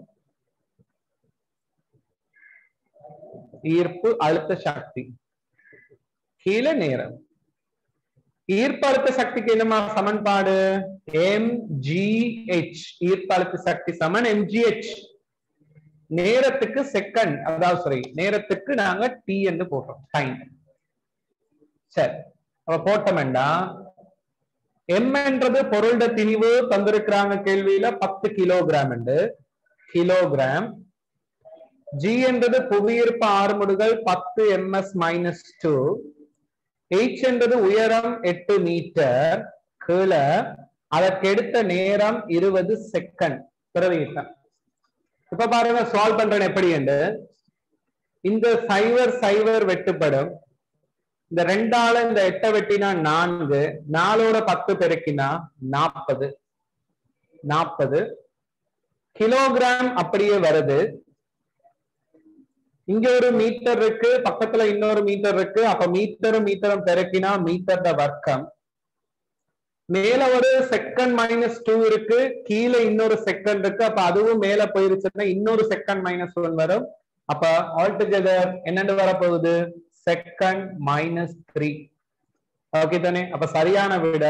ஈர்ப்பு அழுத்த சக்தி கீழே நேரம். ஈர்ப்பு அழுத்த சக்திக்கு என்னமா சமன்பாடு? mgh. ஈர்ப்பு அழுத்த சக்தி சமன் mgh. நேரத்துக்கு செகண்ட், அதாவது சரி, நேரத்துக்கு நாங்க டி என்று போடுறோம், டைம். சரி, அப்ப போட்டோம்டா எம் என்றது பொருளோட திணிவு தந்திருக்கிறாங்க கேள்வியில 10 கிலோகிராம் என்று. கிலோகிராம். ஜி என்றது புவியீர்ப்பு ஆறுமுடுகள் 10 ms-2. h என்றது உயரம் 8 மீட்டர் கீழே. அதற்கு எடுத்த நேரம் 20 செகண்ட். பிரதியிட்டம். இப்ப பாருங்க, சால்வ் பண்றேன் எப்படி என்று. இந்த 0 வெட்டுப்படும். இந்த 2ஆல இந்த 8 வெட்டினா 4, 4ஓட 10 பெருக்கினா 40. 40 கிலோகிராம் அப்படியே வருது. இங்க ஒரு மீட்டர் இருக்கு, பக்கத்துல இன்னொரு மீட்டர் இருக்கு. அப்ப மீட்டரும் மீட்டரும் பெருக்கினா மீட்டர் வர்க்கம். மேல ஒரு செகண்ட் -2 இருக்கு, கீழே இன்னொரு செகண்ட் இருக்கு. அப்ப அதுவும் மேல போயிருச்சுன்னா இன்னொரு செகண்ட் -1 வரும். அப்ப ஆல் டுகெதர் என்னன்னு வரப்போகுது? செகண்ட் -3. ஓகே தானே? அப்ப சரியான விட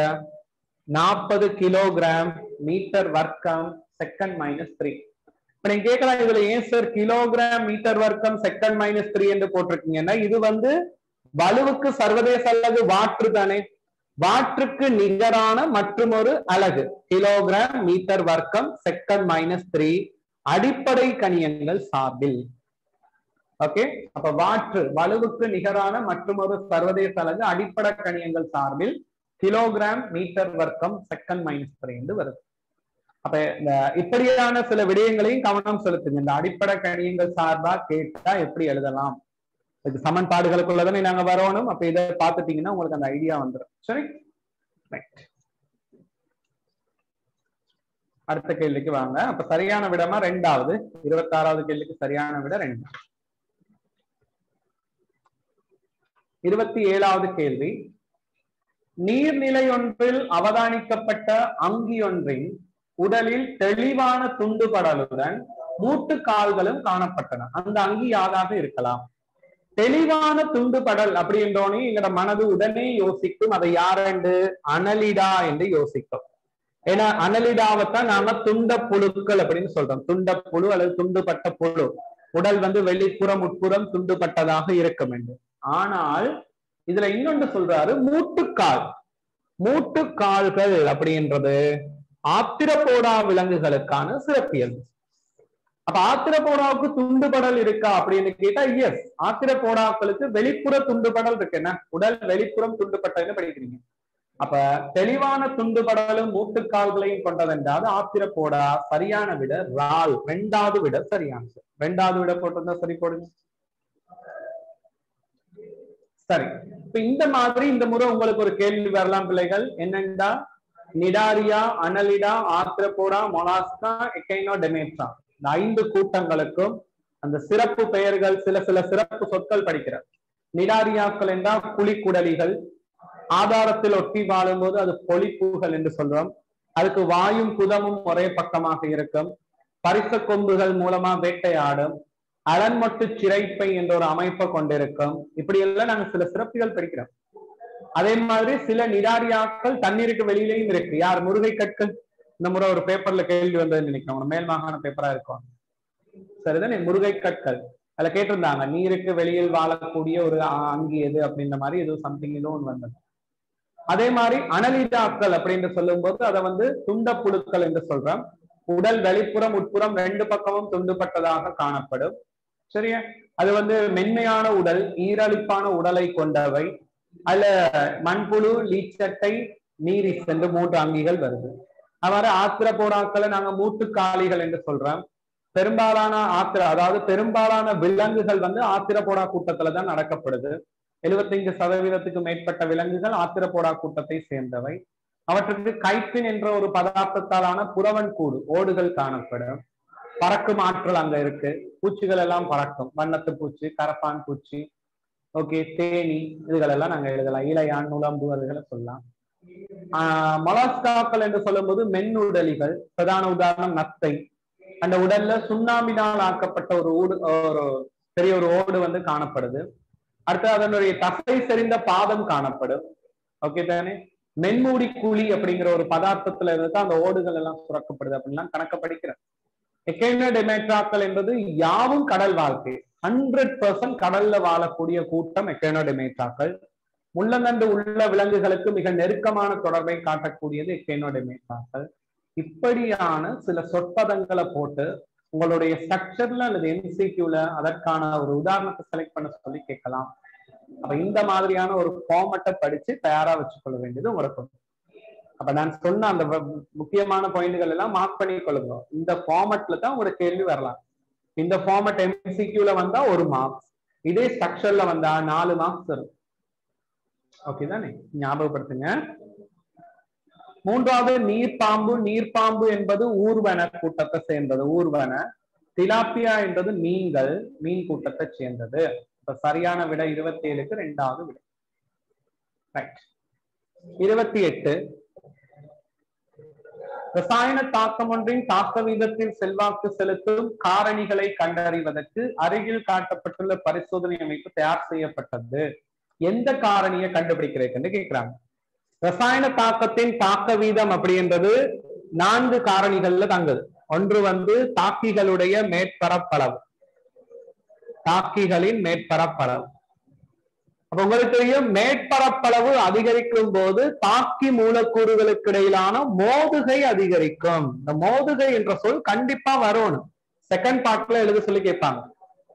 40 கிலோகிராம் மீட்டர் வர்க்கம் செகண்ட் -3. இப்ப நீங்க கேட்கலாம், இதுல ஏன் சார் கிலோகிராம் மீட்டர் வர்க்கம் செகண்ட் -3 என்று போட்டிருக்கீங்கன்னா, இது வலுவுக்கு சர்வதேச அலகு வாற்று தானே. வாற்றுக்கு நிகரான மற்றும் ஒரு அலகு கிலோகிராம் மீட்டர் வர்க்கம் செகண்ட் -3 அடிப்படை கணியங்கள் சார்பில். ஓகே, அப்ப வாற்று வலுவுக்கு நிகரான மற்றும் ஒரு சர்வதேச அலகு அடிப்படை கணியங்கள் சார்பில் கிலோகிராம் மீட்டர் வர்க்கம் செகண்ட் -3 என்று வருது. அப்ப இந்த இப்படியான சில விடயங்களையும் கவனம் செலுத்துங்க. இந்த அடிப்படை கணியங்கள் சார்பா கேட்டா எப்படி எழுதலாம், இது சமன்பாடுகளுக்குள்ளதானே நாங்க வரணும். அப்ப இதை பார்த்துட்டீங்கன்னா உங்களுக்கு அந்த ஐடியா வந்துடும். சரி, ரைட். அடுத்த கேள்விக்கு வாங்க. அப்ப சரியான விடமா 2வது, 26வது கேள்விக்கு சரியான விட 2. 27வது கேள்வி, நீர்நிலை ஒன்றில் அவதானிக்கப்பட்ட அங்கி ஒன்றின் உடலில் தெளிவான துண்டுபடலுடன் மூட்டு கால்களும் காணப்பட்டன. அந்த அங்கி யாராக இருக்கலாம்? தெளிவான துண்டுபடல் அப்படின்றோனே எங்களோட மனது உடனே யோசிக்கும் அதை யாரென்று அனலிடா என்று யோசிக்கும். ஏன்னா அனலிடாவைத்தான் நாம துண்ட புழுக்கள் அப்படின்னு சொல்றோம். துண்ட புழு அல்லது துண்டுபட்ட புழு. உடல் வந்து வெளிப்புறம் உட்புறம் துண்டுபட்டதாக இருக்கும் என்று. ஆனால் இதுல இன்னொன்று சொல்றாரு, மூட்டுக்கால். மூட்டுக்கால்கள் அப்படின்றது ஆத்திரப்போடா விலங்குகளுக்கான சிறப்பியல்பு. அப்ப ஆத்திரப்போடாவுக்கு துண்டுபடல் இருக்கா அப்படின்னு கேட்டா எஸ், ஆத்திரப்போடாக்களுக்கு வெளிப்புற துண்டுபடல் இருக்கு. என்ன உடல் வெளிப்புறம் துண்டுபட்டதுன்னு படிக்கிறீங்க. அப்ப தெளிவான துண்டுபடலும் மூட்டுக்கால்களையும் கொண்டதென்றால் ஆத்திரப்போடா. சரியான விட ரால், இரண்டாவது விட சரியானது. இரண்டாவது விட போட்டிருந்தா சரி போடுங்க. சரி, இப்ப இந்த மாதிரி இந்த முறை உங்களுக்கு ஒரு கேள்வி வரலாம் பிள்ளைகள். என்னண்டா நிடாரியா, அனலிடா, ஆத்திரப்போடா, மொலாஸ்கா, எக்கைனோடெர்மேட்டா இந்த 5 கூட்டங்களுக்கும் அந்த சிறப்பு பெயர்கள், சில சிறப்பு சொற்கள் படிக்கிறார். நிடாரியாக்கள் என்றால் குழிக்குடலிகள். ஆதாரத்தில் ஒட்டி வாழும் போது அது பொலிப்புகள் என்று சொல்றோம். அதுக்கு வாயும் புதமும் ஒரே பக்கமாக இருக்கும். பரிச கொம்புகள் மூலமா வேட்டையாடும். அலன்மொட்டு சிறைப்பை என்ற ஒரு அமைப்பை கொண்டிருக்கும். இப்படி எல்லாம் நாங்க சில சிறப்புகள் படிக்கிறோம். அதே மாதிரி சில நிடாரியாக்கள் தண்ணீருக்கு வெளியிலையும் இருக்கு. யார்? முருகை கற்கள். இந்த முறை ஒரு பேப்பர்ல கேள்வி வந்ததுன்னு நினைக்கிறோம், மேல் மாகாண பேப்பரா இருக்கும். சரிதானே? முருகை கற்கள் அதுல கேட்டிருந்தாங்க, நீருக்கு வெளியில் வாழக்கூடிய ஒரு அங்கி எது அப்படின்ற மாதிரி ஏதோ சம்திங் ஏதோ ஒன்று வந்தது. அதே மாதிரி அனலிடாக்கள் அப்படின்னு சொல்லும் போது அதை வந்து துண்ட புழுக்கள் என்று சொல்றோம். உடல் வெளிப்புறம் உட்புறம் 2 பக்கமும் துண்டுபட்டதாக காணப்படும். சரியா? அது வந்து மென்மையான உடல், ஈரழிப்பான உடலை கொண்டவை. அதுல மண்புழு, லீச்சட்டை, நீரிஸ் என்று 3 அங்கிகள் வருது. அவ்வாறு ஆத்திரப்போடாக்களை நாங்க மூட்டுக்காலிகள் என்று சொல்றோம். பெரும்பாலான அதாவது பெரும்பாலான விலங்குகள் வந்து ஆத்திரப்போடா கூட்டத்துலதான் நடக்கப்படுது. 75% மேற்பட்ட விலங்குகள் ஆத்திரப்போடா கூட்டத்தை சேர்ந்தவை. அவற்றுக்கு கைப்பின் என்ற ஒரு பதார்த்தத்தாலான புறவன் கூடு, ஓடுகள் காணப்படும். பறக்கும் ஆற்றல் அங்க இருக்கு. பூச்சிகள் எல்லாம் பறக்கும். வண்ணத்து பூச்சி, கரப்பான் பூச்சி, ஓகே, தேனி, இதுகள் எல்லாம் நாங்க எழுதலாம். இலையான், நுளம்பு, அதுகளை சொல்லலாம். மொலாஸ்காக்கள் என்று சொல்லும் போது மென்னுடலிகள். பிரதான உதாரணம் நத்தை. அந்த உடல்ல சுண்ணாம்பினால் ஆக்கப்பட்ட ஒரு பெரிய ஒரு ஓடு வந்து காணப்படுது. அடுத்து அதனுடைய தசை செறிந்த பாதம் காணப்படும். ஓகே தானே? மென்மூடி குழி அப்படிங்கிற ஒரு பதார்த்தத்துல இருந்து அந்த ஓடுகள் எல்லாம் சுரக்கப்படுது அப்படின்லாம் கணக்க படிக்கிறேன். எக்கைனோடெர்மேட்டாக்கள் என்பது யாவும் கடல் வாழ்க்கை. 100% கடல்ல வாழக்கூடிய கூட்டம் எக்கைனோடெர்மேட்டாக்கள். முள்ளந்தண்டு உள்ள விலங்குகளுக்கு மிக நெருக்கமான தொடர்பை காட்டக்கூடியது எக்கைனோடெர்மேட்டாக்கள். இப்படியான சில சொற்பதங்களை போட்டு உங்களுடைய ஸ்ட்ரக்சர்ல அல்லது எம்சிக்யூல அதற்கான ஒரு உதாரணத்தை செலக்ட் பண்ண சொல்லி கேட்கலாம். அப்ப இந்த மாதிரியான ஒரு ஃபார்மட்டை படிச்சு தயாரா வச்சுக்கொள்ள வேண்டியது உங்களுக்கு. அப்ப நான் சொன்ன அந்த முக்கியமான பாயிண்ட்கள் எல்லாம் மார்க் பண்ணி கொள்ளுங்க. இந்த ஃபார்மட்ல தான் ஒரு கேள்வி வரலாம். இந்த ஃபார்மட் எம்சிக்யூல வந்தா 1 மார்க்ஸ், இதே ஸ்ட்ரக்சர்ல வந்தா 4 மார்க்ஸ் வரும். ஓகே தானே? ஞாபகப்படுத்துங்க. 3வது நீர்பாம்பு. நீர்பாம்பு என்பது ஊர்வன கூட்டத்தை சேர்ந்தது. ஊர்வன. திலாப்பியா என்பது மீன்கள், மீன் கூட்டத்தை சேர்ந்தது. இப்ப சரியான விட 27க்கு 2வது விட. ரைட். 28 ரசாயன தாக்கம் ஒன்றின் தாக்க வீதத்தில் செல்வாக்கு செலுத்தும் காரணிகளை கண்டறிவதற்கு அருகில் காட்டப்பட்டுள்ள பரிசோதனை அமைப்பு தயார் செய்யப்பட்டது. எந்த காரணியை கண்டுபிடிக்கிறதுன்னு கேட்கிறாங்க. ரசாயன தாக்கத்தின் தாக்க வீதம் அப்படின்றது 4 காரணிகள்ல தங்குது. ஒன்று வந்து தாக்கிகளுடைய மேற்பரப்பளவு, தாக்கிகளின் மேற்பரப்பளவு. அப்ப உங்களுக்கு தெரியும், மேற்பரப்பளவு அதிகரிக்கும் போது தாக்கி மூலக்கூறுகளுக்கு இடையிலான மோதுகை அதிகரிக்கும். இந்த மோதுகை என்ற சொல் கண்டிப்பா வரணும். செகண்ட் பார்ட்ல எழுத சொல்லி கேட்பாங்க.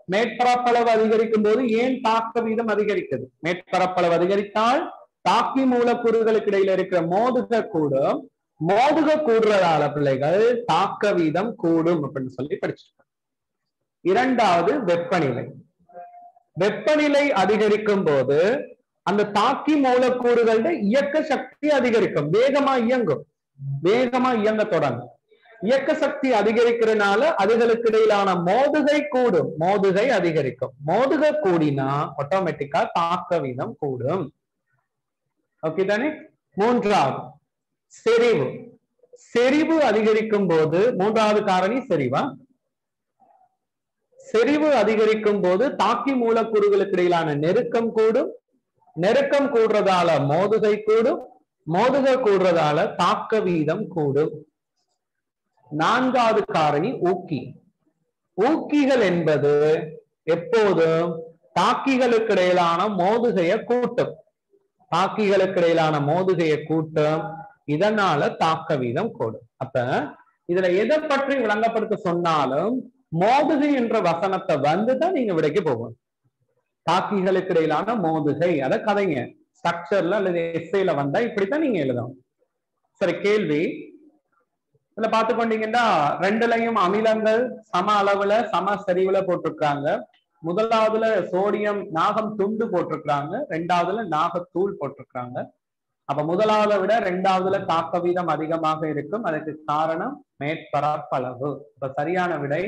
மேற்பரப்பளவு அதிகரிக்கும் போது ஏன் தாக்க வீதம் அதிகரிக்குது? மேற்பரப்பளவு அதிகரித்தால் தாக்கி மூலக்கூறுகளுக்கு இடையில இருக்கிற மோதுக கூடும். மோதுக கூடுறதால பிள்ளைகள் தாக்க வீதம் கூடும் அப்படின்னு சொல்லி படிச்சிருக்கோம். 2வது வெப்பநிலை. வெப்பநிலை அதிகரிக்கும் போது அந்த தாக்கி மூலக்கூறுகளோட இயக்க சக்தி அதிகரிக்கும். வேகமா இயங்க தொடங்கும். இயக்க சக்தி அதிகரிக்கிறதுனால அதுகளுக்கு இடையிலான மோதுகை கூடும். மோதுகை அதிகரிக்கும். மோதுகை கூடினா ஆட்டோமேட்டிக்கா தாக்க வீதம் கூடும். ஓகே தானே? 3வது செறிவு. செறிவு அதிகரிக்கும் போது 3வது காரணி செறிவா? செறிவு அதிகரிக்கும் போது தாக்கி மூலக்கூறுகளுக்கு இடையிலான நெருக்கம் கூடும், நெருக்கம் கூடுறதால மோதுகை கூடும், மோதுகை கூடுறதால தாக்க வீதம் கூடும். நான்காவது காரணி ஊக்கி. ஊக்கிகள் என்பது எப்போதும் தாக்கிகளுக்கு இடையிலான மோதுகையை கூட்டும், தாக்கிகளுக்கு இடையிலான மோதுகையை கூட்டும், இதனால தாக்க வீதம் கூடும். அப்ப இதுல எதை பற்றி விளங்கப்படுத்த சொன்னாலும் மோதுகை என்ற வசனத்தை வந்துதான் நீங்க விடைக்கு போகணும். தாக்கிகளுக்கு இடையிலான மோதுகை, அதை கதைங்க ஸ்ட்ரக்சர்ல அல்லது எஸ்ஐல வந்தா இப்படித்தான் நீங்க எழுதணும். சரி, கேள்வி இதுல பாத்துக்கொண்டீங்கன்னா ரெண்டுலையும் அமிலங்கள் சம அளவுல சம செறிவுல போட்டிருக்காங்க. முதலாவதுல சோடியம் நாகம் துண்டு போட்டிருக்காங்க, ரெண்டாவதுல நாகத்தூள் போட்டிருக்காங்க. அப்ப முதலாவதை விட ரெண்டாவதுல தாக்க வீதம் அதிகமாக இருக்கும். அதுக்கு காரணம் மேற்பரப்பளவு. இப்ப சரியான விடை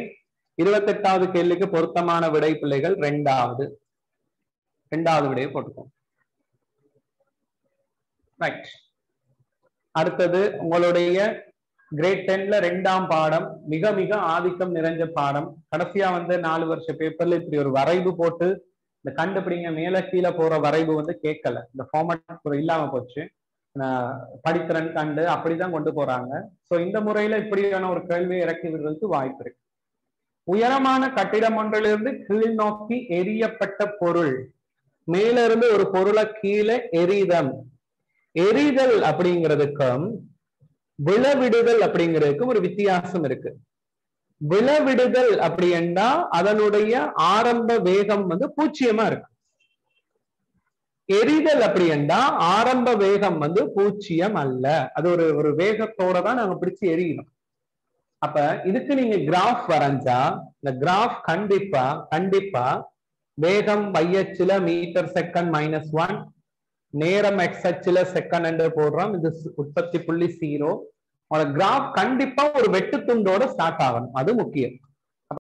28வது கேள்விக்கு பொருத்தமான விடை பிள்ளைகள் ரெண்டாவது விடையை போட்டுக்கோம். ரைட். அடுத்தது உங்களுடைய கிரேட் 10ல 2ஆம் பாடம், மிக மிக ஆதிக்கம் நிறைஞ்ச பாடம். கடைசியா 4 வருஷ பேப்பர்ல இப்படி ஒரு வரைவு போட்டு இந்த கண்டுபிடிங்க மேல கீழே போற வரைவு கேட்கல, இந்த ஃபார்மட் இல்லாம போச்சு. படித்திறன் கண்டு அப்படிதான் கொண்டு போறாங்க. சோ இந்த முறையில இப்படியான ஒரு கேள்வியை இறக்கி விடுறதுக்கு வாய்ப்பு இருக்கு. உயரமான கட்டிடம் ஒன்றிலிருந்து கீழ் நோக்கி எரியப்பட்ட பொருள், மேல இருந்து ஒரு பொருளை கீழே எரிதல். எரிதல் அப்படிங்கிறதுக்கும் விழவிடுதல் அப்படிங்கிறதுக்கும் ஒரு வித்தியாசம் இருக்கு. விழவிடுதல் அப்படின்னா அதனுடைய ஆரம்ப வேகம் 0 இருக்கு. எரிதல் அப்படின்னா ஆரம்ப வேகம் 0 அல்ல, அது ஒரு வேகத்தோட தான் நாங்க பிடிச்சு எரியணும். அப்ப இதுக்கு நீங்க கிராஃப் வரைஞ்சா இந்த கிராஃப் கண்டிப்பா வேகம் y-அச்சுல மீட்டர் செகண்ட் -1, நேரம் x-அச்சுல செகண்ட் என்று போடுறோம். இது உற்பத்தி புள்ளி 0. கிராஃப் கண்டிப்பா ஒரு வெட்டு துண்டோட ஸ்டார்ட் ஆகணும், அது முக்கியம்.